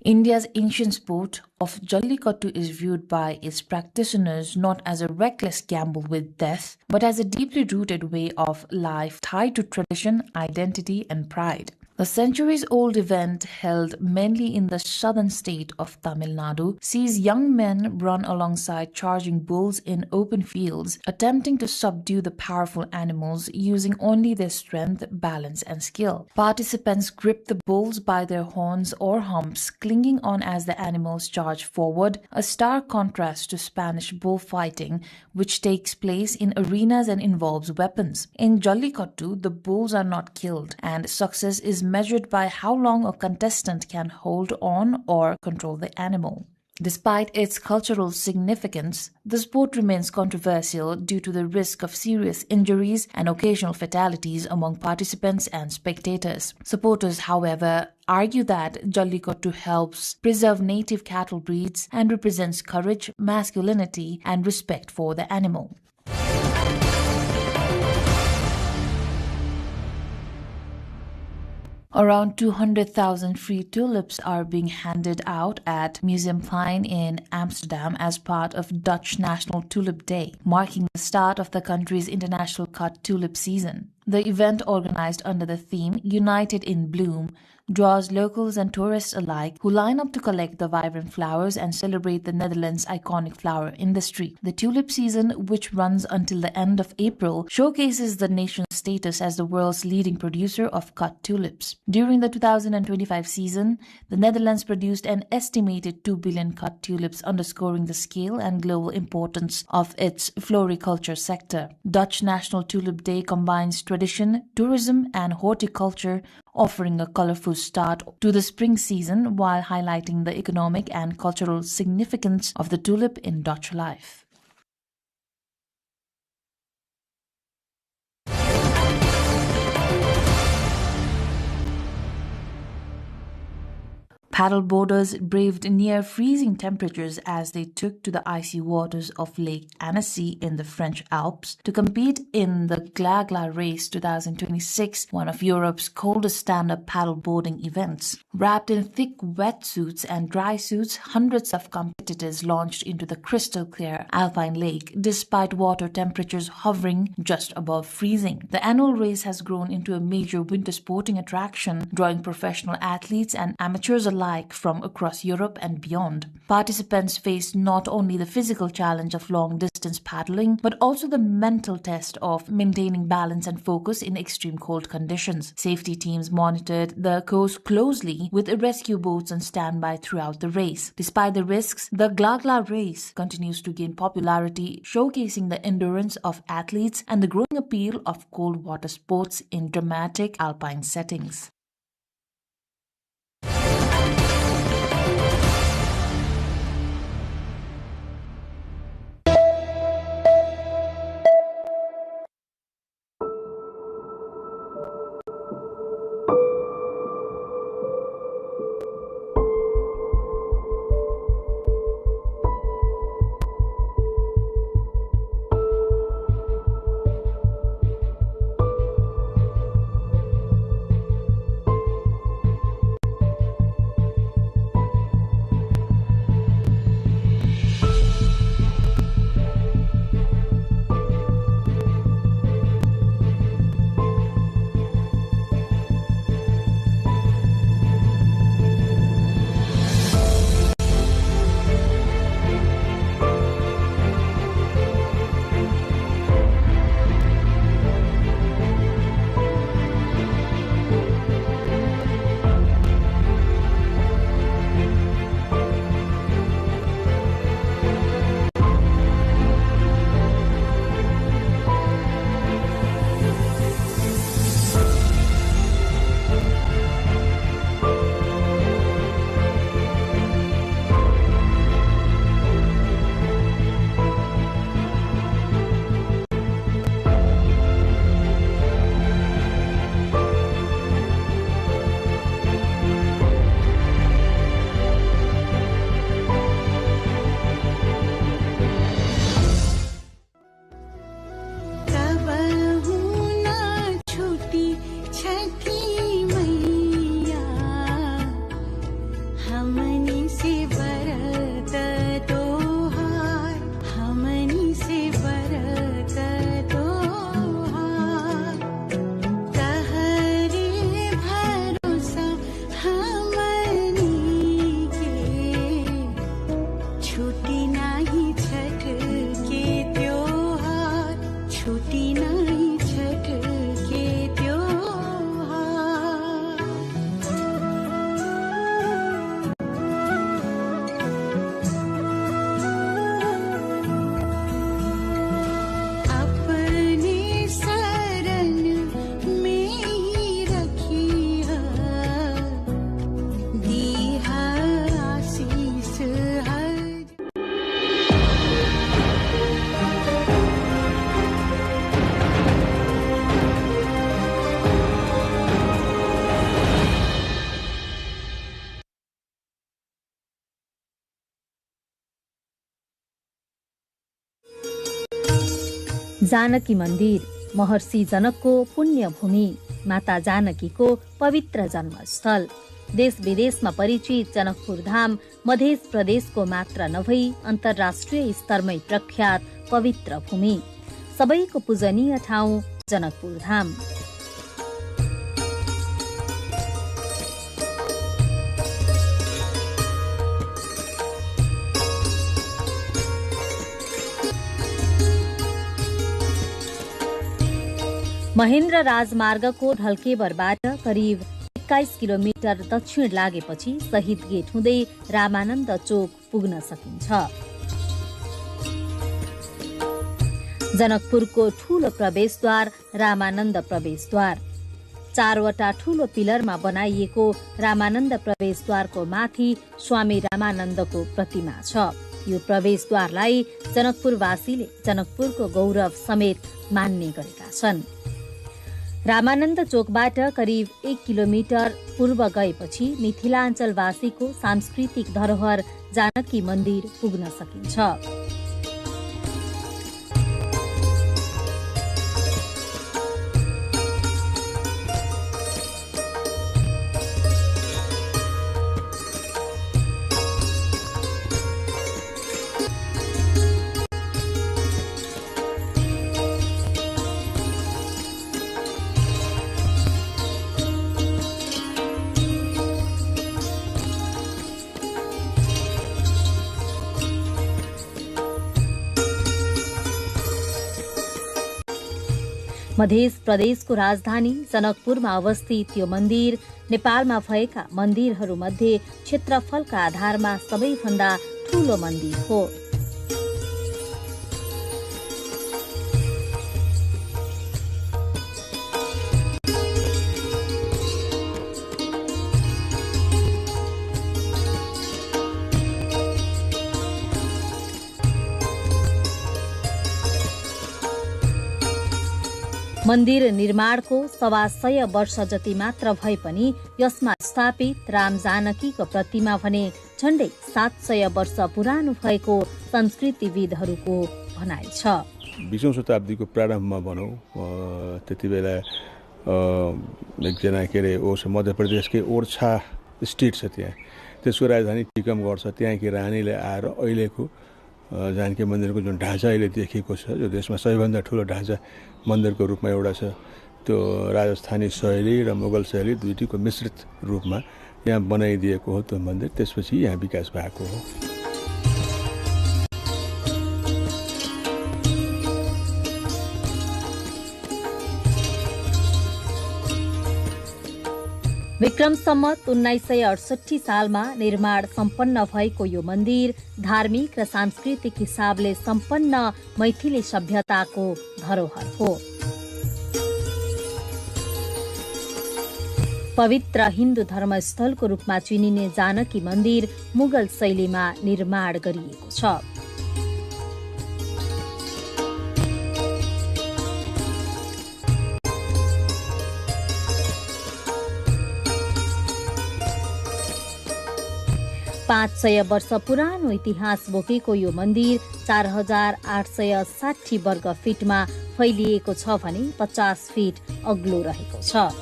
India's ancient sport of Jallikattu is viewed by its practitioners not as a reckless gamble with death, but as a deeply rooted way of life tied to tradition, identity, and pride. The centuries-old event, held mainly in the southern state of Tamil Nadu, sees young men run alongside charging bulls in open fields, attempting to subdue the powerful animals using only their strength, balance, and skill. Participants grip the bulls by their horns or humps, clinging on as the animals charge forward, a stark contrast to Spanish bullfighting, which takes place in arenas and involves weapons. In Jallikattu, the bulls are not killed, and success is measured by how long a contestant can hold on or control the animal. Despite its cultural significance, the sport remains controversial due to the risk of serious injuries and occasional fatalities among participants and spectators. Supporters, however, argue that Jallikattu helps preserve native cattle breeds and represents courage, masculinity, and respect for the animal. Around 200,000 free tulips are being handed out at Museumplein in Amsterdam as part of Dutch National Tulip Day, marking the start of the country's international cut tulip season. The event, organized under the theme United in Bloom, draws locals and tourists alike who line up to collect the vibrant flowers and celebrate the Netherlands' iconic flower industry. The tulip season, which runs until the end of April, showcases the nation's status as the world's leading producer of cut tulips. During the 2025 season, the Netherlands produced an estimated 2 billion cut tulips, underscoring the scale and global importance of its floriculture sector. Dutch National Tulip Day combines tradition, tourism, and horticulture, offering a colorful start to the spring season while highlighting the economic and cultural significance of the tulip in Dutch life. Paddleboarders braved near freezing temperatures as they took to the icy waters of Lake Annecy in the French Alps to compete in the Glagla Race 2026, one of Europe's coldest stand-up paddleboarding events. Wrapped in thick wetsuits and dry suits, hundreds of competitors launched into the crystal-clear alpine lake, despite water temperatures hovering just above freezing. The annual race has grown into a major winter sporting attraction, drawing professional athletes and amateurs alike from across Europe and beyond. Participants face not only the physical challenge of long-distance paddling, but also the mental test of maintaining balance and focus in extreme cold conditions. Safety teams monitored the coast closely with rescue boats on standby throughout the race. Despite the risks, the Glagla Race continues to gain popularity, showcasing the endurance of athletes and the growing appeal of cold water sports in dramatic alpine settings. Janaki मन्दिर महर्षि जनकको पुण्यभूमि, माता जानकीको पवित्र जन्मस्थल। देश विदेशमा परिचित जनकपुर धाम मध्य प्रदेशको मात्र नभई अन्तर्राष्ट्रिय स्तरमै प्रख्यात पवित्र भूमि। सबैको पूजनीय ठाउँ जनकपुर धाम। महेन्द्र राजमार्गको ढल्केबरबाट करिब 21 किलोमिटर दक्षिण लागेपछि शहीद गेट हुँदै रामानन्द चोक पुग्न सकिन्छ। जनकपुरको ठूलो प्रवेशद्वार रामानन्द प्रवेशद्वार। 4वटा ठूलो पिलरमा बनाइएको रामानन्द प्रवेशद्वारको माथि स्वामी रामानन्दको प्रतिमा छ। यो प्रवेशद्वारलाई जनकपुरवासीले जनकपुरको गौरव समेत मान्ने गरेका छन्। रामानन्द चोकबाट करिब 1 किलोमिटर पूर्व गएपछि मिथिलाञ्चलवासीको सांस्कृतिक धरोहर जानकी मन्दिर पुग्न सकिन्छ। मध्य प्रदेशको राजधानी जनकपुरमा अवस्थित यो मन्दिर नेपालमा भएका मन्दिरहरूमध्ये क्षेत्रफलका आधारमा सबैभन्दा ठूलो मन्दिर हो। मन्दिर निर्माणको 125 वर्ष जति मात्र भए पनि यसमा स्थापित राम जानकीको प्रतिमा भने झण्डै 700 वर्ष पुरानो भएको संस्कृतिविदहरूको भनाइ छ। 20औं शताब्दीको प्रारम्भमा भनौं त्यति बेला एकजना के रे मध्य प्रदेशकै ओर्छा स्टेट छ, त्यहाँ त्यसको राजधानी टिकमगढ छ। त्यहाँकी रानीले आएर अहिलेको जानकी मन्दिरको जुन ढाँचा अहिले देखिएको छ, जो देशमा सबैभन्दा ठुलो ढाँचा मन्दिरको रूपमा एउटा छ, त्यो राजस्थानी शैली र मुगल शैली दुईटीको मिश्रित रूपमा यहाँ बनाइदिएको हो त्यो मन्दिर। त्यसपछि यहाँ विकास भएको हो। विक्रम सम्वत 1968 सालमा निर्माण सम्पन्न भएको यो मन्दिर धार्मिक र सांस्कृतिक हिसाबले सम्पन्न मैथिली सभ्यताको धरोहर हो। पवित्र हिन्दू धर्मस्थलको रूपमा चिनिने जानकी मन्दिर मुगल शैलीमा निर्माण गरिएको छ। पाँच 500 वर्ष पुरानो इतिहास बोकेको यो मन्दिर 4860 वर्ग फिटमा फैलिएको छ भने 50 फिट अग्लो रहेको छ।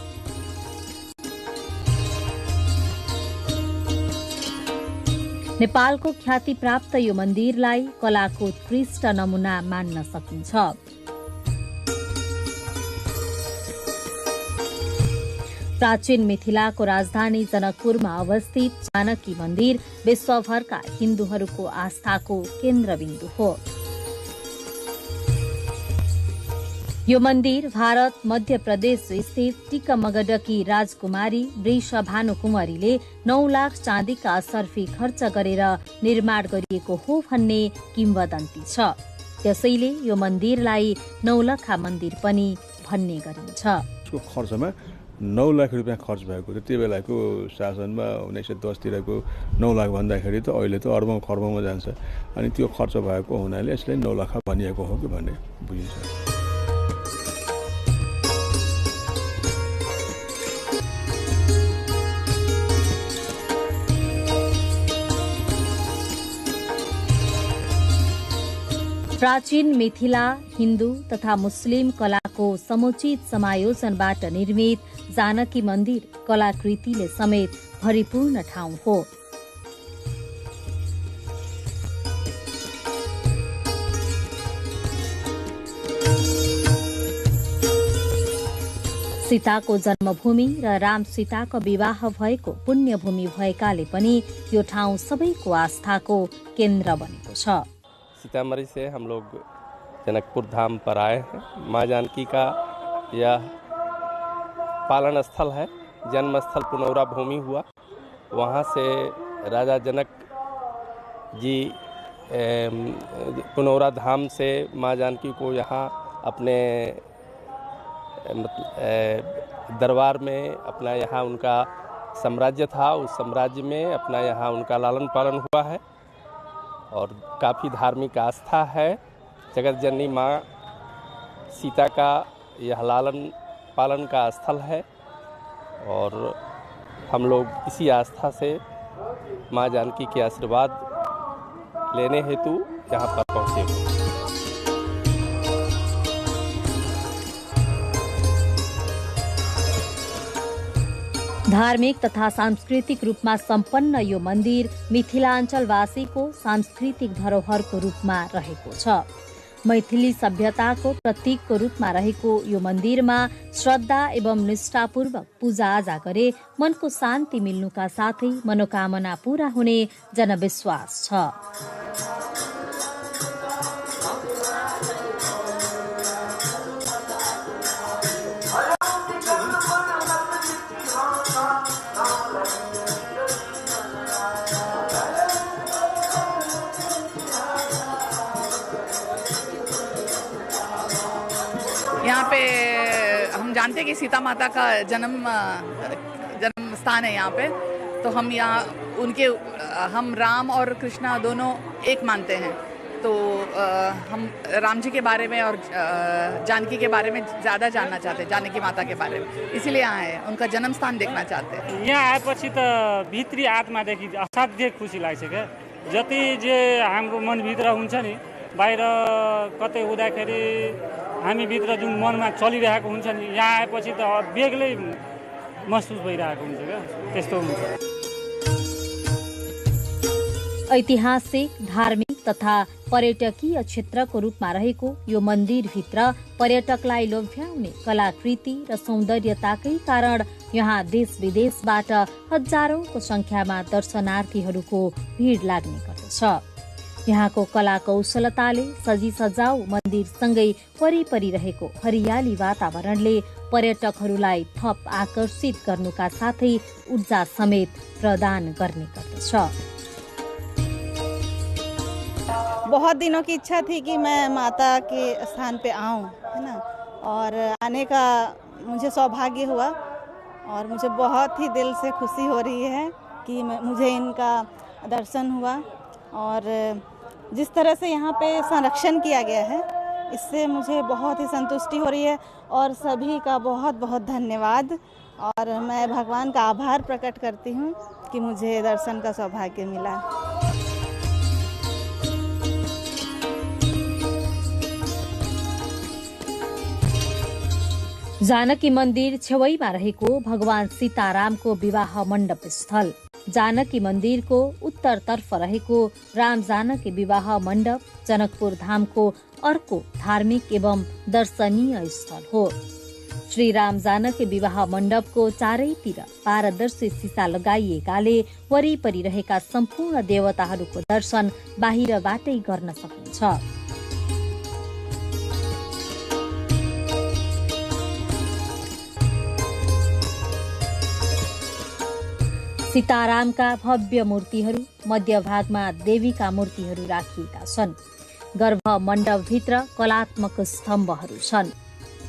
नेपालको ख्याति प्राप्त यो मन्दिरलाई कलाको उत्कृष्ट नमुना मान्न सकिन्छ। प्राचीन मिथिलाको राजधानी जनकपुरमा अवस्थित जानकी मन्दिर विश्वभरका हिन्दूहरूको आस्थाको केन्द्रबिन्दु हो। यो मन्दिर भारत मध्य प्रदेश स्थित टिकमगढकी राजकुमारी वृषभानुकुमारीले 9 लाख चाँदीका असर्फी खर्च गरेर निर्माण गरिएको हो भन्ने किम्वदन्ती छ। त्यसैले यो मन्दिरलाई 9 लाखा मन्दिर पनि भन्ने गरिन्छ। खर्चमा 9 लाख रुपियाँ खर्च भएको थियो। त्यो बेलाको शासनमा 1910 तिरको 9 लाख भन्दाखेरि त अहिले त अर्बौं खर्बौंमा जान्छ। अनि त्यो खर्च भएको हुनाले यसलाई 9 लाख भनिएको हो कि भन्ने बुझिन्छ। प्राचीन मिथिला हिन्दू तथा मुस्लिम कलाको समुचित समायोजनबाट निर्मित जानकी मन्दिर कलाकृतिले समेत भरिपूर्ण ठाउँ हो। सीताको जन्मभूमि र राम सीताको विवाह भएको पुण्यभूमि भएकाले पनि यो ठाउँ सबैको आस्थाको केन्द्र बनेको छ। सीतामढ़ी से हम लोग जनकपुर धाम पर आए हैं। माँ जानकी का यह पालन स्थल है, जन्म स्थल पुनौरा भूमि हुआ। वहाँ से राजा जनक जी पुनौरा धाम से माँ जानकी को यहाँ अपने दरबार में अपना यहाँ उनका साम्राज्य था, उस साम्राज्य में अपना यहाँ उनका लालन पालन हुआ है और काफ़ी धार्मिक आस्था है। जगत जननी माँ सीता का यह लालन पालन का स्थल है और हम लोग इसी आस्था से माँ जानकी के आशीर्वाद लेने हेतु यहाँ पर पहुँचे हुए। धार्मिक तथा सांस्कृतिक रूपमा सम्पन्न यो मन्दिर मिथिलाञ्चलवासीको सांस्कृतिक धरोहरको रूपमा रहेको छ। मैथिली सभ्यताको प्रतीकको रूपमा रहेको यो मन्दिरमा श्रद्धा एवं निष्ठापूर्वक पूजाआजा गरे मनको शान्ति मिल्नुका साथै मनोकामना पूरा हुने जनविश्वास छ। यहाँ पे हम जानते हैं कि सीता माता का जन्म स्थान है यहाँ पे, तो हम यहाँ हम राम और कृष्णा दोनों एक मानते हैं। तो हम राम जी के बारे में और जानकी के बारे में ज़्यादा जानना चाहते हैं, जानकी माता के बारे में, इसीलिए यहाँ आए, उनका जन्म स्थान देखना चाहते हैं। यहाँ आएपछि त भित्री आत्मादेखि असाध्य खुसी लाग्छ क्या। जति जे हाम्रो मनभित्र हुन्छ नि, बाहिर कतै हुँदाखेरि हामीभित्र जुन मनमा चलिरहेको हुन्छ नि, यहाँ आएपछि त बेग्लै महसुस भइरहेको हुन्छ क्या, त्यस्तो हुन्छ। ऐतिहासिक, धार्मिक तथा पर्यटकीय क्षेत्रको रूपमा रहेको यो मन्दिरभित्र पर्यटकलाई लोभ्याउने कलाकृति र सौन्दर्यताकै कारण यहाँ देश विदेशबाट हजारौंको संख्यामा दर्शनार्थीहरूको भीड लाग्ने गर्दछ। यहाँको कला कौशलताले सजी सजाऊ मन्दिरसँगै वरिपरि रहेको हरियाली वातावरणले पर्यटकहरूलाई थप आकर्षित गर्नुका साथै ऊर्जा समेत प्रदान गर्ने गर्दछ। बहुत दिनों की इच्छा थी कि मैं माता के स्थान पे आऊं, है ना, और आने का मुझे सौभाग्य हुआ और मुझे बहुत ही दिल से खुशी हो रही है कि मुझे इनका दर्शन हुआ। और जिस तरह से यहाँ पे संरक्षण किया गया है, इससे मुझे बहुत ही संतुष्टि हो रही है और सभी का बहुत बहुत धन्यवाद। और मैं भगवान का आभार प्रकट करती हूँ कि मुझे दर्शन का सौभाग्य मिला। जानकी मन्दिर छेउमा रहेको भगवान सीतारामको विवाह मण्डप स्थल, जानकी मन्दिरको उत्तरतर्फ रहेको राम जानकी विवाह मण्डप जनकपुर धामको अर्को धार्मिक एवं दर्शनीय स्थल हो। श्री राम जानकी विवाह मण्डपको चारैतिर पारदर्शी सिसा लगाइएकाले वरिपरि रहेका सम्पूर्ण देवताहरूको दर्शन बाहिरबाटै गर्न सकिन्छ। सीतारामका भव्य मूर्तिहरू, मध्यभागमा देवीका मूर्तिहरू राखिएका छन्। गर्भ मण्डपभित्र कलात्मक स्तम्भहरू छन्।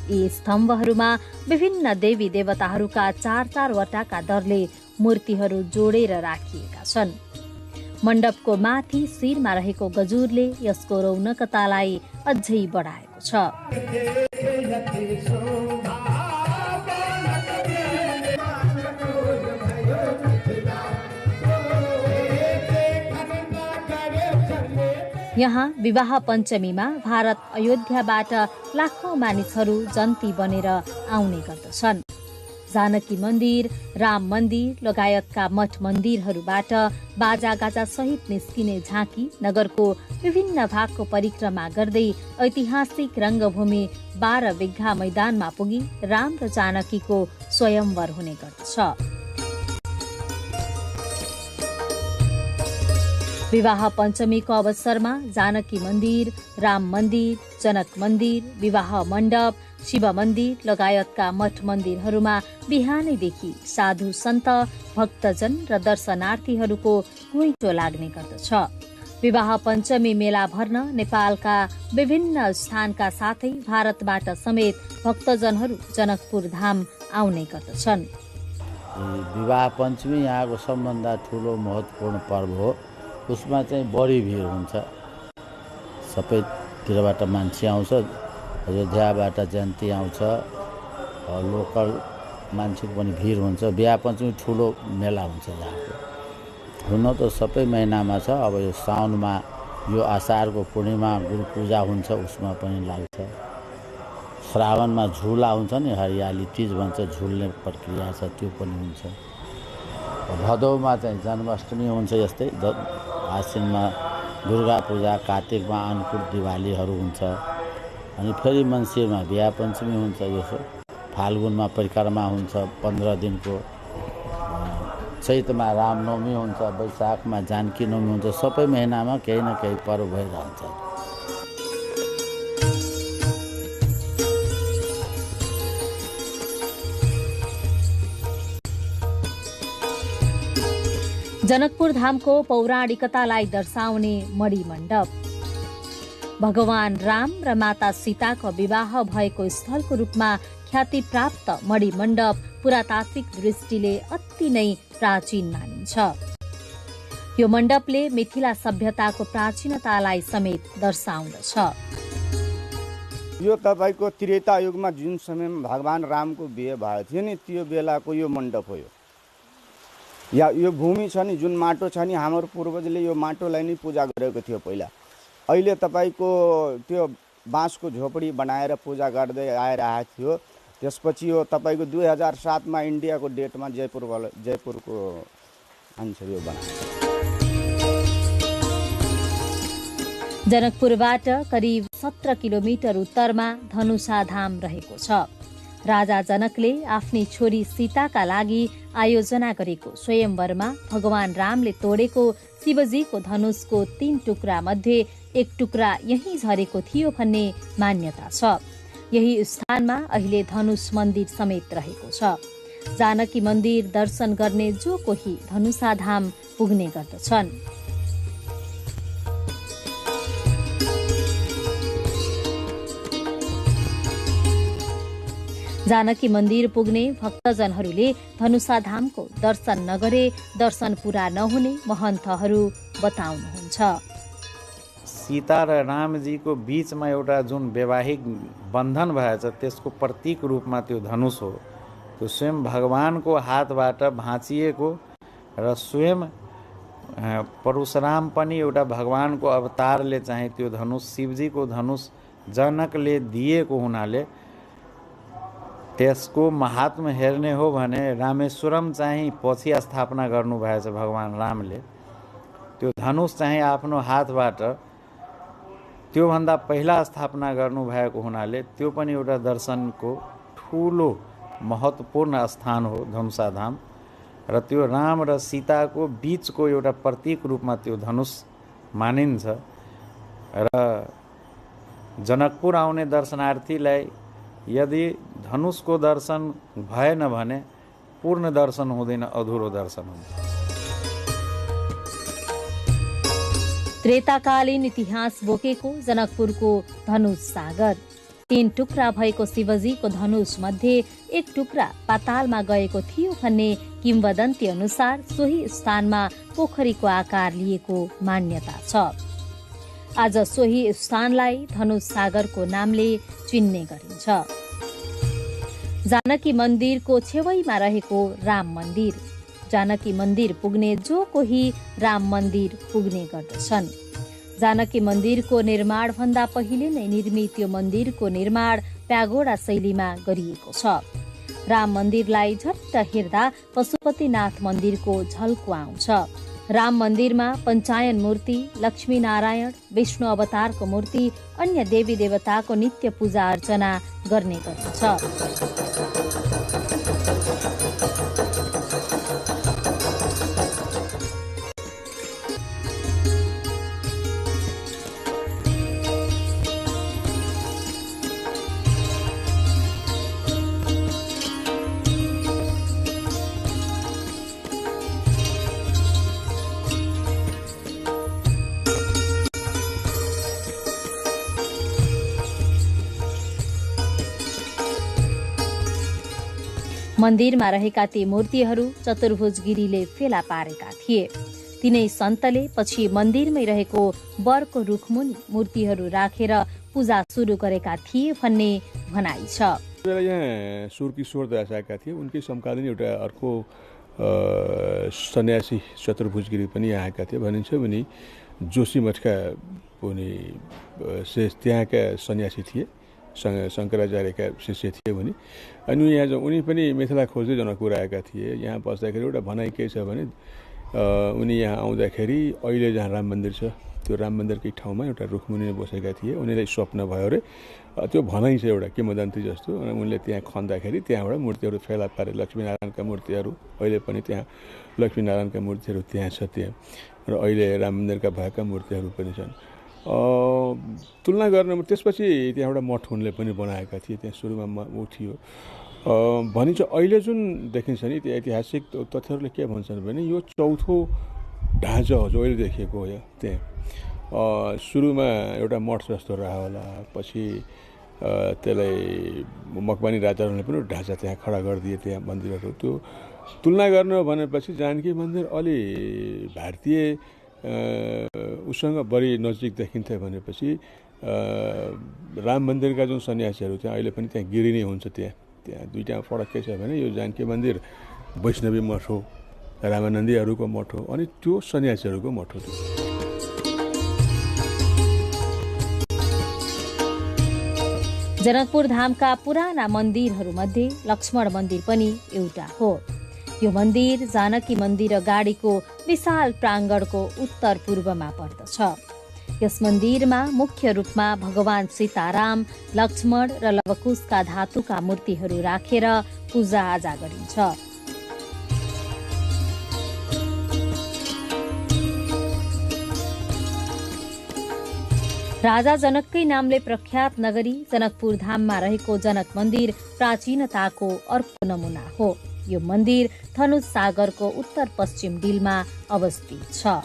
यी स्तम्भहरूमा विभिन्न देवी देवताहरूका चार वटाका दरले मूर्तिहरू जोडेर राखिएका छन्। मण्डपको माथि शिरमा रहेको गजुरले यसको रौनकतालाई अझै बढाएको छ। यहाँ विवाह पञ्चमीमा भारत अयोध्याबाट लाखौं मानिसहरू जन्ती बनेर आउने गर्दछन्। जानकी मन्दिर, राम मन्दिर लगायतका मठ मन्दिरहरूबाट बाजागाजा सहित निस्किने झाँकी नगरको विभिन्न भागको परिक्रमा गर्दै ऐतिहासिक रंगभूमि 12 बिघा मैदानमा पुगी राम र जानकीको स्वयंवर हुने गर्दछ। विवाह पञ्चमीको अवसरमा जानकी मन्दिर, राम मन्दिर, जनक मन्दिर, विवाह मण्डप, शिव मन्दिर लगायतका मठ मन्दिरहरूमा बिहानैदेखि साधु सन्त, भक्तजन र दर्शनार्थीहरूको घुइँचो लाग्ने गर्दछ। विवाह पञ्चमी मेला भर्न नेपालका विभिन्न स्थानका साथै भारतबाट समेत भक्तजनहरू जनकपुर धाम आउने गर्दछन्। विवाह पञ्चमी यहाँको सबभन्दा ठुलो महत्त्वपूर्ण पर्व हो। उसमा चाहिँ बढी भिड हुन्छ। सबैतिरबाट मान्छे आउँछ। अयोध्याबाट जयन्ती आउँछ। लोकल मान्छेको पनि भिड हुन्छ। विवाह पञ्चमी ठुलो मेला हुन्छ यहाँको। हुन त सबै महिनामा छ। अब यो साउनमा यो आषाढको पूर्णिमा गुरु पूजा हुन्छ, उसमा पनि लाग्छ। श्रावणमा झुला हुन्छ नि, हरियाली तीज भन्छ, झुल्ने प्रक्रिया छ, त्यो पनि हुन्छ। भदौमा चाहिँ जन्माष्टमी हुन्छ। यस्तै आश्विनमा दुर्गा पूजा, कार्तिकमा अन्नकुट दिवालीहरू हुन्छ। अनि फेरि मङ्सिरमा विवाह पञ्चमी हुन्छ। यसो फाल्गुनमा परिक्रमा हुन्छ 15 दिनको। चैतमा रामनवमी हुन्छ। वैशाखमा जानकी नवमी हुन्छ। सबै महिनामा केही न केही पर्व भइरहन्छ। जनकपुर धामको पौराणिकतालाई दर्शाउने मणि मण्डप, भगवान राम र माता सीताको विवाह भएको स्थलको रूपमा ख्याति प्राप्त मणि मण्डप पुरातात्विक दृष्टिले अति नै प्राचीन मानिन्छ। यो मण्डपले मिथिला सभ्यताको प्राचीनतालाई समेत दर्शाउँदछ। यो तपाईको त्रेता युगमा जुन समयमा भगवान रामको बिहे भएको थियो नि, त्यो बेलाको यो मण्डप हो। या यो भूमि छ नि, जुन माटो छ नि, हाम्रो पूर्वजले यो माटोलाई नै पूजा गरेको थियो पहिला। अहिले तपाईको त्यो बाँसको झोपडी बनाएर पूजा गर्दै आइरहेको थियो। त्यसपछि यो तपाईको 2007 मा इन्डियाको डेटमा जयपुरको मान्छेले यो बनाएको। जनकपुरबाट करिब 17 किलोमिटर उत्तरमा धनुषा धाम रहेको छ। राजा जनकले आफ्नी छोरी सीताका लागि आयोजना गरेको स्वयंवरमा भगवान रामले तोडेको शिवजीको धनुषको 3 टुक्रा मध्ये 1 टुक्रा यही झरेको थियो भन्ने मान्यता छ। यही स्थानमा अहिले धनुष मन्दिर समेत रहेको छ। जानकी मन्दिर दर्शन गर्ने जो कोही धनुषा धाम पुग्ने गर्दछन्। जानकी मन्दिर पुग्ने भक्तजनहरूले धनुषा धामको दर्शन नगरे दर्शन पूरा नहुने महन्तहरू बताउनुहुन्छ। सीता र रामजीको बीचमा एउटा जुन वैवाहिक बन्धन भएछ, त्यसको प्रतीक रूपमा त्यो धनुष हो। त्यो स्वयं भगवानको हातबाट भाँचिएको र स्वयं परशुराम पनि एउटा भगवानको अवतारले चाहिँ त्यो धनुष, शिवजीको धनुष जनकले दिएको हुनाले त्यसको महात्म्य हेर्ने हो भने रामेश्वरम चाहिँ पछि स्थापना गर्नुभएछ भगवान रामले। त्यो धनुष चाहिँ आफ्नो हातबाट त्योभन्दा पहिला स्थापना गर्नुभएको हुनाले त्यो पनि एउटा दर्शनको ठुलो महत्त्वपूर्ण स्थान हो धनुषा धाम। र त्यो राम र सीताको बीचको एउटा प्रतीक रूपमा त्यो धनुष मानिन्छ। र जनकपुर आउने दर्शनार्थीलाई यदि धनुषको दर्शन भएन भने पूर्ण दर्शन हुँदैन, अधुरो दर्शन हुन्छ। त्रेताकालीन इतिहास बोकेको जनकपुरको धनुष सागर, 3 टुक्रा भएको शिवजीको धनुष मध्ये 1 टुक्रा पातालमा गएको थियो भन्ने किम्वदन्ती अनुसार सोही स्थानमा पोखरीको आकार लिएको मान्यता छ। आज सोही स्थानलाई धनुष सागरको नामले चिन्ने गरिन्छ। जानकी मन्दिरको छेउमा रहेको राम मन्दिर, जानकी मन्दिर पुग्ने जो कोही राम मन्दिर पुग्ने गर्दछन्। जानकी मन्दिरको निर्माणभन्दा पहिले नै निर्मित यो मन्दिरको निर्माण प्यागोडा शैलीमा गरिएको छ। राम मन्दिरलाई झट्ट हेर्दा पशुपतिनाथ मन्दिरको झल्को आउँछ। राम मन्दिरमा पञ्चायन मूर्ति, लक्ष्मीनारायण, विष्णु अवतारको मूर्ति, अन्य देवी देवताको नित्य पूजा अर्चना गर्ने गरिन्छ। मन्दिरमा रहेका ती मूर्तिहरू चतुर्भुज गिरीले फेला पारेका थिए। तिनै सन्तले पछि मन्दिरमै रहेको बरको रुखमुनि मूर्तिहरू राखेर पूजा सुरु गरेका थिए भन्ने भनाइ छ। यहाँ सुरकिशोर दास आएका थिए, उनकै समकालीन एउटा अर्को सन्यासी चतुर्भुज गिरी पनि आएका थिए भनिन्छ। उनी जोशी मठका उनी त्यहाँका सन्यासी थिए, शङ्कराचार्यका शिष्य थिए उनी। अनि यहाँ उनी पनि मिथिला खोज्दै जनकपुर आएका थिए। यहाँ बस्दाखेरि एउटा भनाइ के छ भने उनी यहाँ आउँदाखेरि अहिले जहाँ राम मन्दिर छ त्यो राम मन्दिरकै ठाउँमा एउटा रुखमुनि बसेका थिए। उनीलाई स्वप्न भयो अरे, त्यो भनाइ छ एउटा किंवदन्ती जस्तो। अनि उनले त्यहाँ खन्दाखेरि त्यहाँबाट मूर्तिहरू फेला पारे, लक्ष्मीनारायणका मूर्तिहरू अहिले पनि त्यहाँ लक्ष्मीनारायणका मूर्तिहरू त्यहाँ छ त्यहाँ, र अहिले राम मन्दिरका भएका मूर्तिहरू पनि छन्। तुलना गर्न त्यसपछि त्यहाँ एउटा मठ उनले पनि बनाएका थिए। त्यहाँ सुरुमा ऊ थियो भनिन्छ। अहिले जुन देखिन्छ नि त्यो ऐतिहासिक तथ्यहरूले के भन्छन् भने यो चौथो ढाँचा हो जो अहिले देखिएको हो। त्यहाँ सुरुमा एउटा मठ जस्तो रह्यो होला, पछि त्यसलाई मकवानी राजाहरूले पनि ढाँचा त्यहाँ खडा गरिदिए त्यहाँ मन्दिरहरू। त्यो तुलना गर्न भनेपछि जानकी मन्दिर अलि भारतीय उसँग बढी नजिक देखिन्थ्यो भनेपछि राम मन्दिरका जुन सन्यासीहरू त्यहाँ अहिले पनि त्यहाँ गिरी नै हुन्छ। त्यहाँ दुईटा फरक के छ भने यो जानकी मन्दिर वैष्णवी मठ हो, रामानन्दीहरूको मठ हो, अनि त्यो सन्यासीहरूको मठ हो। जनकपुर धामका पुराना मन्दिरहरूमध्ये लक्ष्मण मन्दिर पनि एउटा हो। यो मन्दिर जानकी मन्दिर अगाडिको विशाल प्राङ्गणको उत्तर पूर्वमा पर्दछ। यस मन्दिरमा मुख्य रूपमा भगवान सीताराम, लक्ष्मण र लवकुशका धातुका मूर्तिहरू राखेर पूजा आजा गरिन्छ। राजा जनककै नामले प्रख्यात नगरी जनकपुर धाममा रहेको जनक मन्दिर प्राचीनताको अर्को नमुना हो। यो मन्दिर धनुष सागरको उत्तर पश्चिम डिलमा अवस्थित छ।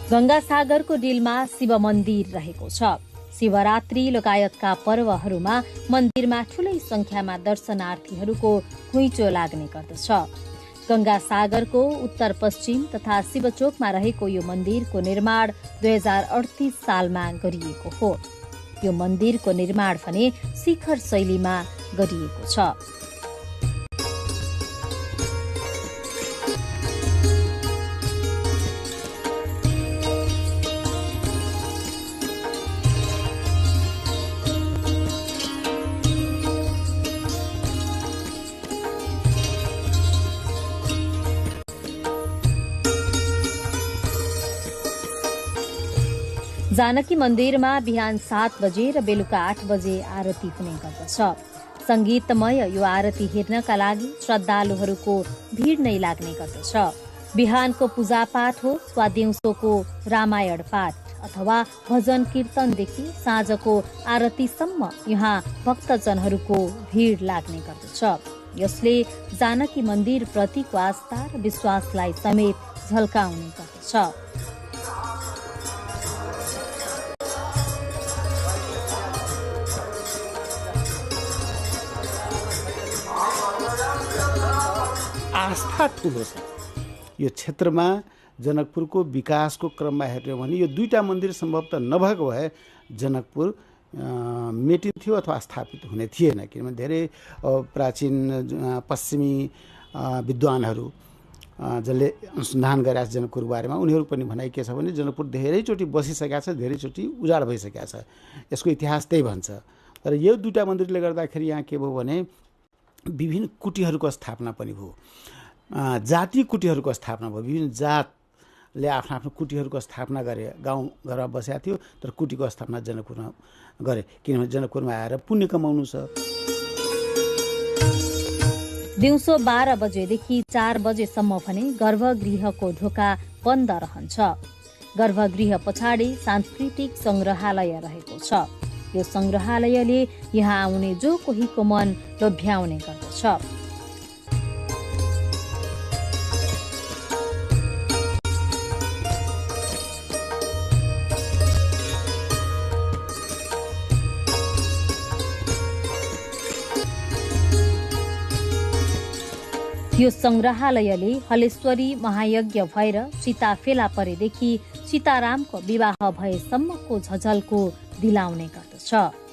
गंगा सागरको डिलमा शिव मन्दिर रहेको छ। शिवरात्रि लगायतका पर्वहरूमा मन्दिरमा ठूलै संख्यामा दर्शनार्थीहरूको घुइँचो लाग्ने गर्दछ। गंगा सागरको उत्तर पश्चिम तथा शिवचोकमा रहेको यो मन्दिरको निर्माण 2038 सालमा गरिएको हो। यो मन्दिरको निर्माण भने शिखर शैलीमा गरिएको छ। जानकी मन्दिरमा बिहान 7 बजे र बेलुका 8 बजे आरती हुने गर्दछ। संगीतमय यो आरती हेर्नका लागि श्रद्धालुहरूको भीड नै लाग्ने गर्दछ। बिहानको पूजापाठ होस् वा दिउँसोको रामायण पाठ अथवा भजन कीर्तनदेखि साँझको आरतीसम्म यहाँ भक्तजनहरूको भीड लाग्ने गर्दछ। यसले जानकी मन्दिर प्रतिको आस्था र विश्वासलाई समेत झल्काउने गर्दछ। आस्था ठुलो छ यो क्षेत्रमा। जनकपुरको विकासको क्रममा हेर्यो भने यो दुईटा मन्दिर सम्भवतः नभएको भए जनकपुर मेटिन्थ्यो अथवा स्थापित हुने थिएन। किनभने धेरै प्राचीन पश्चिमी विद्वानहरू जसले अनुसन्धान गरेका छ जनकपुरको बारेमा, उनीहरू पनि भनाइ के छ भने जनकपुर धेरैचोटि बसिसकेका छ, धेरैचोटि उजाड भइसकेका छ, यसको इतिहास त्यही भन्छ। तर यो दुईटा मन्दिरले गर्दाखेरि यहाँ के भयो भने विभिन्न कुटीहरूको स्थापना पनि भयो, जाति कुटीहरूको स्थापना भयो। विभिन्न जातले आफ्नो आफ्नो कुटीहरूको स्थापना गरे, गाउँ घरमा बसेका थियो, तर कुटीको स्थापना जनकपुरमा गरे, किनभने जनकपुरमा आएर पुण्य कमाउनु छ। दिउँसो 12 बजेदेखि 4 बजेसम्म भने गर्भगृहको ढोका बन्द रहन्छ। गर्भगृह पछाडि सांस्कृतिक संग्रहालय रहेको छ। यो संग्रहालयले यहाँ आउने जो कोहीको मन लोभ्याउने गर्दछ। यो संग्रहालयले हलेश्वरी महायज्ञ भएर सीता फेला परेदेखि सीतारामको विवाह भएसम्मको झझल्को दिलाउने गर्दछ।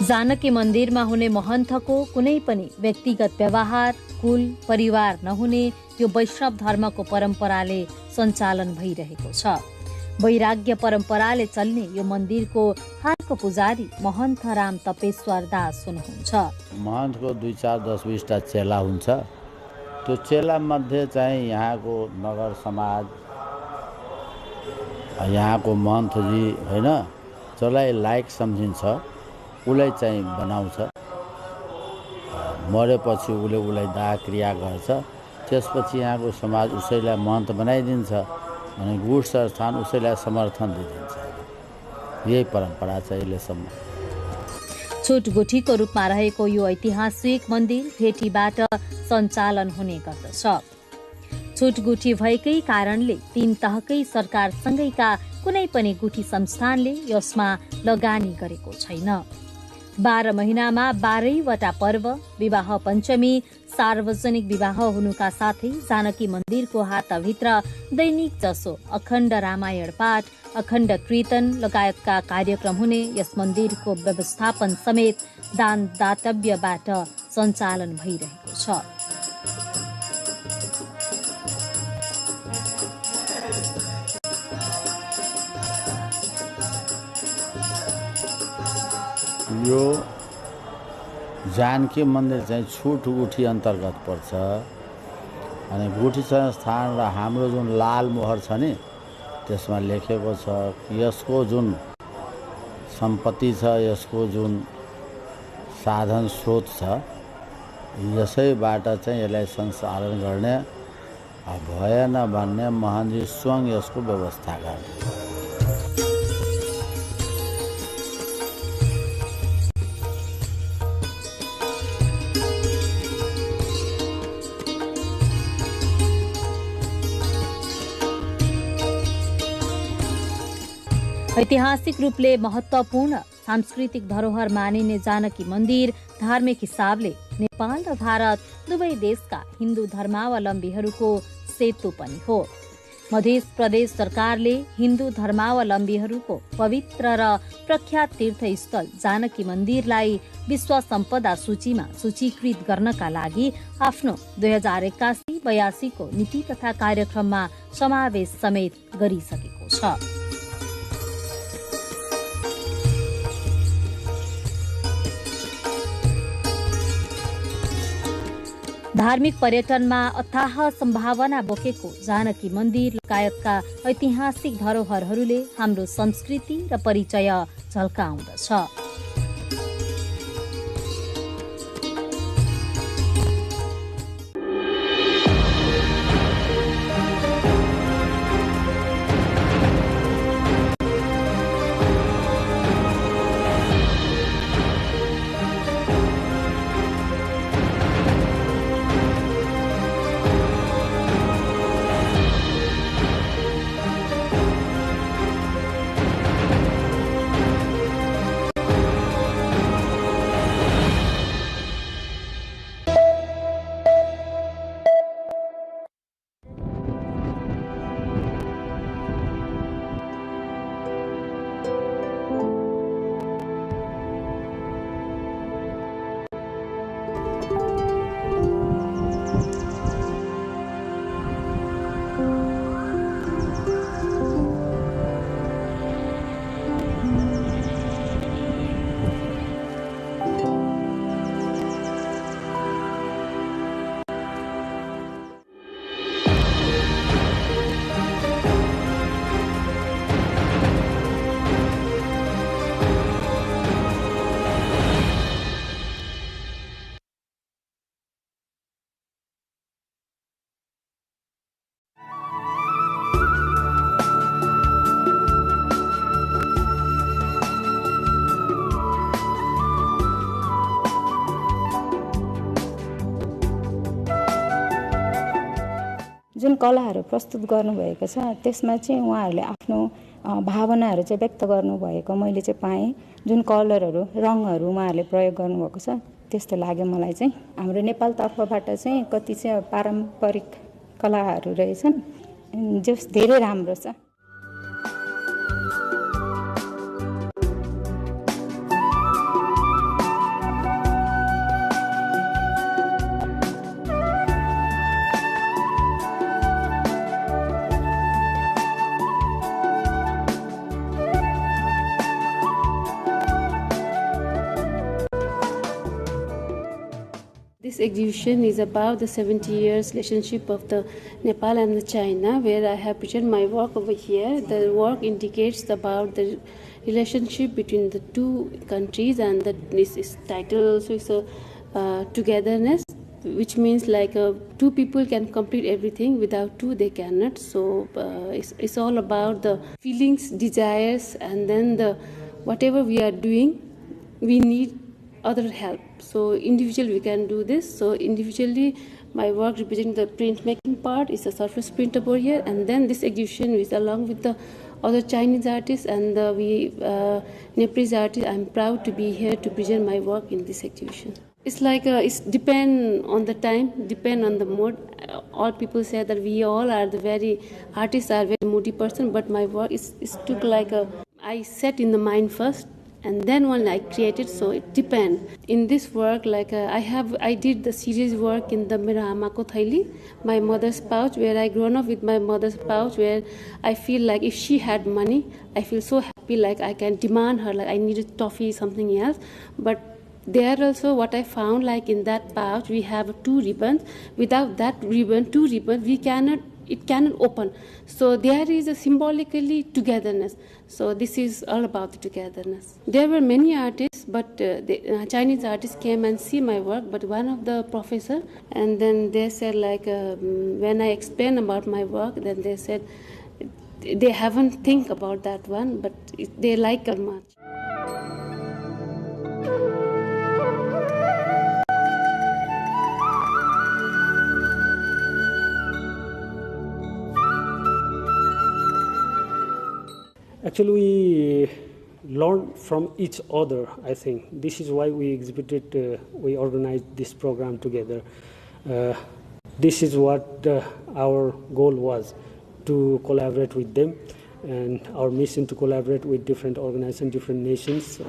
जानकी मन्दिरमा हुने महन्तको कुनै पनि व्यक्तिगत व्यवहार, कुल, परिवार नहुने यो वैष्णव धर्मको परम्पराले सञ्चालन भइरहेको छ। वैराग्य परम्पराले चल्ने यो मन्दिरको हालको पुजारी महन्त राम तपेश्वर दास हुनुहुन्छ। महन्तको 2, 4, 10, 20टा चेला हुन्छ। त्यो चेला मध्ये चाहिँ यहाँको नगर समाज, यहाँको महन्तजी होइन, जसलाई लायक सम्झिन्छ उसलाई चाहिँ बनाउँछ। मरेपछि उसलाई दाह क्रिया गर्छ। त्यसपछि यहाँको समाज उसैलाई महन्त बनाइदिन्छ अनि गुड्स स्थान उसैलाई समर्थन दिइदिन्छ। यही परम्परा छ अहिलेसम्म। छुटगुठीको रूपमा रहेको यो ऐतिहासिक मन्दिर भेटीबाट सञ्चालन हुने गर्दछ। छुटगुठी भएकै कारणले 3 तहकै सरकारसँगैका कुनै पनि गुठी संस्थानले यसमा लगानी गरेको छैन। 12 महिनामा 12वटा पर्व, विवाह पञ्चमी, सार्वजनिक विवाह हुनुका साथै जानकी मन्दिरको हातभित्र दैनिक जसो अखण्ड रामायण पाठ, अखण्ड कीर्तन लगायतका कार्यक्रम हुने यस मन्दिरको व्यवस्थापन समेत दान दातव्यबाट सञ्चालन भइरहेको छ। यो जानकी मन्दिर चाहिँ छुटगुठी अन्तर्गत पर्छ। अनि गुठी संस्थान र हाम्रो जुन लाल मोहर छ नि त्यसमा लेखेको छ यसको जुन सम्पत्ति छ, यसको जुन साधन स्रोत छ, यसैबाट चाहिँ यसलाई सञ्चालन गर्ने भएन भन्ने महन्जी स्वयं यसको व्यवस्था गर्ने। ऐतिहासिक रूपले महत्त्वपूर्ण सांस्कृतिक धरोहर मानिने जानकी मन्दिर धार्मिक हिसाबले नेपाल र भारत दुवै देशका हिन्दू धर्मावलम्बीहरूको सेतु पनि हो। मध्य प्रदेश सरकारले हिन्दू धर्मावलम्बीहरूको पवित्र र प्रख्यात तीर्थस्थल जानकी मन्दिरलाई विश्व सम्पदा सूचीमा सूचीकृत गर्नका लागि आफ्नो 2081-82 को नीति तथा कार्यक्रममा समावेश समेत गरिसकेको छ। धार्मिक पर्यटनमा अथाह सम्भावना बोकेको जानकी मन्दिर लगायतका ऐतिहासिक धरोहरहरूले हाम्रो संस्कृति र परिचय झल्काउँदछ। जुन कलाहरू प्रस्तुत गर्नुभएको छ त्यसमा चाहिँ उहाँहरूले आफ्नो भावनाहरू चाहिँ व्यक्त गर्नुभएको मैले चाहिँ पाएँ। जुन कलरहरू रङहरू उहाँहरूले प्रयोग गर्नुभएको छ त्यस्तो लाग्यो मलाई चाहिँ। हाम्रो नेपाल तर्फबाट चाहिँ कति चाहिँ पारम्परिक कलाहरू रहेछन् जस धेरै राम्रो छ। This exhibition is about the 70 years relationship of the Nepal and the China, where I have presented my work over here. The work indicates about the relationship between the two countries, and this is title also is a togetherness, which means like two people can complete everything, without two they cannot. So it's all about the feelings, desires, and then the whatever we are doing, we need other help. So individually we can do this. So individually my work representing the printmaking part is a surface print over here, and then this exhibition is along with the other Chinese artists and the Nepalese artists. I'm proud to be here to present my work in this exhibition. It's like it's depend on the time, depend on the mood. All people say that we all are the very artists are very moody person, but my work is took like I set in the mind first, and then when I created, so it depends. In this work, like I did the series work in the Mirahamako Thaili, my mother's pouch, where I grown up with my mother's pouch, where I feel like if she had money, I feel so happy, like I can demand her, like I needed toffee, something else. But there also what I found, like in that pouch, we have two ribbons. Without that ribbon, two ribbons, it cannot open. So there is a symbolically togetherness. So this is all about the togetherness. There were many artists, but the Chinese artists came and see my work, but one of the professor, and then they said like, when I explained about my work, then they said, they haven't think about that one, but they like it much. Actually, we learn from each other, I think. This is why we exhibited, we organized this program together. This is what our goal was, to collaborate with them, and our mission to collaborate with different organizations, different nations.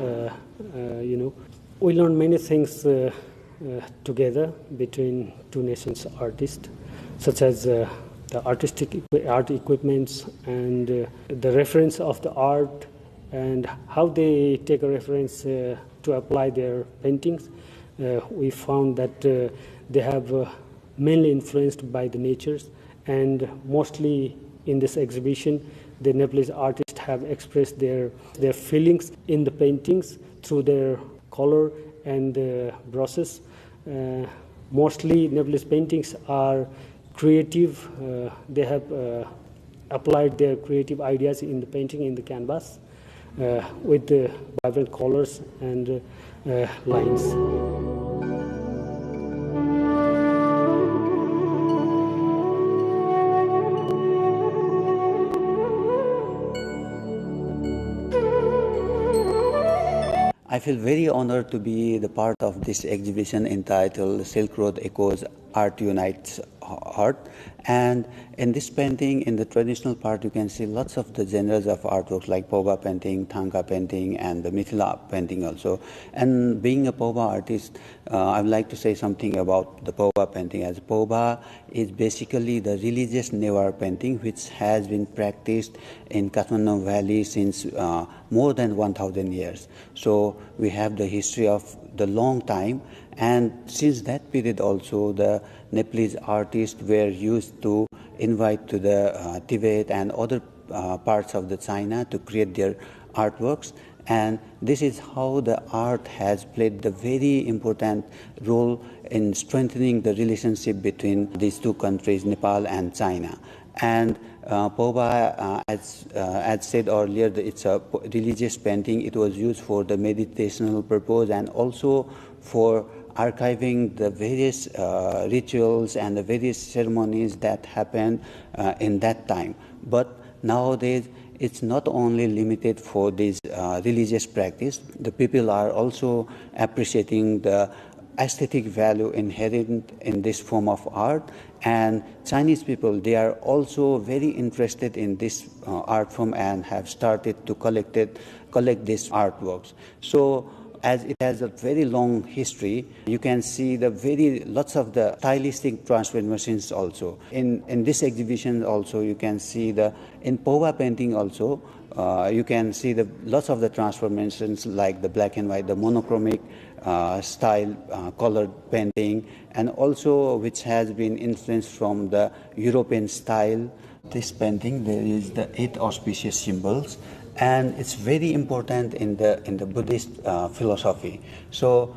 We learned many things together between two nations' artists, such as the artistic art equipments and the reference of the art and how they take a reference to apply their paintings. We found that they have mainly influenced by the natures, and mostly in this exhibition the Nepalese artists have expressed their feelings in the paintings through their color and brushes. Mostly Nepalese paintings are creative. They have applied their creative ideas in the painting, in the canvas, with the vibrant colors and lines. I feel very honored to be the part of this exhibition entitled Silk Road Echoes, Art Unites Heart. And in this painting, in the traditional part, you can see lots of the genres of artworks like Poba painting, Thangka painting, and the Mithila painting also. And being a Poba artist, I would like to say something about the Poba painting. As Poba is basically the religious Newar painting, which has been practiced in Kathmandu Valley since more than 1,000 years. So we have the history of the long time, and since that period also the Nepalese artists were used to invite to the Tibet and other parts of the China to create their artworks, and this is how the art has played the very important role in strengthening the relationship between these two countries, Nepal and China. And Poba, as said earlier, it's a religious painting. It was used for the meditational purpose and also for archiving the various rituals and the various ceremonies that happened in that time. But nowadays, it's not only limited for this religious practice. The people are also appreciating the aesthetic value inherent in this form of art, and Chinese people, they are also very interested in this art form and have started to collect these artworks. So as it has a very long history, you can see lots of the stylistic transformations also. In this exhibition also, you can see in Pova painting also, you can see lots of the transformations like the black and white, the monochromic style, colored painting, and also which has been influenced from the European style. This painting, there is the 8 auspicious symbols, and it's very important in the Buddhist philosophy. So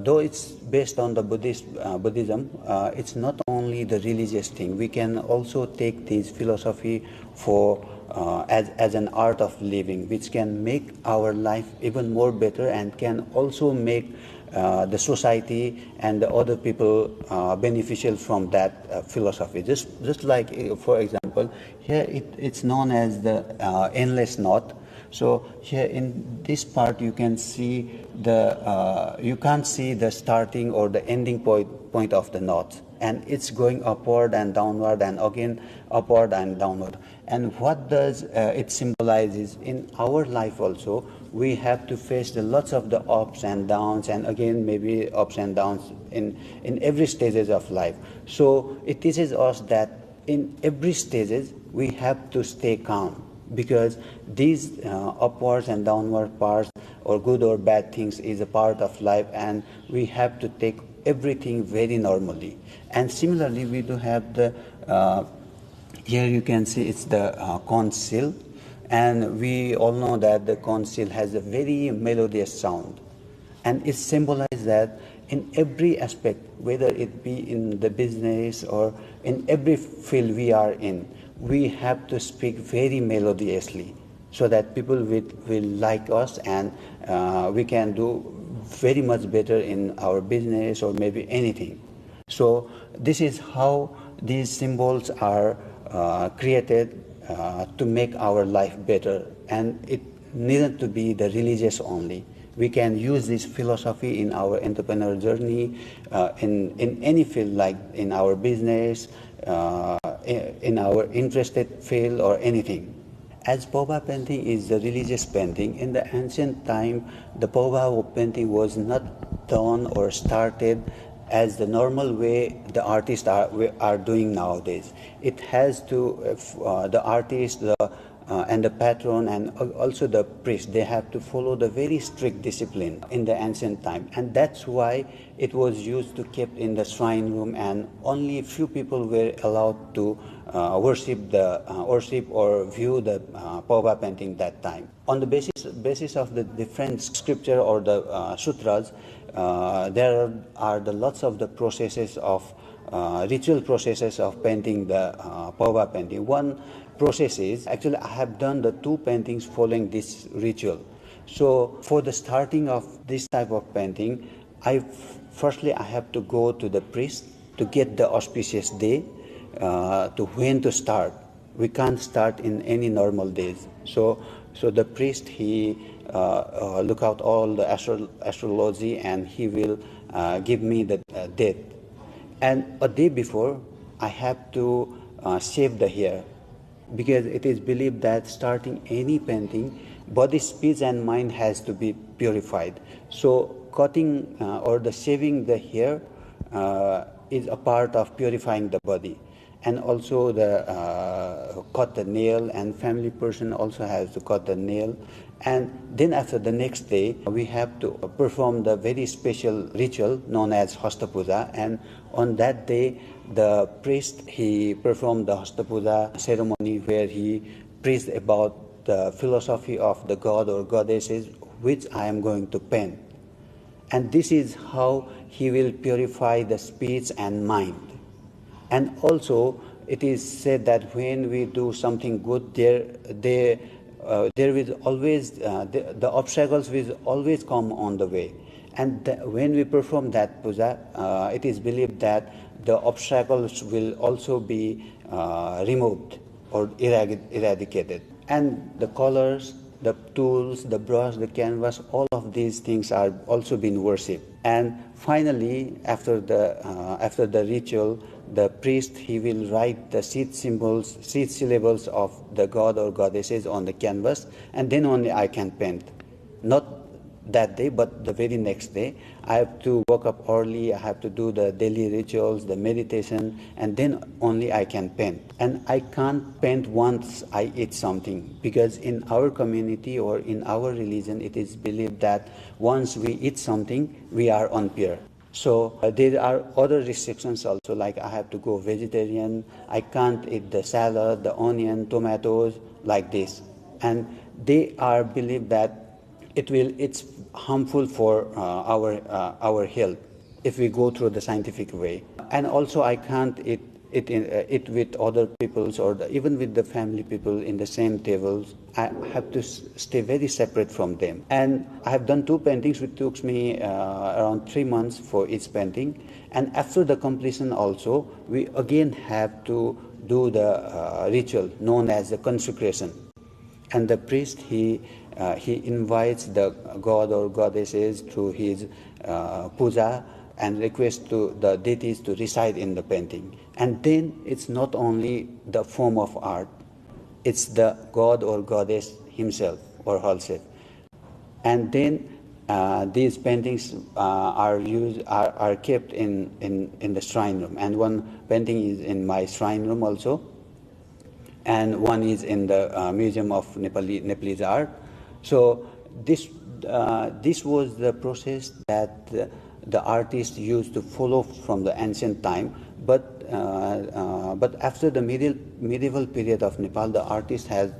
though it's based on the Buddhism, it's not only the religious thing. We can also take this philosophy for as an art of living, which can make our life even more better and can also make the society and the other people beneficial from that philosophy. Just like, for example, here it's known as the endless knot. So here in this part you can see you can't see the starting or the ending point of the knot, and it's going upward and downward and again upward and downward. And what does it symbolizes in our life also? We have to face lots of the ups and downs, and again maybe ups and downs in every stages of life. So it teaches us that in every stages we have to stay calm, because these upwards and downward parts, or good or bad things, is a part of life, and we have to take everything very normally. And similarly, we do have the here you can see it's the conch shell, and we all know that the conch shell has a very melodious sound, and it symbolizes that in every aspect, whether it be in the business or in every field we are in, we have to speak very melodiously so that people will like us, and we can do very much better in our business or maybe anything. So this is how these symbols are created to make our life better, and it needn't to be the religious only. We can use this philosophy in our entrepreneur journey, in any field, like in our business, in our interested field or anything. As Pova painting is the religious painting, in the ancient time, the Pova painting was not done or started as the normal way the artists are doing nowadays. It has to, the artist and the patron and also the priest, they have to follow the very strict discipline in the ancient time. And that's why it was used to keep in the shrine room, and only few people were allowed to worship or view the Pova painting that time. On the basis of the different scripture or the sutras, there are lots of the processes of ritual processes of painting the Pova painting. One process is, actually I have done the 2 paintings following this ritual. So for the starting of this type of painting, firstly I have to go to the priest to get the auspicious day to when to start. We can't start in any normal days. So the priest, he look out all the astrology, and he will give me the date. And a day before, I have to shave the hair, because it is believed that starting any painting, body, speech and mind has to be purified. So cutting or the shaving the hair is a part of purifying the body. And also the cut the nail, and family person also has to cut the nail. And then after the next day, we have to perform the very special ritual known as Hasta Puja. And on that day, the priest, he performed the Hasta Puja ceremony, where he preached about the philosophy of the god or goddesses which I am going to paint. And this is how he will purify the speech and mind. And also, it is said that when we do something good, there will always the obstacles will always come on the way. And when we perform that puja, it is believed that the obstacles will also be removed or eradicated. And the colors, the tools, the brush, the canvas, all of these things are also being worshipped. And finally, after the ritual, the priest, he will write the seed symbols, seed syllables of the god or goddesses on the canvas, and then only I can paint. Not that day, but the very next day. I have to wake up early, I have to do the daily rituals, the meditation, and then only I can paint. And I can't paint once I eat something, because in our community or in our religion, it is believed that once we eat something, we are impure. So there are other restrictions also, like I have to go vegetarian, I can't eat the salad, the onion, tomatoes, like this. And they are believed that it's harmful for our health if we go through the scientific way. And also I can't eat with other peoples or even with the family people in the same tables. I have to stay very separate from them. And I have done 2 paintings, which took me around 3 months for each painting. And after the completion also, we again have to do the ritual known as the consecration. And the priest, he invites the god or goddesses through his puja and requests to the deities to reside in the painting. And then it's not only the form of art, it's the god or goddess himself or herself. And then these paintings are kept in the shrine room. And one painting is in my shrine room also, and one is in the Museum of Nepalese Art. So this was the process that the artists used to follow from the ancient time. But after the medieval period of Nepal, the artist has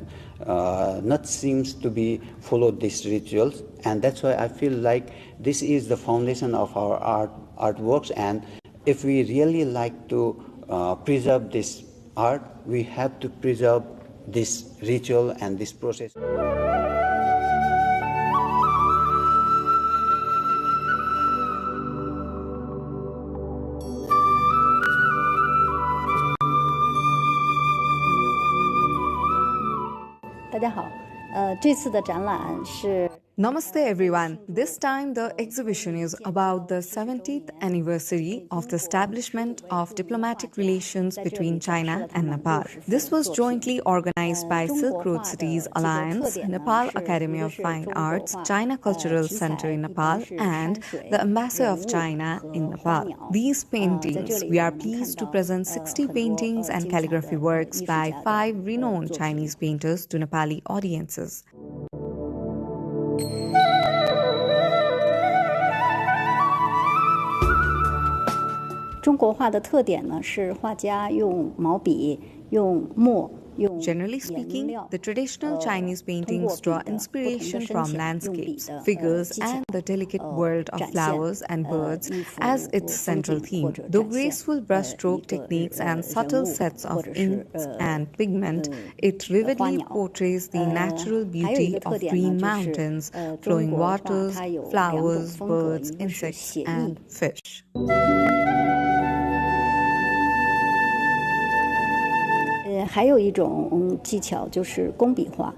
not seems to be followed these rituals, and that's why I feel like this is the foundation of our artworks. And if we really like to preserve this art, we have to preserve this ritual and this process. Namaste everyone. This time the exhibition is about the 70th anniversary of the establishment of diplomatic relations between China and Nepal. This was jointly organized by Silk Road Cities Alliance, Nepal Academy of Fine Arts, China Cultural Center in Nepal, and the Ambassador of China in Nepal. These paintings, we are pleased to present 60 paintings and calligraphy works by 5 renowned Chinese painters to Nepali audiences. 中国画的特点呢是画家用毛笔、用墨。 Generally speaking, the traditional Chinese paintings draw inspiration from landscapes, figures, and the delicate world of flowers and birds as its central theme. Though graceful brushstroke techniques and subtle sets of inks and pigment, it vividly portrays the natural beauty of green mountains, flowing waters, flowers, birds, insects, and fish.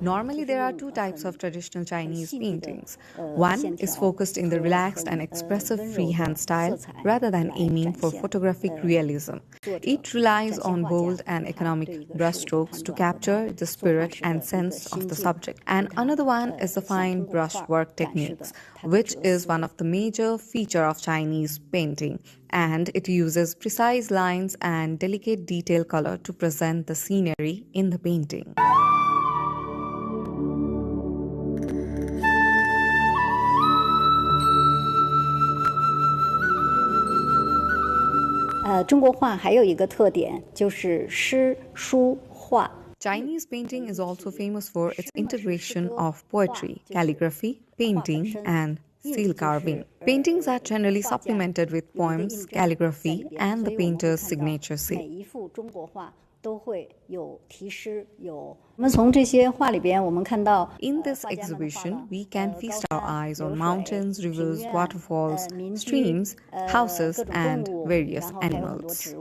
Normally, there are 2 types of traditional Chinese paintings. One is focused in the relaxed and expressive freehand style rather than aiming for photographic realism. It relies on bold and economic brushstrokes to capture the spirit and sense of the subject. And another one is the fine brushwork techniques, which is one of the major features of Chinese painting. And it uses precise lines and delicate detail color to present the scenery in the painting. 中国画还有一个特点就是诗、书、画。 Chinese painting is also famous for its integration of poetry, calligraphy, painting, and steel carving. Paintings are generally supplemented with poems, calligraphy, and the painter's signature seal. 都会有题诗有。我们从这些画里边，我们看到 In this exhibition, we can feast our eyes on mountains, rivers, waterfalls, streams, houses, and various animals.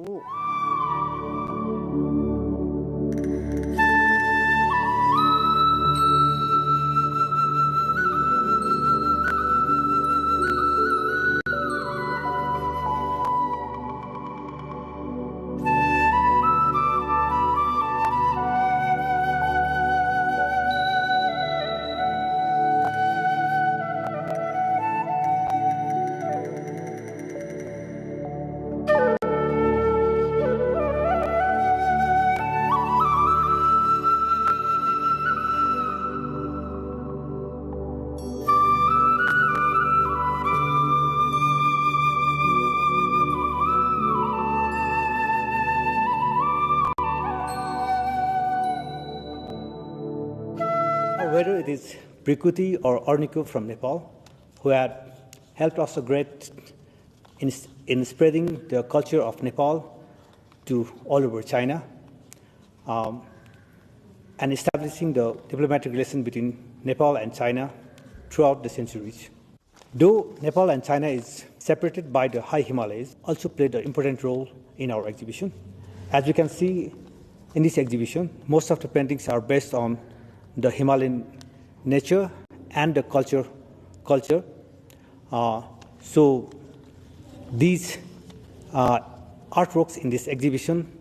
Whether it is Prikuti or Orniko from Nepal, who had helped us a great in spreading the culture of Nepal to all over China, and establishing the diplomatic relation between Nepal and China throughout the centuries. Though Nepal and China is separated by the high Himalayas, also played an important role in our exhibition. As we can see in this exhibition, most of the paintings are based on the Himalayan nature and the culture. So these artworks in this exhibition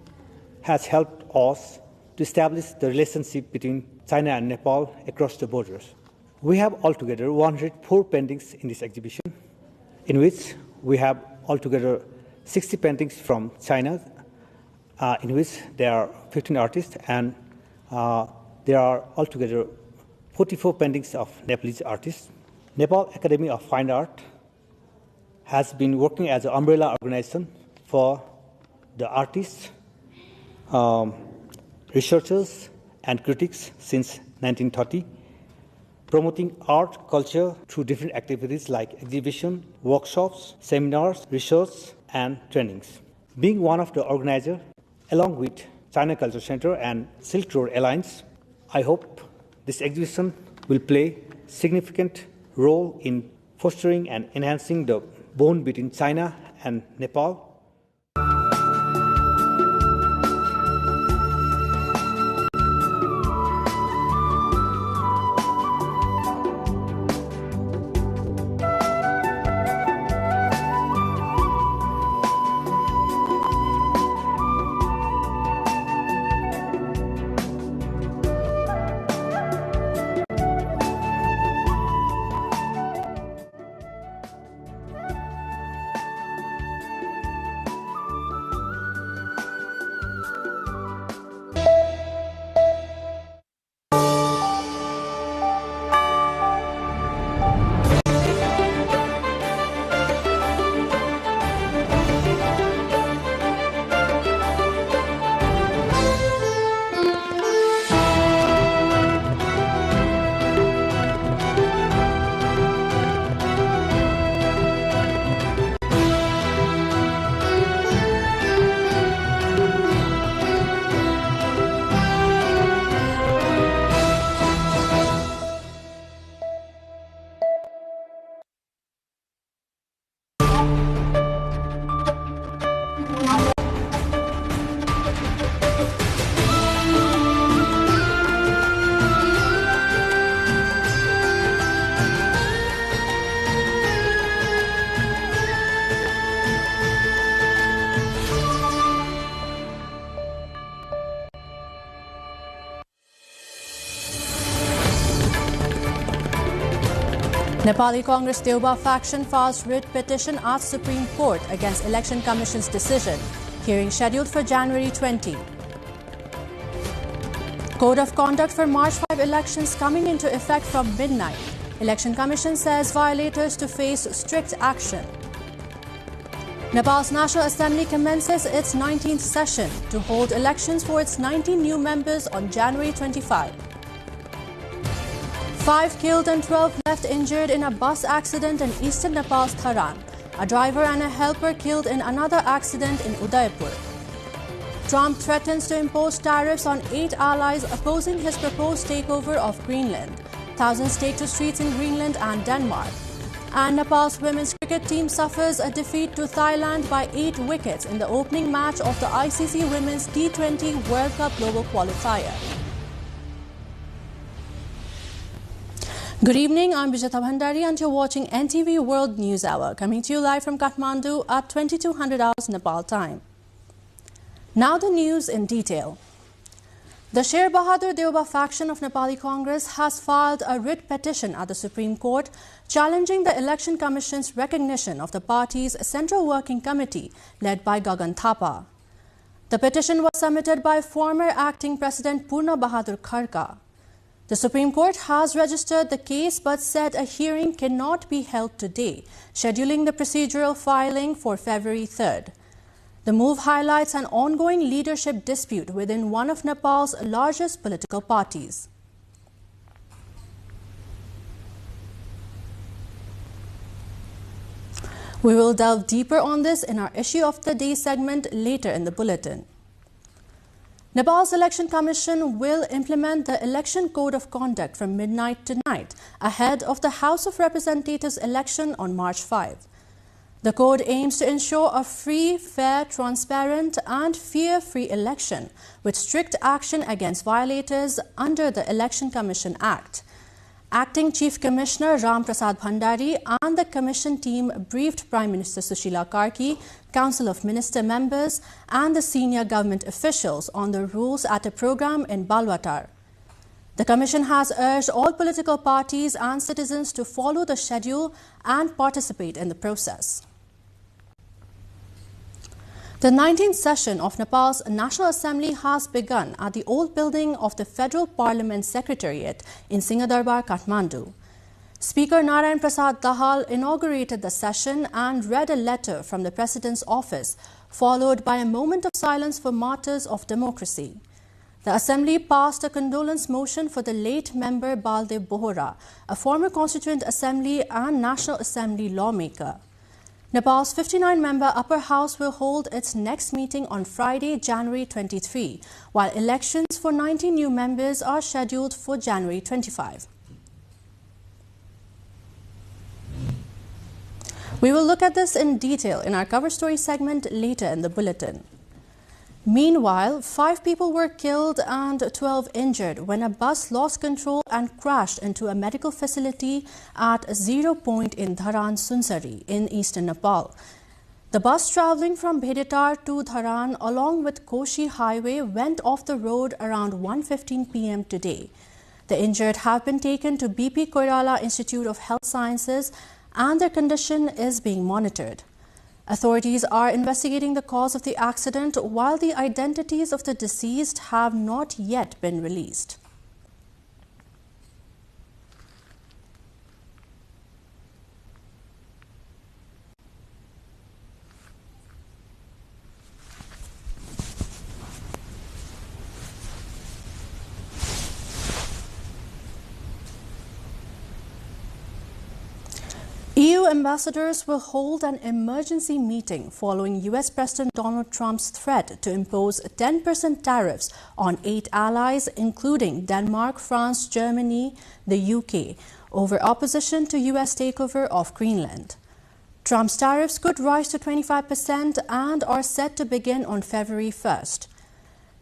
has helped us to establish the relationship between China and Nepal across the borders. We have altogether 104 paintings in this exhibition, in which we have altogether 60 paintings from China, in which there are 15 artists, and there are altogether 44 paintings of Nepalese artists. Nepal Academy of Fine Art has been working as an umbrella organization for the artists, researchers, and critics since 1930, promoting art, culture through different activities like exhibition, workshops, seminars, research, and trainings. Being one of the organizers, along with China Culture Center and Silk Road Alliance, I hope this exhibition will play a significant role in fostering and enhancing the bond between China and Nepal. Nepali Congress Deoba faction files writ petition at Supreme Court against Election Commission's decision. Hearing scheduled for January 20. Code of conduct for March 5 elections coming into effect from midnight. Election Commission says violators to face strict action. Nepal's National Assembly commences its 19th session to hold elections for its 19 new members on January 25. 5 killed and 12 left injured in a bus accident in eastern Nepal's Tharan. A driver and a helper killed in another accident in Udaipur. Trump threatens to impose tariffs on 8 allies opposing his proposed takeover of Greenland. Thousands take to streets in Greenland and Denmark. And Nepal's women's cricket team suffers a defeat to Thailand by 8 wickets in the opening match of the ICC Women's T20 World Cup Global Qualifier. Good evening, I'm Vijata Bhandari and you're watching NTV World News Hour, coming to you live from Kathmandu at 2200 hours Nepal time. Now the news in detail. The Sher Bahadur Deoba faction of Nepali Congress has filed a writ petition at the Supreme Court challenging the Election Commission's recognition of the party's Central Working Committee led by Gagan Thapa. The petition was submitted by former acting President Purna Bahadur Kharka. The Supreme Court has registered the case but said a hearing cannot be held today, scheduling the procedural filing for February 3rd. The move highlights an ongoing leadership dispute within one of Nepal's largest political parties. We will delve deeper on this in our Issue of the Day segment later in the bulletin. Nepal's Election Commission will implement the Election Code of Conduct from midnight tonight ahead of the House of Representatives election on March 5. The code aims to ensure a free, fair, transparent and fear-free election with strict action against violators under the Election Commission Act. Acting Chief Commissioner Ram Prasad Bhandari and the Commission team briefed Prime Minister Sushila Karki, Council of Minister members and the senior government officials on the rules at a program in Balwatar. The Commission has urged all political parties and citizens to follow the schedule and participate in the process. The 19th session of Nepal's National Assembly has begun at the old building of the Federal Parliament Secretariat in Singhadarbar, Kathmandu. Speaker Narayan Prasad Dahal inaugurated the session and read a letter from the President's office, followed by a moment of silence for martyrs of democracy. The Assembly passed a condolence motion for the late member Baldev Bohra, a former Constituent Assembly and National Assembly lawmaker. Nepal's 59-member Upper House will hold its next meeting on Friday, January 23, while elections for 19 new members are scheduled for January 25. We will look at this in detail in our cover story segment later in the bulletin. Meanwhile, 5 people were killed and 12 injured when a bus lost control and crashed into a medical facility at a zero point in Dharan, Sunsari in eastern Nepal. The bus traveling from Bhedetar to Dharan along with Koshi Highway went off the road around 1:15 p.m. today. The injured have been taken to BP Koirala Institute of Health Sciences and their condition is being monitored. Authorities are investigating the cause of the accident while the identities of the deceased have not yet been released. EU ambassadors will hold an emergency meeting following US President Donald Trump's threat to impose 10% tariffs on 8 allies, including Denmark, France, Germany, the UK, over opposition to US takeover of Greenland. Trump's tariffs could rise to 25% and are set to begin on February 1st.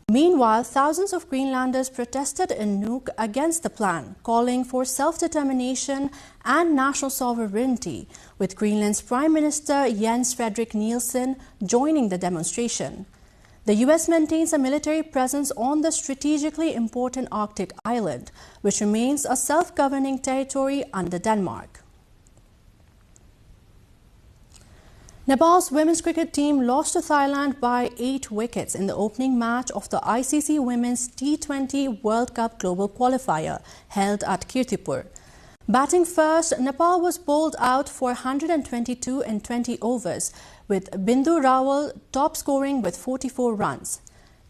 Meanwhile, thousands of Greenlanders protested in Nuuk against the plan, calling for self-determination and national sovereignty, with Greenland's Prime Minister Jens Frederik Nielsen joining the demonstration. The US maintains a military presence on the strategically important Arctic island, which remains a self-governing territory under Denmark. Nepal's women's cricket team lost to Thailand by 8 wickets in the opening match of the ICC Women's T20 World Cup Global Qualifier held at Kirtipur. Batting first, Nepal was bowled out for 122 in 20 overs, with Bindu Rawal top scoring with 44 runs.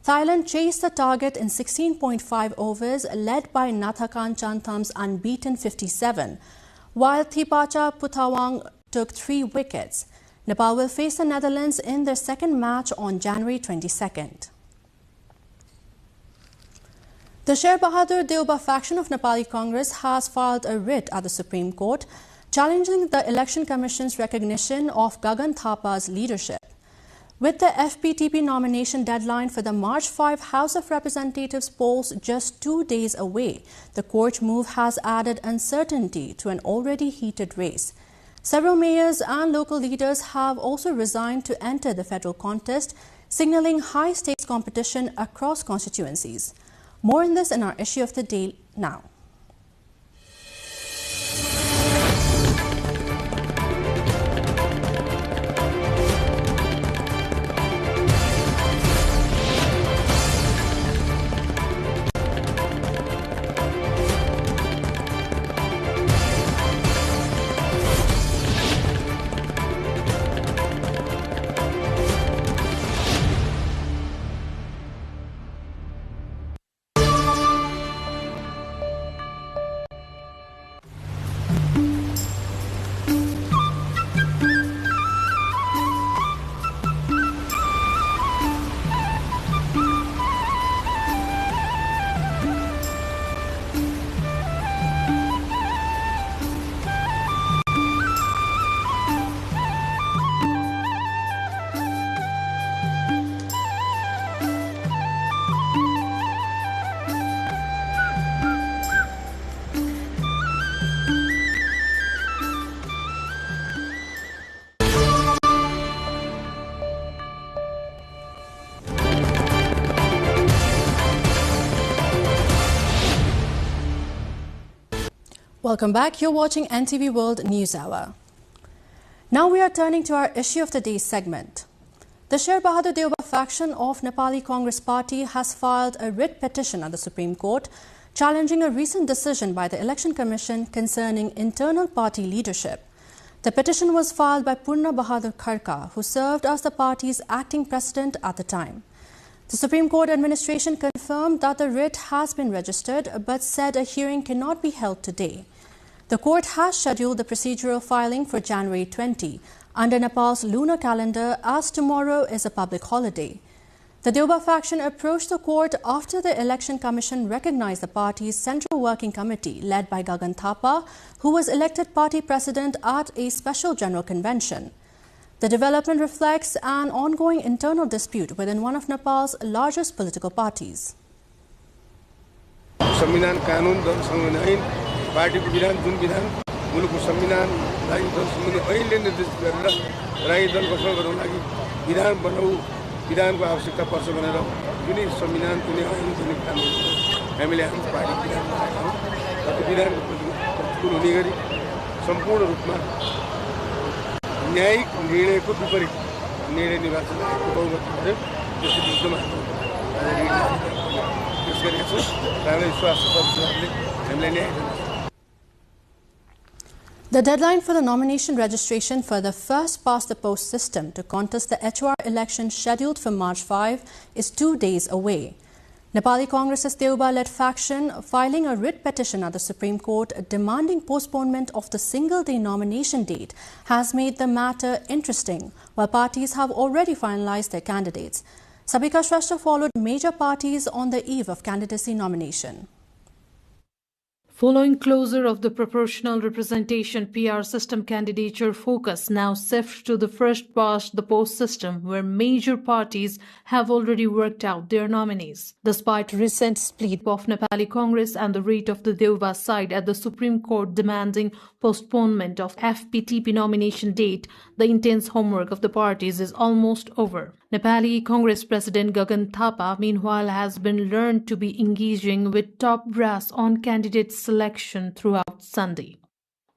Thailand chased the target in 16.5 overs, led by Nathakan Chantham's unbeaten 57, while Thipacha Puthawang took 3 wickets. Nepal will face the Netherlands in their second match on January 22nd. The Sher Bahadur Deoba faction of Nepali Congress has filed a writ at the Supreme Court challenging the Election Commission's recognition of Gagan Thapa's leadership. With the FPTP nomination deadline for the March 5 House of Representatives polls just 2 days away, the court move has added uncertainty to an already heated race. Several mayors and local leaders have also resigned to enter the federal contest, signaling high-stakes competition across constituencies. More on this in our issue of the day now. Welcome back. You're watching NTV World News Hour. Now we are turning to our issue of the day segment. The Sher Bahadur Deoba faction of Nepali Congress Party has filed a writ petition at the Supreme Court challenging a recent decision by the Election Commission concerning internal party leadership. The petition was filed by Purna Bahadur Kharka, who served as the party's acting president at the time. The Supreme Court administration confirmed that the writ has been registered but said a hearing cannot be held today. The court has scheduled the procedural filing for January 20 under Nepal's lunar calendar, as tomorrow is a public holiday. The Deoba faction approached the court after the Election Commission recognized the party's Central Working Committee led by Gagan Thapa, who was elected party president at a special general convention. The development reflects an ongoing internal dispute within one of Nepal's largest political parties. संविधान कानून दल संविधान ऐन पार्टीको विधान जुन विधान मुलुकको संविधानलाई दल संविधान ऐनले निर्देशित गरेर राई दल गठन गर्नको लागि विधान बनाऊ विधानको आवश्यकता पर्छ भनेर जुनै संविधान कुनै ऐन कुनै कानून हामीले हाम्रो पार्टी विधान बनाएका हौं र त्यो विधानको प्रतिकूल हुने गरी सम्पूर्ण रूपमा न्यायिक निर्णयको विपरीत निर्णय निर्वाचन आयोगको बहुमत भयो त्यसको विरुद्धमा The deadline for the nomination registration for the first past the post system to contest the HR election scheduled for March 5 is 2 days away. Nepali Congress's Deoba-led faction filing a writ petition at the Supreme Court demanding postponement of the single-day nomination date has made the matter interesting, while parties have already finalized their candidates. Sabika Shrestha followed major parties on the eve of candidacy nomination. Following closure of the proportional representation PR system candidature focus now shifts to the first past the post system, where major parties have already worked out their nominees. Despite recent split of Nepali Congress and the rate of the Deoba side at the Supreme Court demanding postponement of FPTP nomination date, the intense homework of the parties is almost over. Nepali Congress President Gagan Thapa, meanwhile, has been learned to be engaging with top brass on candidate selection throughout Sunday.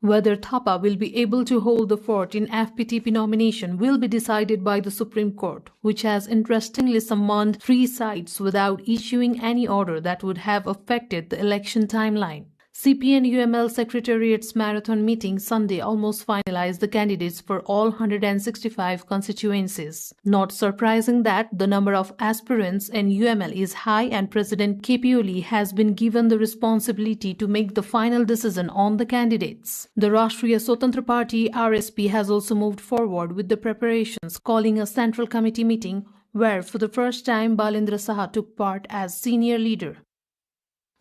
Whether Thapa will be able to hold the fort in FPTP nomination will be decided by the Supreme Court, which has interestingly summoned 3 sides without issuing any order that would have affected the election timeline. CPN-UML Secretariat's marathon meeting Sunday almost finalized the candidates for all 165 constituencies. Not surprising that the number of aspirants in UML is high, and President KP Oli has been given the responsibility to make the final decision on the candidates. The Rashtriya Swatantra Party RSP has also moved forward with the preparations, calling a central committee meeting where for the first time Balendra Saha took part as senior leader.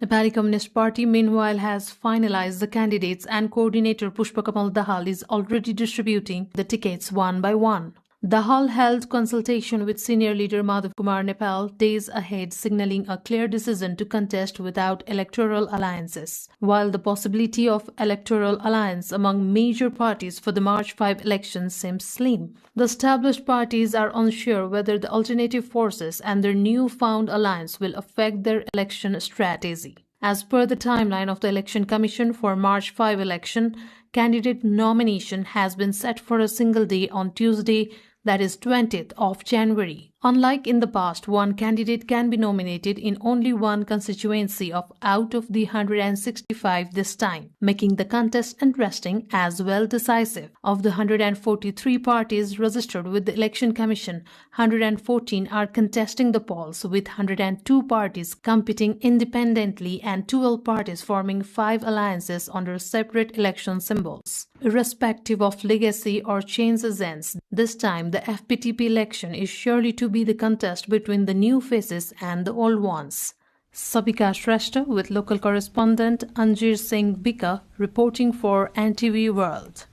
Nepali Communist Party, meanwhile, has finalized the candidates and coordinator Pushpakamal Dahal is already distributing the tickets one by one. Dahal held consultation with senior leader Madhav Kumar Nepal days ahead, signaling a clear decision to contest without electoral alliances. While the possibility of electoral alliance among major parties for the March 5 elections seems slim, the established parties are unsure whether the alternative forces and their newfound alliance will affect their election strategy. As per the timeline of the Election Commission for March 5 election, candidate nomination has been set for a single day on Tuesday, that is 20th of January. Unlike in the past, one candidate can be nominated in only one constituency out of the 165 this time, making the contest interesting as well decisive. Of the 143 parties registered with the Election Commission, 114 are contesting the polls, with 102 parties competing independently and 12 parties forming 5 alliances under separate election symbols. Irrespective of legacy or change agents, this time the FPTP election is surely to be the contest between the new faces and the old ones. Sabika Shrestha with local correspondent Anjir Singh Bika reporting for NTV World.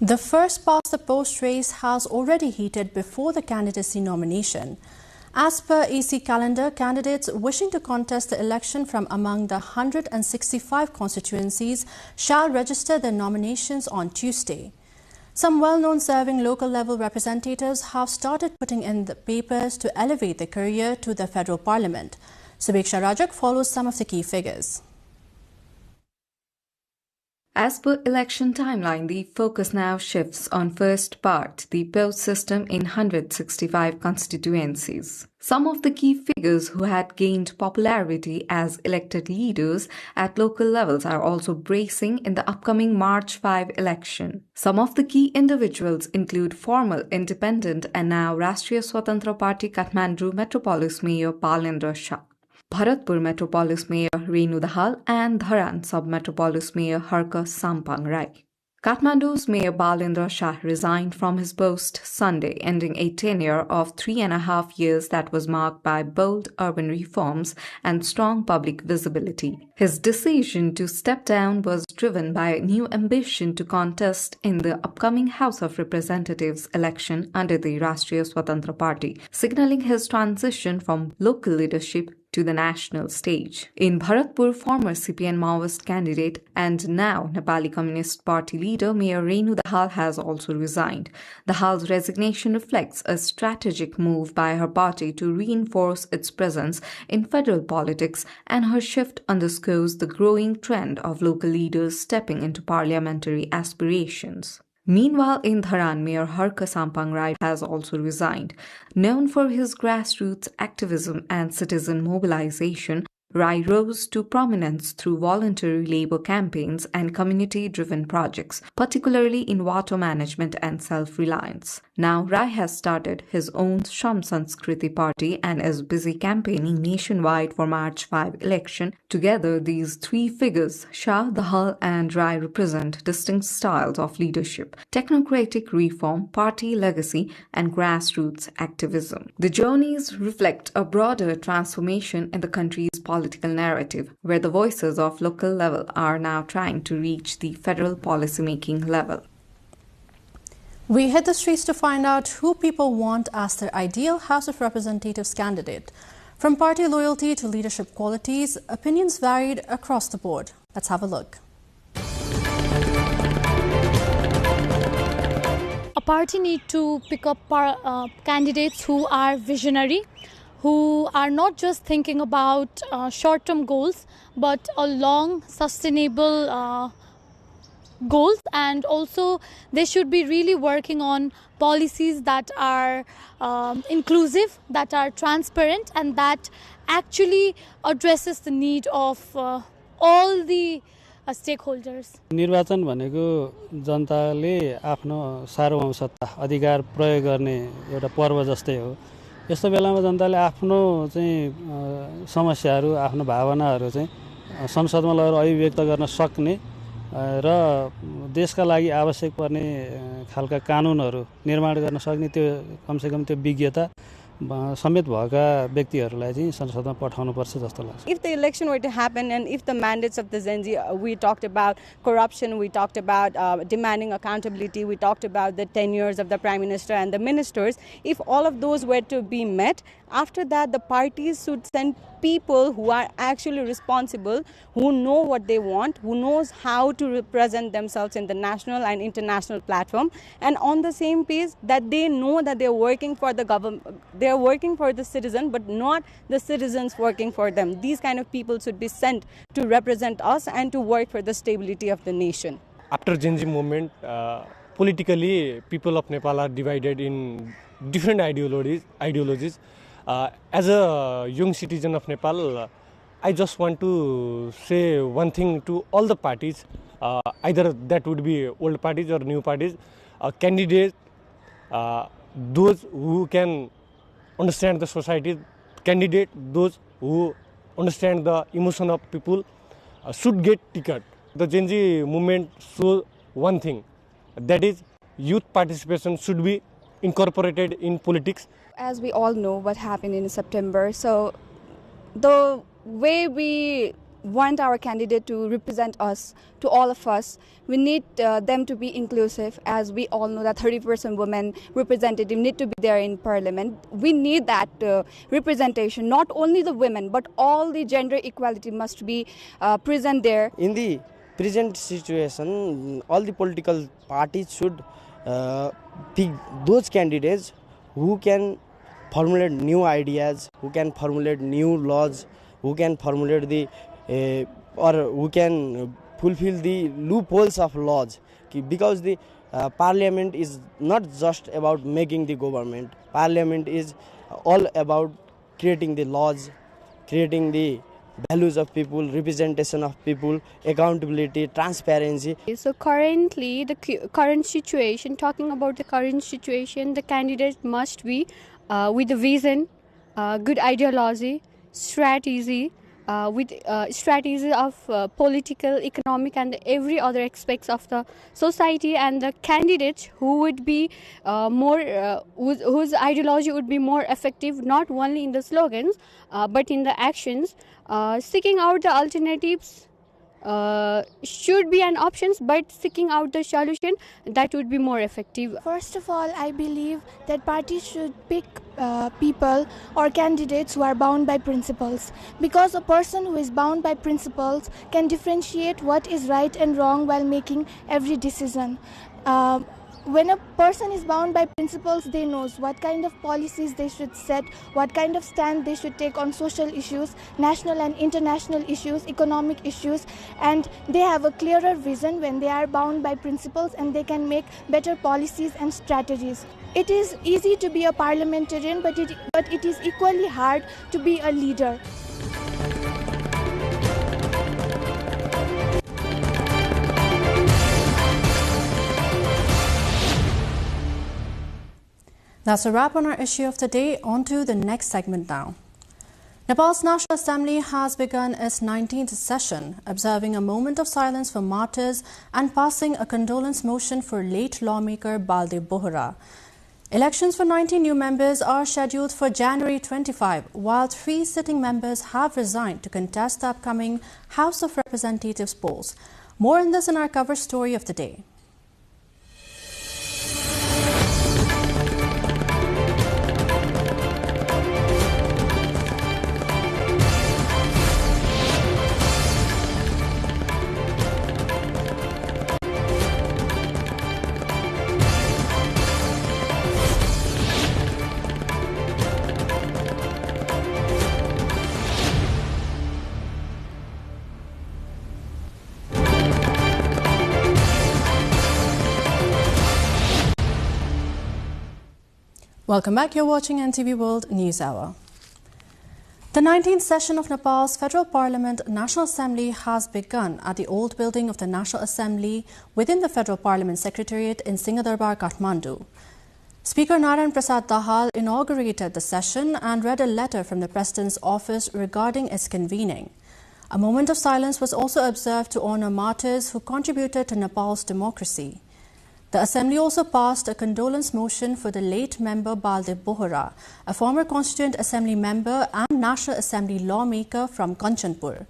The first past the post race has already heated before the candidacy nomination. As per AC calendar, candidates wishing to contest the election from among the 165 constituencies shall register their nominations on Tuesday. Some well-known serving local-level representatives have started putting in the papers to elevate their career to the federal parliament. Subeksha Rajak follows some of the key figures. As per election timeline, the focus now shifts on first part, the post system in 165 constituencies. Some of the key figures who had gained popularity as elected leaders at local levels are also bracing in the upcoming March 5 election. Some of the key individuals include former independent and now Rashtriya Swatantra Party Kathmandu Metropolis Mayor Palendra Shah, Bharatpur Metropolis Mayor Renu Dahal and Dharan Sub-Metropolis Mayor Harka Sampang Rai. Kathmandu's Mayor Balendra Shah resigned from his post Sunday, ending a tenure of 3.5 years that was marked by bold urban reforms and strong public visibility. His decision to step down was driven by a new ambition to contest in the upcoming House of Representatives election under the Rashtriya Swatantra Party, signaling his transition from local leadership to the national stage. In Bharatpur, former CPN Maoist candidate and now Nepali Communist Party leader Mayor Renu Dahal has also resigned. Dahal's resignation reflects a strategic move by her party to reinforce its presence in federal politics, and her shift underscores the growing trend of local leaders stepping into parliamentary aspirations. Meanwhile, in Dharan, Mayor Harka Sampang Rai has also resigned. Known for his grassroots activism and citizen mobilization, Rai rose to prominence through voluntary labor campaigns and community-driven projects, particularly in water management and self-reliance. Now, Rai has started his own Shram Sanskriti party and is busy campaigning nationwide for March 5 election. Together, these three figures, Shah, Dahal and Rai, represent distinct styles of leadership, technocratic reform, party legacy and grassroots activism. The journeys reflect a broader transformation in the country's political narrative, where the voices of local level are now trying to reach the federal policymaking level. We hit the streets to find out who people want as their ideal House of Representatives candidate. From party loyalty to leadership qualities, opinions varied across the board. Let's have a look. A party needs to pick up candidates who are visionary, who are not just thinking about short-term goals, but a long, sustainable goals, and also they should be really working on policies that are inclusive, that are transparent, and that actually addresses the need of all the stakeholders. निर्वाचन भनेको जनताले आफ्नो सार्वभौम सत्ता अधिकार प्रयोग गर्ने एउटा पर्व जस्तै हो। यस्तो बेलामा जनताले आफ्नो चाहिँ समस्याहरू, आफ्नो भावनाहरू चाहिँ संसदमा लगेर अभिव्यक्त गर्न सक्ने र देशका लागि आवश्यक पर्ने खालका कानुनहरू निर्माण गर्न सक्ने त्यो कमसेकम त्यो विज्ञता समेत भएका व्यक्तिहरूलाई चाहिँ संसदमा पठाउनुपर्छ जस्तो लाग्छ। If the election were to happen and if the mandates of the Gen Z, we talked about corruption, we talked about demanding accountability, we talked about the tenures of the Prime Minister and the ministers, if all of those were to be met, after that the parties should send people who are actually responsible, who know what they want, who knows how to represent themselves in the national and international platform, and on the same page that they know that they're working for the government, they're working for the citizen, but not the citizens working for them. These kind of people should be sent to represent us and to work for the stability of the nation. After Gen Z movement, politically, people of Nepal are divided in different ideologies. As a young citizen of Nepal, I just want to say one thing to all the parties, either that would be old parties or new parties, candidates, those who can understand the society, candidate, those who understand the emotion of people should get ticket. The Gen Z movement shows one thing, that is youth participation should be incorporated in politics. As we all know what happened in September, so the way we want our candidate to represent us, to all of us, we need them to be inclusive. As we all know that 30% women representative need to be there in parliament. We need that representation, not only the women, but all the gender equality must be present there. In the present situation, all the political parties should pick those candidates who can formulate new ideas, who can formulate new laws, who can formulate the or who can fulfill the loopholes of laws. Because the parliament is not just about making the government. Parliament is all about creating the laws, creating the values of people, representation of people, accountability, transparency. So currently, the current situation, talking about the current situation, the candidate must be with a vision, good ideology, strategy, with strategy of political, economic and every other aspects of the society, and the candidates who would be whose ideology would be more effective, not only in the slogans but in the actions. Seeking out the alternatives should be an option, but seeking out the solution that would be more effective. First of all, I believe that parties should pick people or candidates who are bound by principles, because a person who is bound by principles can differentiate what is right and wrong while making every decision. When a person is bound by principles, they know what kind of policies they should set, what kind of stand they should take on social issues, national and international issues, economic issues, and they have a clearer vision when they are bound by principles, and they can make better policies and strategies. It is easy to be a parliamentarian, but it is equally hard to be a leader. That's a wrap on our issue of the day. On to the next segment now. Nepal's National Assembly has begun its 19th session, observing a moment of silence for martyrs and passing a condolence motion for late lawmaker Baldev Bohra. Elections for 19 new members are scheduled for January 25, while 3 sitting members have resigned to contest the upcoming House of Representatives polls. More on this in our cover story of the day. Welcome back. You're watching NTV World News Hour. The 19th session of Nepal's Federal Parliament National Assembly has begun at the old building of the National Assembly within the Federal Parliament Secretariat in Singhadarbar, Kathmandu. Speaker Narayan Prasad Dahal inaugurated the session and read a letter from the President's office regarding its convening. A moment of silence was also observed to honor martyrs who contributed to Nepal's democracy. The Assembly also passed a condolence motion for the late member Baldev Bohra, a former Constituent Assembly member and National Assembly lawmaker from Kanchanpur.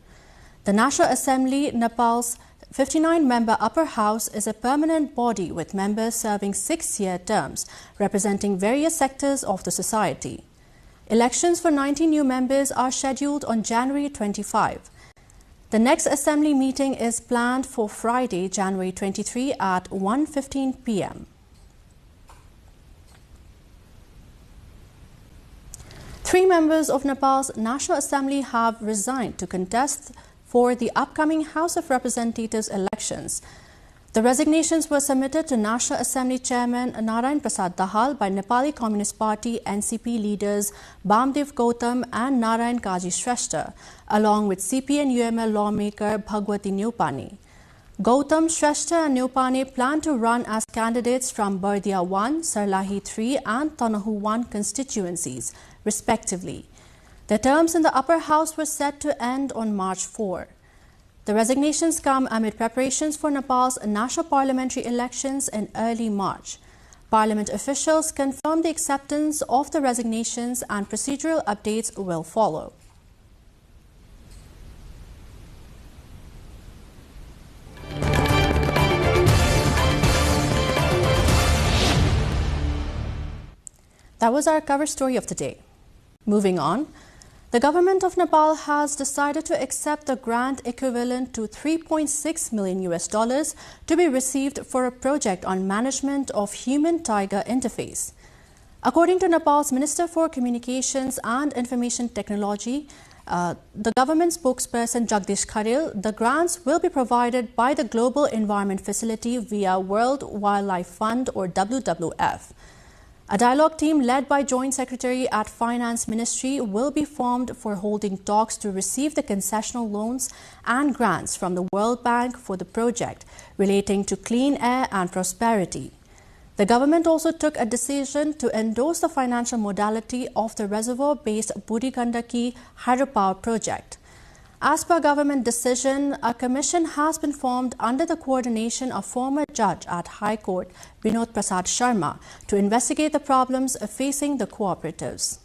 The National Assembly, Nepal's 59-member upper house, is a permanent body with members serving 6-year terms, representing various sectors of the society. Elections for 90 new members are scheduled on January 25. The next Assembly meeting is planned for Friday, January 23 at 1:15 p.m. 3 members of Nepal's National Assembly have resigned to contest for the upcoming House of Representatives elections. The resignations were submitted to National Assembly Chairman Narayan Prasad Dahal by Nepali Communist Party NCP leaders Bamdev Gautam and Narayan Kaji Shrestha, along with CPN-UML lawmaker Bhagwati Neupane. Gautam, Shrestha and Neupane plan to run as candidates from Bardia 1, Sarlahi 3 and Tanahu 1 constituencies, respectively. Their terms in the upper house were set to end on March 4. The resignations come amid preparations for Nepal's national parliamentary elections in early March. Parliament officials confirmed the acceptance of the resignations and procedural updates will follow. That was our cover story of the day. Moving on. The government of Nepal has decided to accept the grant equivalent to $3.6 million to be received for a project on management of human-tiger interface. According to Nepal's Minister for Communications and Information Technology, the government spokesperson Jagdish Kharel, the grants will be provided by the Global Environment Facility via World Wildlife Fund or WWF. A dialogue team led by Joint Secretary at Finance Ministry will be formed for holding talks to receive the concessional loans and grants from the World Bank for the project relating to clean air and prosperity. The government also took a decision to endorse the financial modality of the reservoir-based Buri Gandaki hydropower project. As per government decision, a commission has been formed under the coordination of former judge at High Court, Vinod Prasad Sharma, to investigate the problems facing the cooperatives.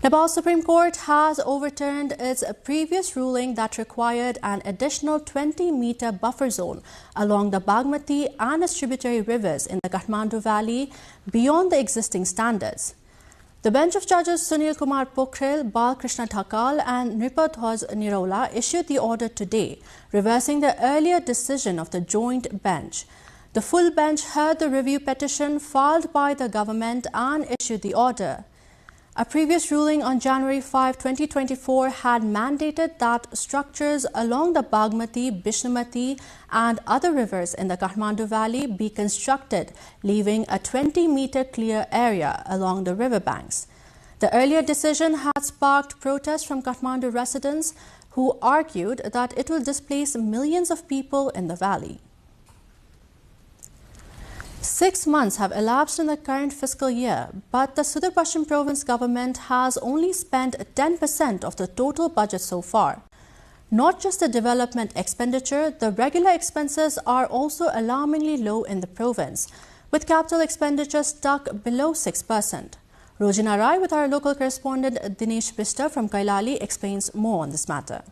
Nepal Supreme Court has overturned its previous ruling that required an additional 20-meter buffer zone along the Bagmati and its tributary rivers in the Kathmandu Valley beyond the existing standards. The bench of judges Sunil Kumar Pokhrel, Balkrishna Thakal and Nripatwaj Nirola issued the order today, reversing the earlier decision of the joint bench. The full bench heard the review petition filed by the government and issued the order. A previous ruling on January 5, 2024 had mandated that structures along the Bagmati, Bishnumati and other rivers in the Kathmandu Valley be constructed, leaving a 20-meter clear area along the riverbanks. The earlier decision had sparked protests from Kathmandu residents who argued that it will displace millions of people in the valley. 6 months have elapsed in the current fiscal year, but the Sudur Pashchim province government has only spent 10% of the total budget so far. Not just the development expenditure, the regular expenses are also alarmingly low in the province, with capital expenditure stuck below 6%. Rojina Rai with our local correspondent Dinesh Bista from Kailali explains more on this matter.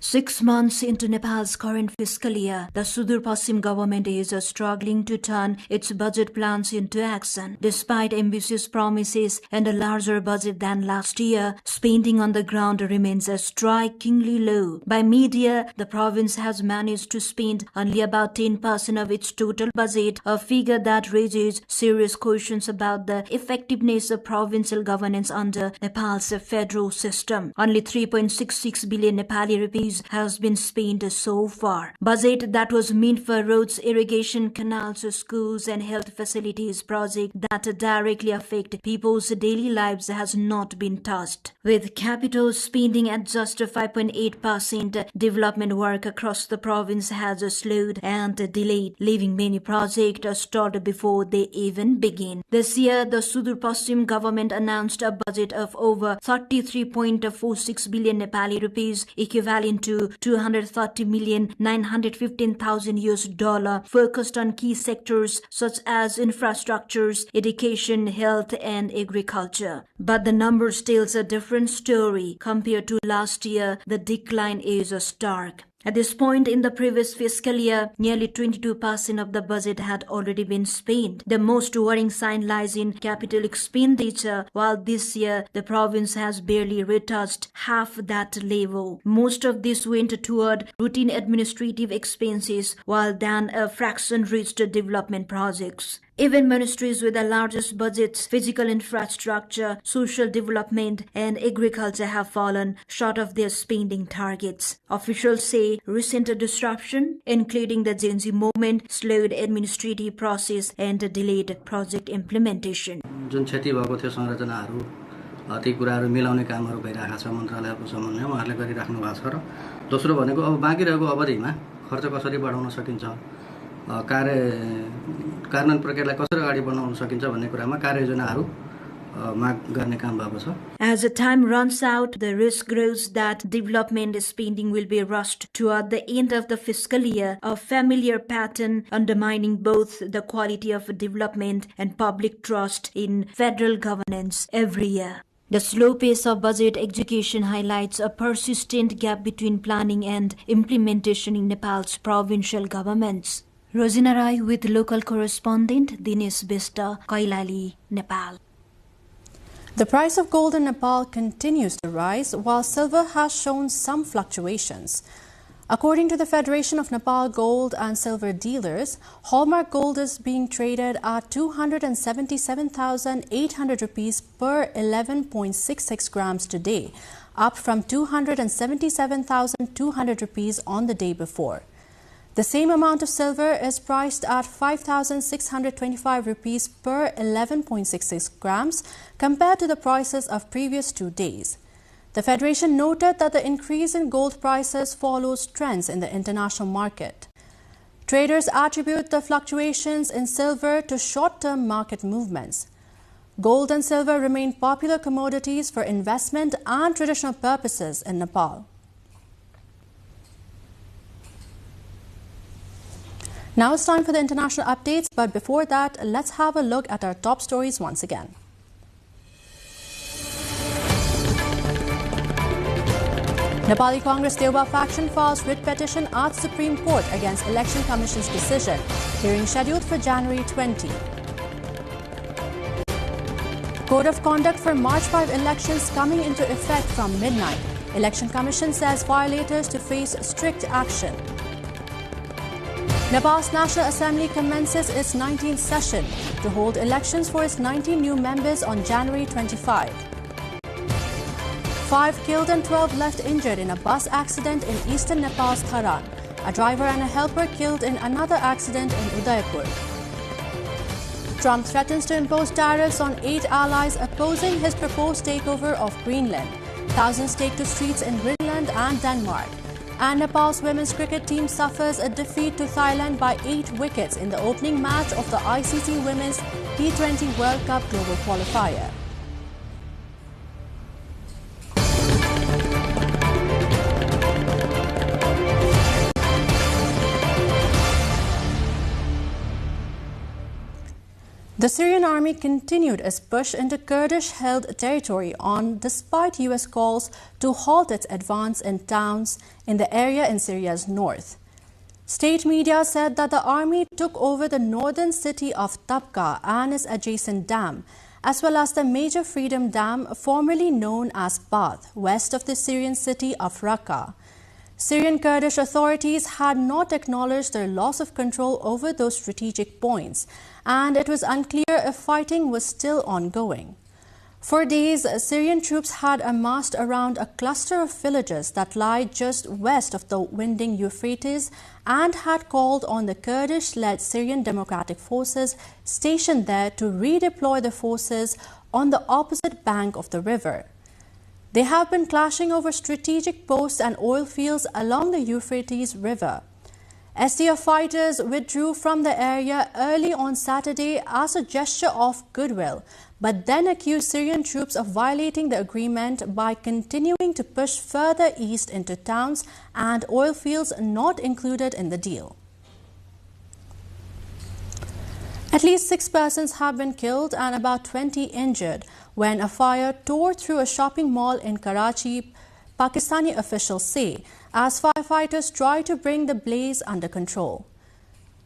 6 months into Nepal's current fiscal year, the Sudur Pashchim government is struggling to turn its budget plans into action. Despite ambitious promises and a larger budget than last year, spending on the ground remains strikingly low. By mid-year, the province has managed to spend only about 10% of its total budget, a figure that raises serious questions about the effectiveness of provincial governance under Nepal's federal system. Only 3.66 billion Nepali rupees has been spent so far. Budget that was meant for roads, irrigation, canals, schools and health facilities projects that directly affect people's daily lives has not been touched. With capital spending at just 5.8%, development work across the province has slowed and delayed, leaving many projects stalled before they even begin. This year, the Sudur Pashchim government announced a budget of over 33.46 billion Nepali rupees, equivalent to $230,915,000 focused on key sectors such as infrastructures, education, health, and agriculture. But the numbers tells a different story. Compared to last year, the decline is stark. At this point in the previous fiscal year, nearly 22% of the budget had already been spent. The most worrying sign lies in capital expenditure, while this year the province has barely retouched half that level. Most of this went toward routine administrative expenses, while then a fraction reached development projects. Even ministries with the largest budgets, physical infrastructure, social development, and agriculture have fallen short of their spending targets. Officials say recent disruption, including the Gen Z movement, slowed administrative process and delayed project implementation. जुन क्षति भएको थियो संरचनाहरू ती कुराहरू मिलाउने कामहरू भइरहेका छ मन्त्रालयको समन्वय उहाँहरूले गरिराख्नु भएको छ र दोस्रो भनेको अब बाँकी रहेको अवधिमा खर्च कसरी बढाउन सकिन्छ कार्यान्वयन प्रक्रियालाई कसरी अगाडि बढाउन सकिन्छ भन्ने कुरामा कार्ययोजनाहरू माग गर्ने काम भएको छ. As the time runs out, the risk grows that development spending will be rushed toward the end of the fiscal year, a familiar pattern undermining both the quality of development and public trust in federal governance every year. The slow pace of budget execution highlights a persistent gap between planning and implementation in Nepal's provincial governments. Rosina Rai with local correspondent Dinesh Bista, Kailali, Nepal. The price of gold in Nepal continues to rise, while silver has shown some fluctuations. According to the Federation of Nepal Gold and Silver Dealers, hallmark gold is being traded at 277,800 rupees per 11.66 grams today, up from 277,200 rupees on the day before. The same amount of silver is priced at 5,625 rupees per 11.66 grams compared to the prices of previous 2 days. The Federation noted that the increase in gold prices follows trends in the international market. Traders attribute the fluctuations in silver to short-term market movements. Gold and silver remain popular commodities for investment and traditional purposes in Nepal. Now it's time for the international updates, but before that, let's have a look at our top stories once again. Nepali Congress Deoba faction files writ petition at Supreme Court against Election Commission's decision. Hearing scheduled for January 20. Code of conduct for March 5 elections coming into effect from midnight. Election Commission says violators to face strict action. Nepal's National Assembly commences its 19th session to hold elections for its 19 new members on January 25. 5 killed and 12 left injured in a bus accident in eastern Nepal's Tharan. A driver and a helper killed in another accident in Udaipur. Trump threatens to impose tariffs on 8 allies opposing his proposed takeover of Greenland. Thousands take to streets in Greenland and Denmark. And Nepal's women's cricket team suffers a defeat to Thailand by 8 wickets in the opening match of the ICC Women's T20 World Cup Global Qualifier. The Syrian army continued its push into Kurdish-held territory despite U.S. calls to halt its advance in towns in the area in Syria's north. State media said that the army took over the northern city of Tabqa and its adjacent dam, as well as the major Freedom Dam, formerly known as Bath, west of the Syrian city of Raqqa. Syrian Kurdish authorities had not acknowledged their loss of control over those strategic points, and it was unclear if fighting was still ongoing. For days, Syrian troops had amassed around a cluster of villages that lie just west of the winding Euphrates and had called on the Kurdish-led Syrian Democratic Forces stationed there to redeploy the forces on the opposite bank of the river. They have been clashing over strategic posts and oil fields along the Euphrates River. SDF fighters withdrew from the area early on Saturday as a gesture of goodwill, but then accused Syrian troops of violating the agreement by continuing to push further east into towns and oil fields not included in the deal. At least 6 persons have been killed and about 20 injured when a fire tore through a shopping mall in Karachi, Pakistani officials say, as firefighters try to bring the blaze under control.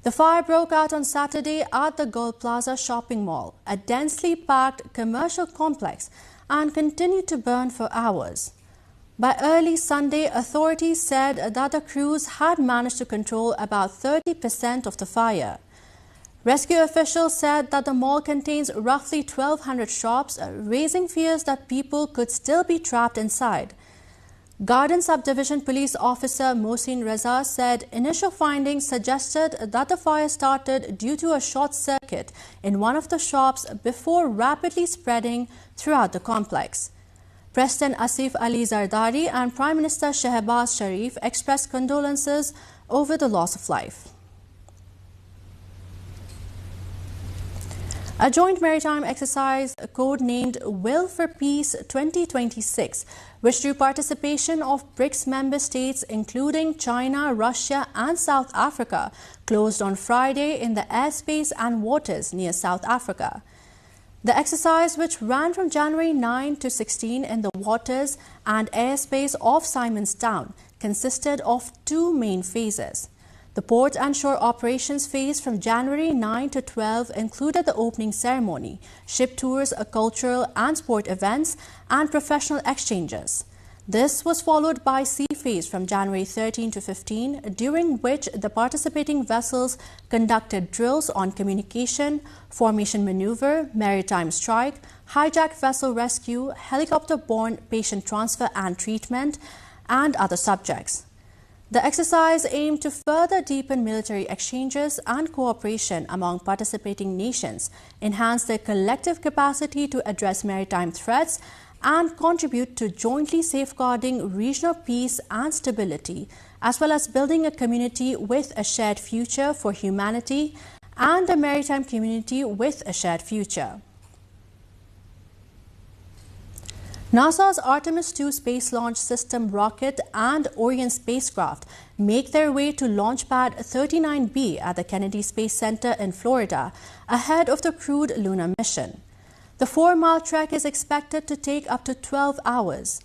The fire broke out on Saturday at the Gold Plaza shopping mall, a densely packed commercial complex, and continued to burn for hours. By early Sunday, authorities said that the crews had managed to control about 30% of the fire. Rescue officials said that the mall contains roughly 1,200 shops, raising fears that people could still be trapped inside. Garden Subdivision Police Officer Mohsin Reza said initial findings suggested that the fire started due to a short circuit in one of the shops before rapidly spreading throughout the complex. President Asif Ali Zardari and Prime Minister Shehbaz Sharif expressed condolences over the loss of life. A joint maritime exercise codenamed Will for Peace 2026, which drew participation of BRICS member states including China, Russia and South Africa, closed on Friday in the airspace and waters near South Africa. The exercise, which ran from January 9 to 16 in the waters and airspace of Simonstown, consisted of 2 main phases. The port and shore operations phase from January 9 to 12 included the opening ceremony, ship tours, cultural and sport events, and professional exchanges. This was followed by sea phase from January 13 to 15, during which the participating vessels conducted drills on communication, formation maneuver, maritime strike, hijacked vessel rescue, helicopter-borne patient transfer and treatment, and other subjects. The exercise aimed to further deepen military exchanges and cooperation among participating nations, enhance their collective capacity to address maritime threats, and contribute to jointly safeguarding regional peace and stability, as well as building a community with a shared future for humanity and a maritime community with a shared future. NASA's Artemis II Space Launch System rocket and Orion spacecraft make their way to Launch Pad 39B at the Kennedy Space Center in Florida ahead of the crewed lunar mission. The 4-mile trek is expected to take up to 12 hours.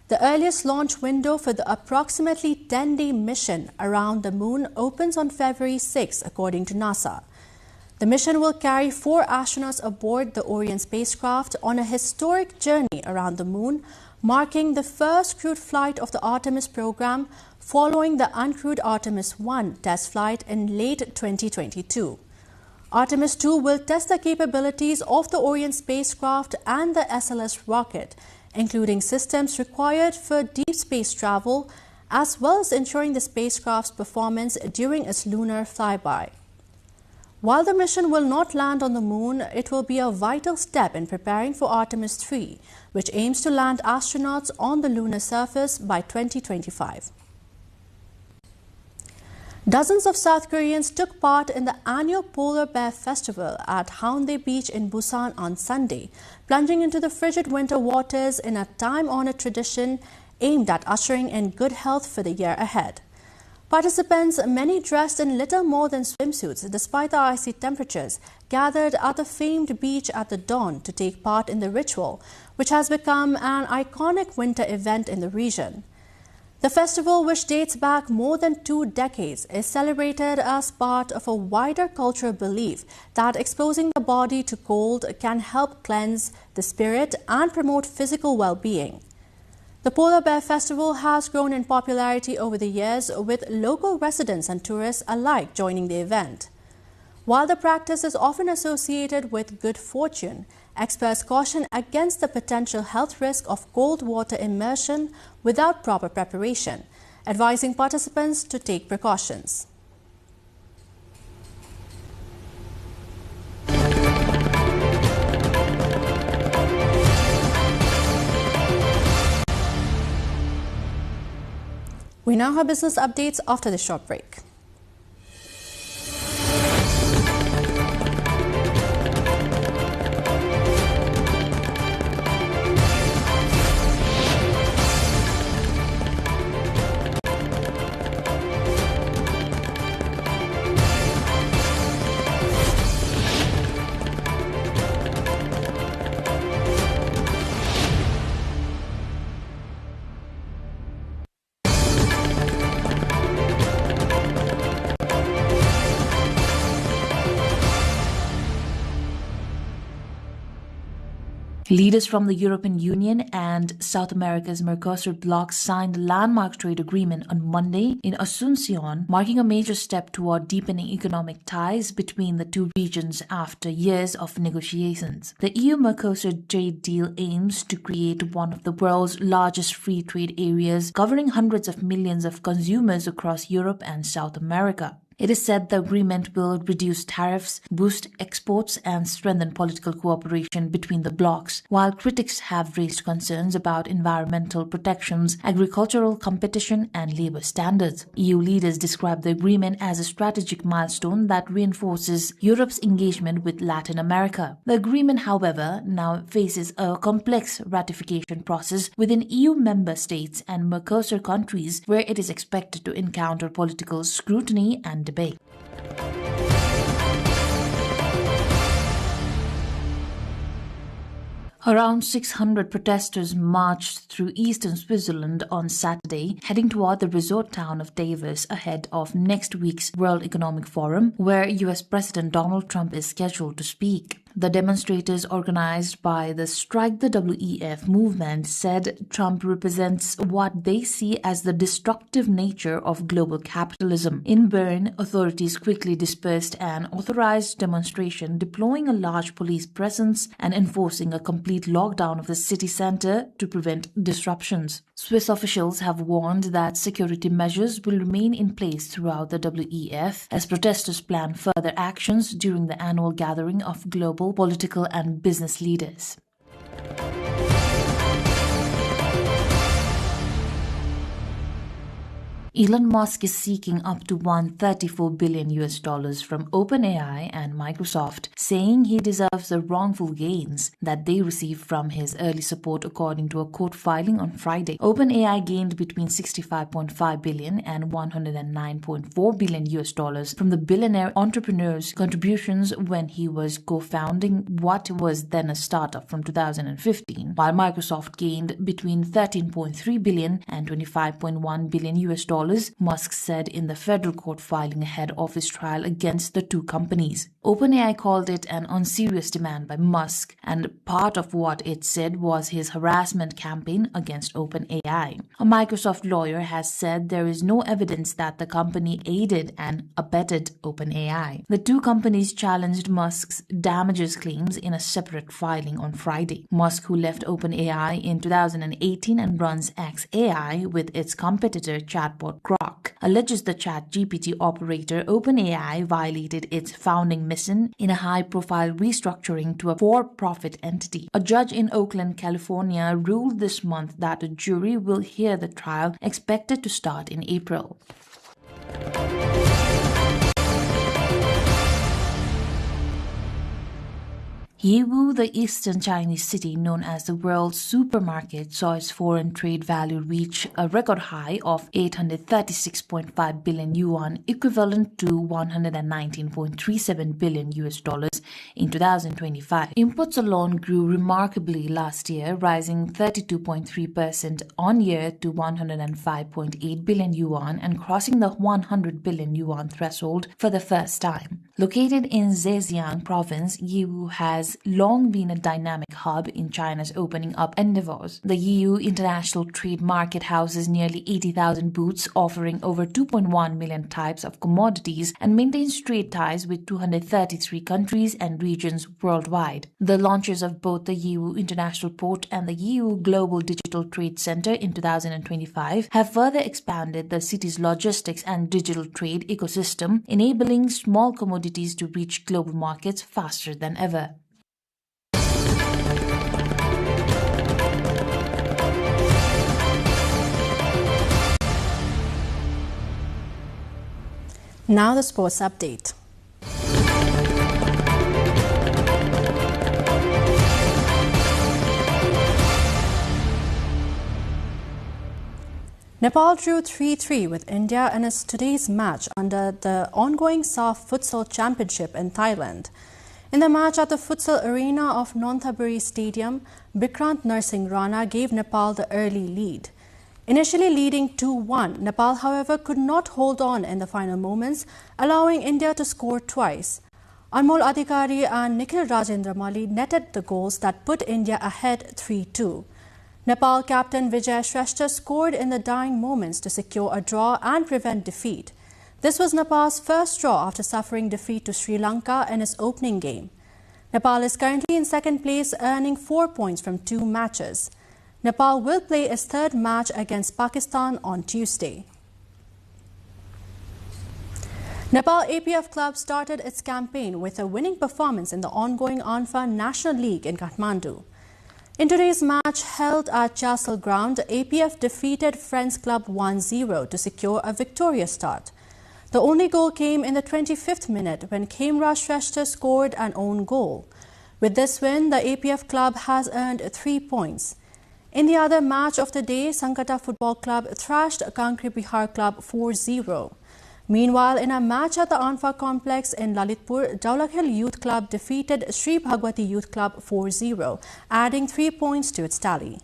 The earliest launch window for the approximately 10-day mission around the moon opens on February 6, according to NASA. The mission will carry 4 astronauts aboard the Orion spacecraft on a historic journey around the moon, marking the first crewed flight of the Artemis program following the uncrewed Artemis I test flight in late 2022. Artemis II will test the capabilities of the Orion spacecraft and the SLS rocket, including systems required for deep space travel, as well as ensuring the spacecraft's performance during its lunar flyby. While the mission will not land on the moon, it will be a vital step in preparing for Artemis III, which aims to land astronauts on the lunar surface by 2025. Dozens of South Koreans took part in the annual Polar Bear Festival at Haeundae Beach in Busan on Sunday, plunging into the frigid winter waters in a time-honored tradition aimed at ushering in good health for the year ahead. Participants, many dressed in little more than swimsuits despite the icy temperatures, gathered at the famed beach at the dawn to take part in the ritual, which has become an iconic winter event in the region. The festival, which dates back more than 2 decades, is celebrated as part of a wider cultural belief that exposing the body to cold can help cleanse the spirit and promote physical well-being. The Polar Bear Festival has grown in popularity over the years, with local residents and tourists alike joining the event. While the practice is often associated with good fortune, experts caution against the potential health risk of cold water immersion without proper preparation, advising participants to take precautions. We now have business updates after the short break. Leaders from the European Union and South America's Mercosur bloc signed a landmark trade agreement on Monday in Asunción, marking a major step toward deepening economic ties between the two regions after years of negotiations. The EU-Mercosur trade deal aims to create one of the world's largest free trade areas, covering hundreds of millions of consumers across Europe and South America. It is said the agreement will reduce tariffs, boost exports, and strengthen political cooperation between the blocs, while critics have raised concerns about environmental protections, agricultural competition, and labor standards. EU leaders describe the agreement as a strategic milestone that reinforces Europe's engagement with Latin America. The agreement, however, now faces a complex ratification process within EU member states and Mercosur countries, where it is expected to encounter political scrutiny and debate. Around 600 protesters marched through eastern Switzerland on Saturday, heading toward the resort town of Davos ahead of next week's World Economic Forum, where US President Donald Trump is scheduled to speak. The demonstrators, organized by the Strike the WEF movement, said Trump represents what they see as the destructive nature of global capitalism. In Bern, authorities quickly dispersed an authorized demonstration, deploying a large police presence and enforcing a complete lockdown of the city center to prevent disruptions. Swiss officials have warned that security measures will remain in place throughout the WEF as protesters plan further actions during the annual gathering of global political and business leaders. Elon Musk is seeking up to $134 billion from OpenAI and Microsoft, saying he deserves the wrongful gains that they received from his early support, according to a court filing on Friday. OpenAI gained between $65.5 billion and $109.4 billion from the billionaire entrepreneur's contributions when he was co-founding what was then a startup from 2015, while Microsoft gained between $13.3 billion and $25.1 billion, Musk said in the federal court filing ahead of his trial against the two companies. OpenAI called it an unserious demand by Musk, and part of what it said was his harassment campaign against OpenAI. A Microsoft lawyer has said there is no evidence that the company aided and abetted OpenAI. The two companies challenged Musk's damages claims in a separate filing on Friday. Musk, who left OpenAI in 2018 and runs xAI with its competitor chatbot Grok, alleges the ChatGPT operator OpenAI violated its founding mission in a high-profile restructuring to a for-profit entity. A judge in Oakland, California, ruled this month that a jury will hear the trial, expected to start in April. Yiwu, the eastern Chinese city known as the world's supermarket, saw its foreign trade value reach a record high of 836.5 billion yuan, equivalent to $119.37 billion in 2025. Imports alone grew remarkably last year, rising 32.3% on year to 105.8 billion yuan and crossing the 100 billion yuan threshold for the first time. Located in Zhejiang province, Yiwu has long been a dynamic hub in China's opening up endeavors. The Yiwu International Trade Market houses nearly 80,000 booths offering over 2.1 million types of commodities and maintains trade ties with 233 countries and regions worldwide. The launches of both the Yiwu International Port and the Yiwu Global Digital Trade Center in 2025 have further expanded the city's logistics and digital trade ecosystem, enabling small commodities to reach global markets faster than ever. Now the sports update. Nepal drew 3-3 with India in its today's match under the ongoing SAF Futsal Championship in Thailand. In the match at the Futsal Arena of Nonthaburi Stadium, Bikrant Narsingh Rana gave Nepal the early lead. Initially leading 2-1, Nepal, however, could not hold on in the final moments, allowing India to score twice. Anmol Adhikari and Nikhil Rajendra Mali netted the goals that put India ahead 3-2. Nepal captain Vijay Shrestha scored in the dying moments to secure a draw and prevent defeat. This was Nepal's first draw after suffering defeat to Sri Lanka in its opening game. Nepal is currently in second place, earning 4 points from 2 matches. Nepal will play its third match against Pakistan on Tuesday. Nepal APF club started its campaign with a winning performance in the ongoing ANFA National League in Kathmandu. In today's match held at Chasal Ground, APF defeated Friends Club 1-0 to secure a victorious start. The only goal came in the 25th minute when Khemra Shrestha scored an own goal. With this win, the APF club has earned 3 points. In the other match of the day, Sankata Football Club thrashed Kankri Bihar Club 4-0. Meanwhile, in a match at the Anfa complex in Lalitpur, Daulakhel Youth Club defeated Sri Bhagwati Youth Club 4-0, adding 3 points to its tally.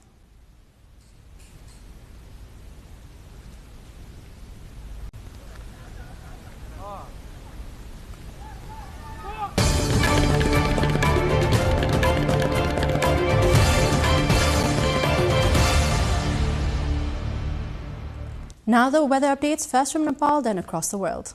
Now the weather updates, first from Nepal, then across the world.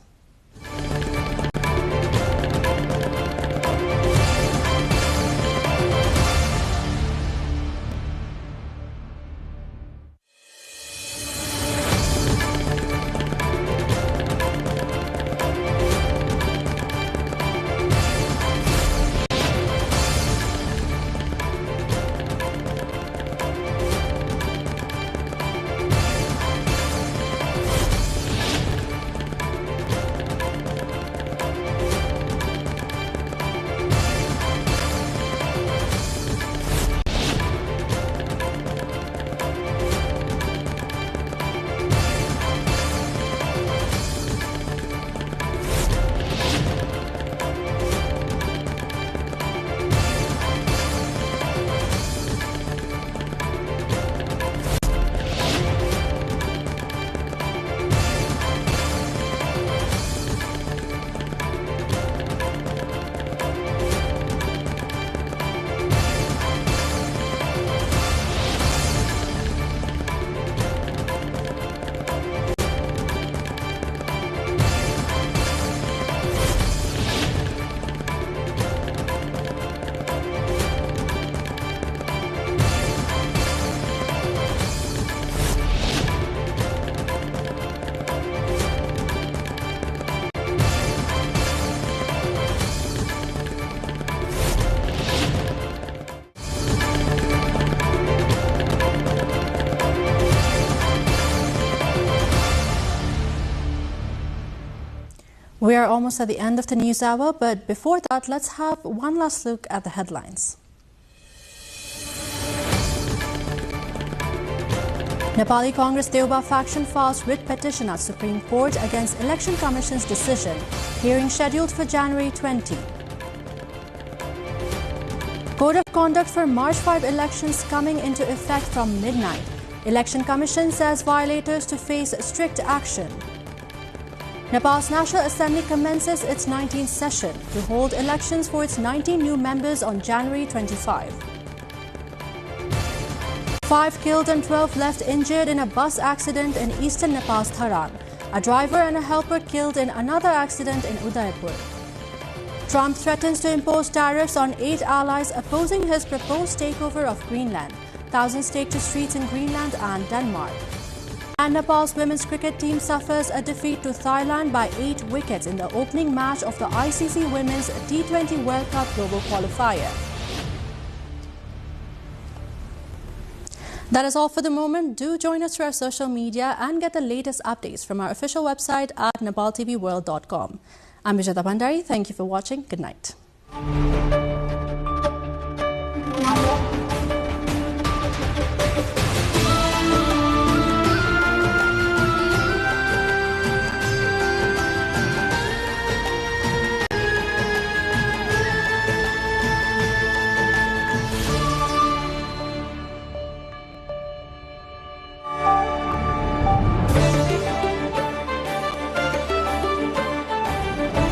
We are almost at the end of the news hour, but before that, let's have one last look at the headlines. Nepali Congress Deoba faction files writ petition at Supreme Court against Election Commission's decision. Hearing scheduled for January 20. Code of conduct for March 5 elections coming into effect from midnight. Election Commission says violators to face strict action. Nepal's National Assembly commences its 19th session to hold elections for its 19 new members on January 25. 5 killed and 12 left injured in a bus accident in eastern Nepal's Tharan. A driver and a helper killed in another accident in Udaipur. Trump threatens to impose tariffs on 8 allies opposing his proposed takeover of Greenland. Thousands take to streets in Greenland and Denmark. And Nepal's women's cricket team suffers a defeat to Thailand by 8 wickets in the opening match of the ICC Women's T20 World Cup Global Qualifier. That is all for the moment. Do join us through our social media and get the latest updates from our official website at nepaltelevision.com. I'm Vijata Bhandari. Thank you for watching. Good night.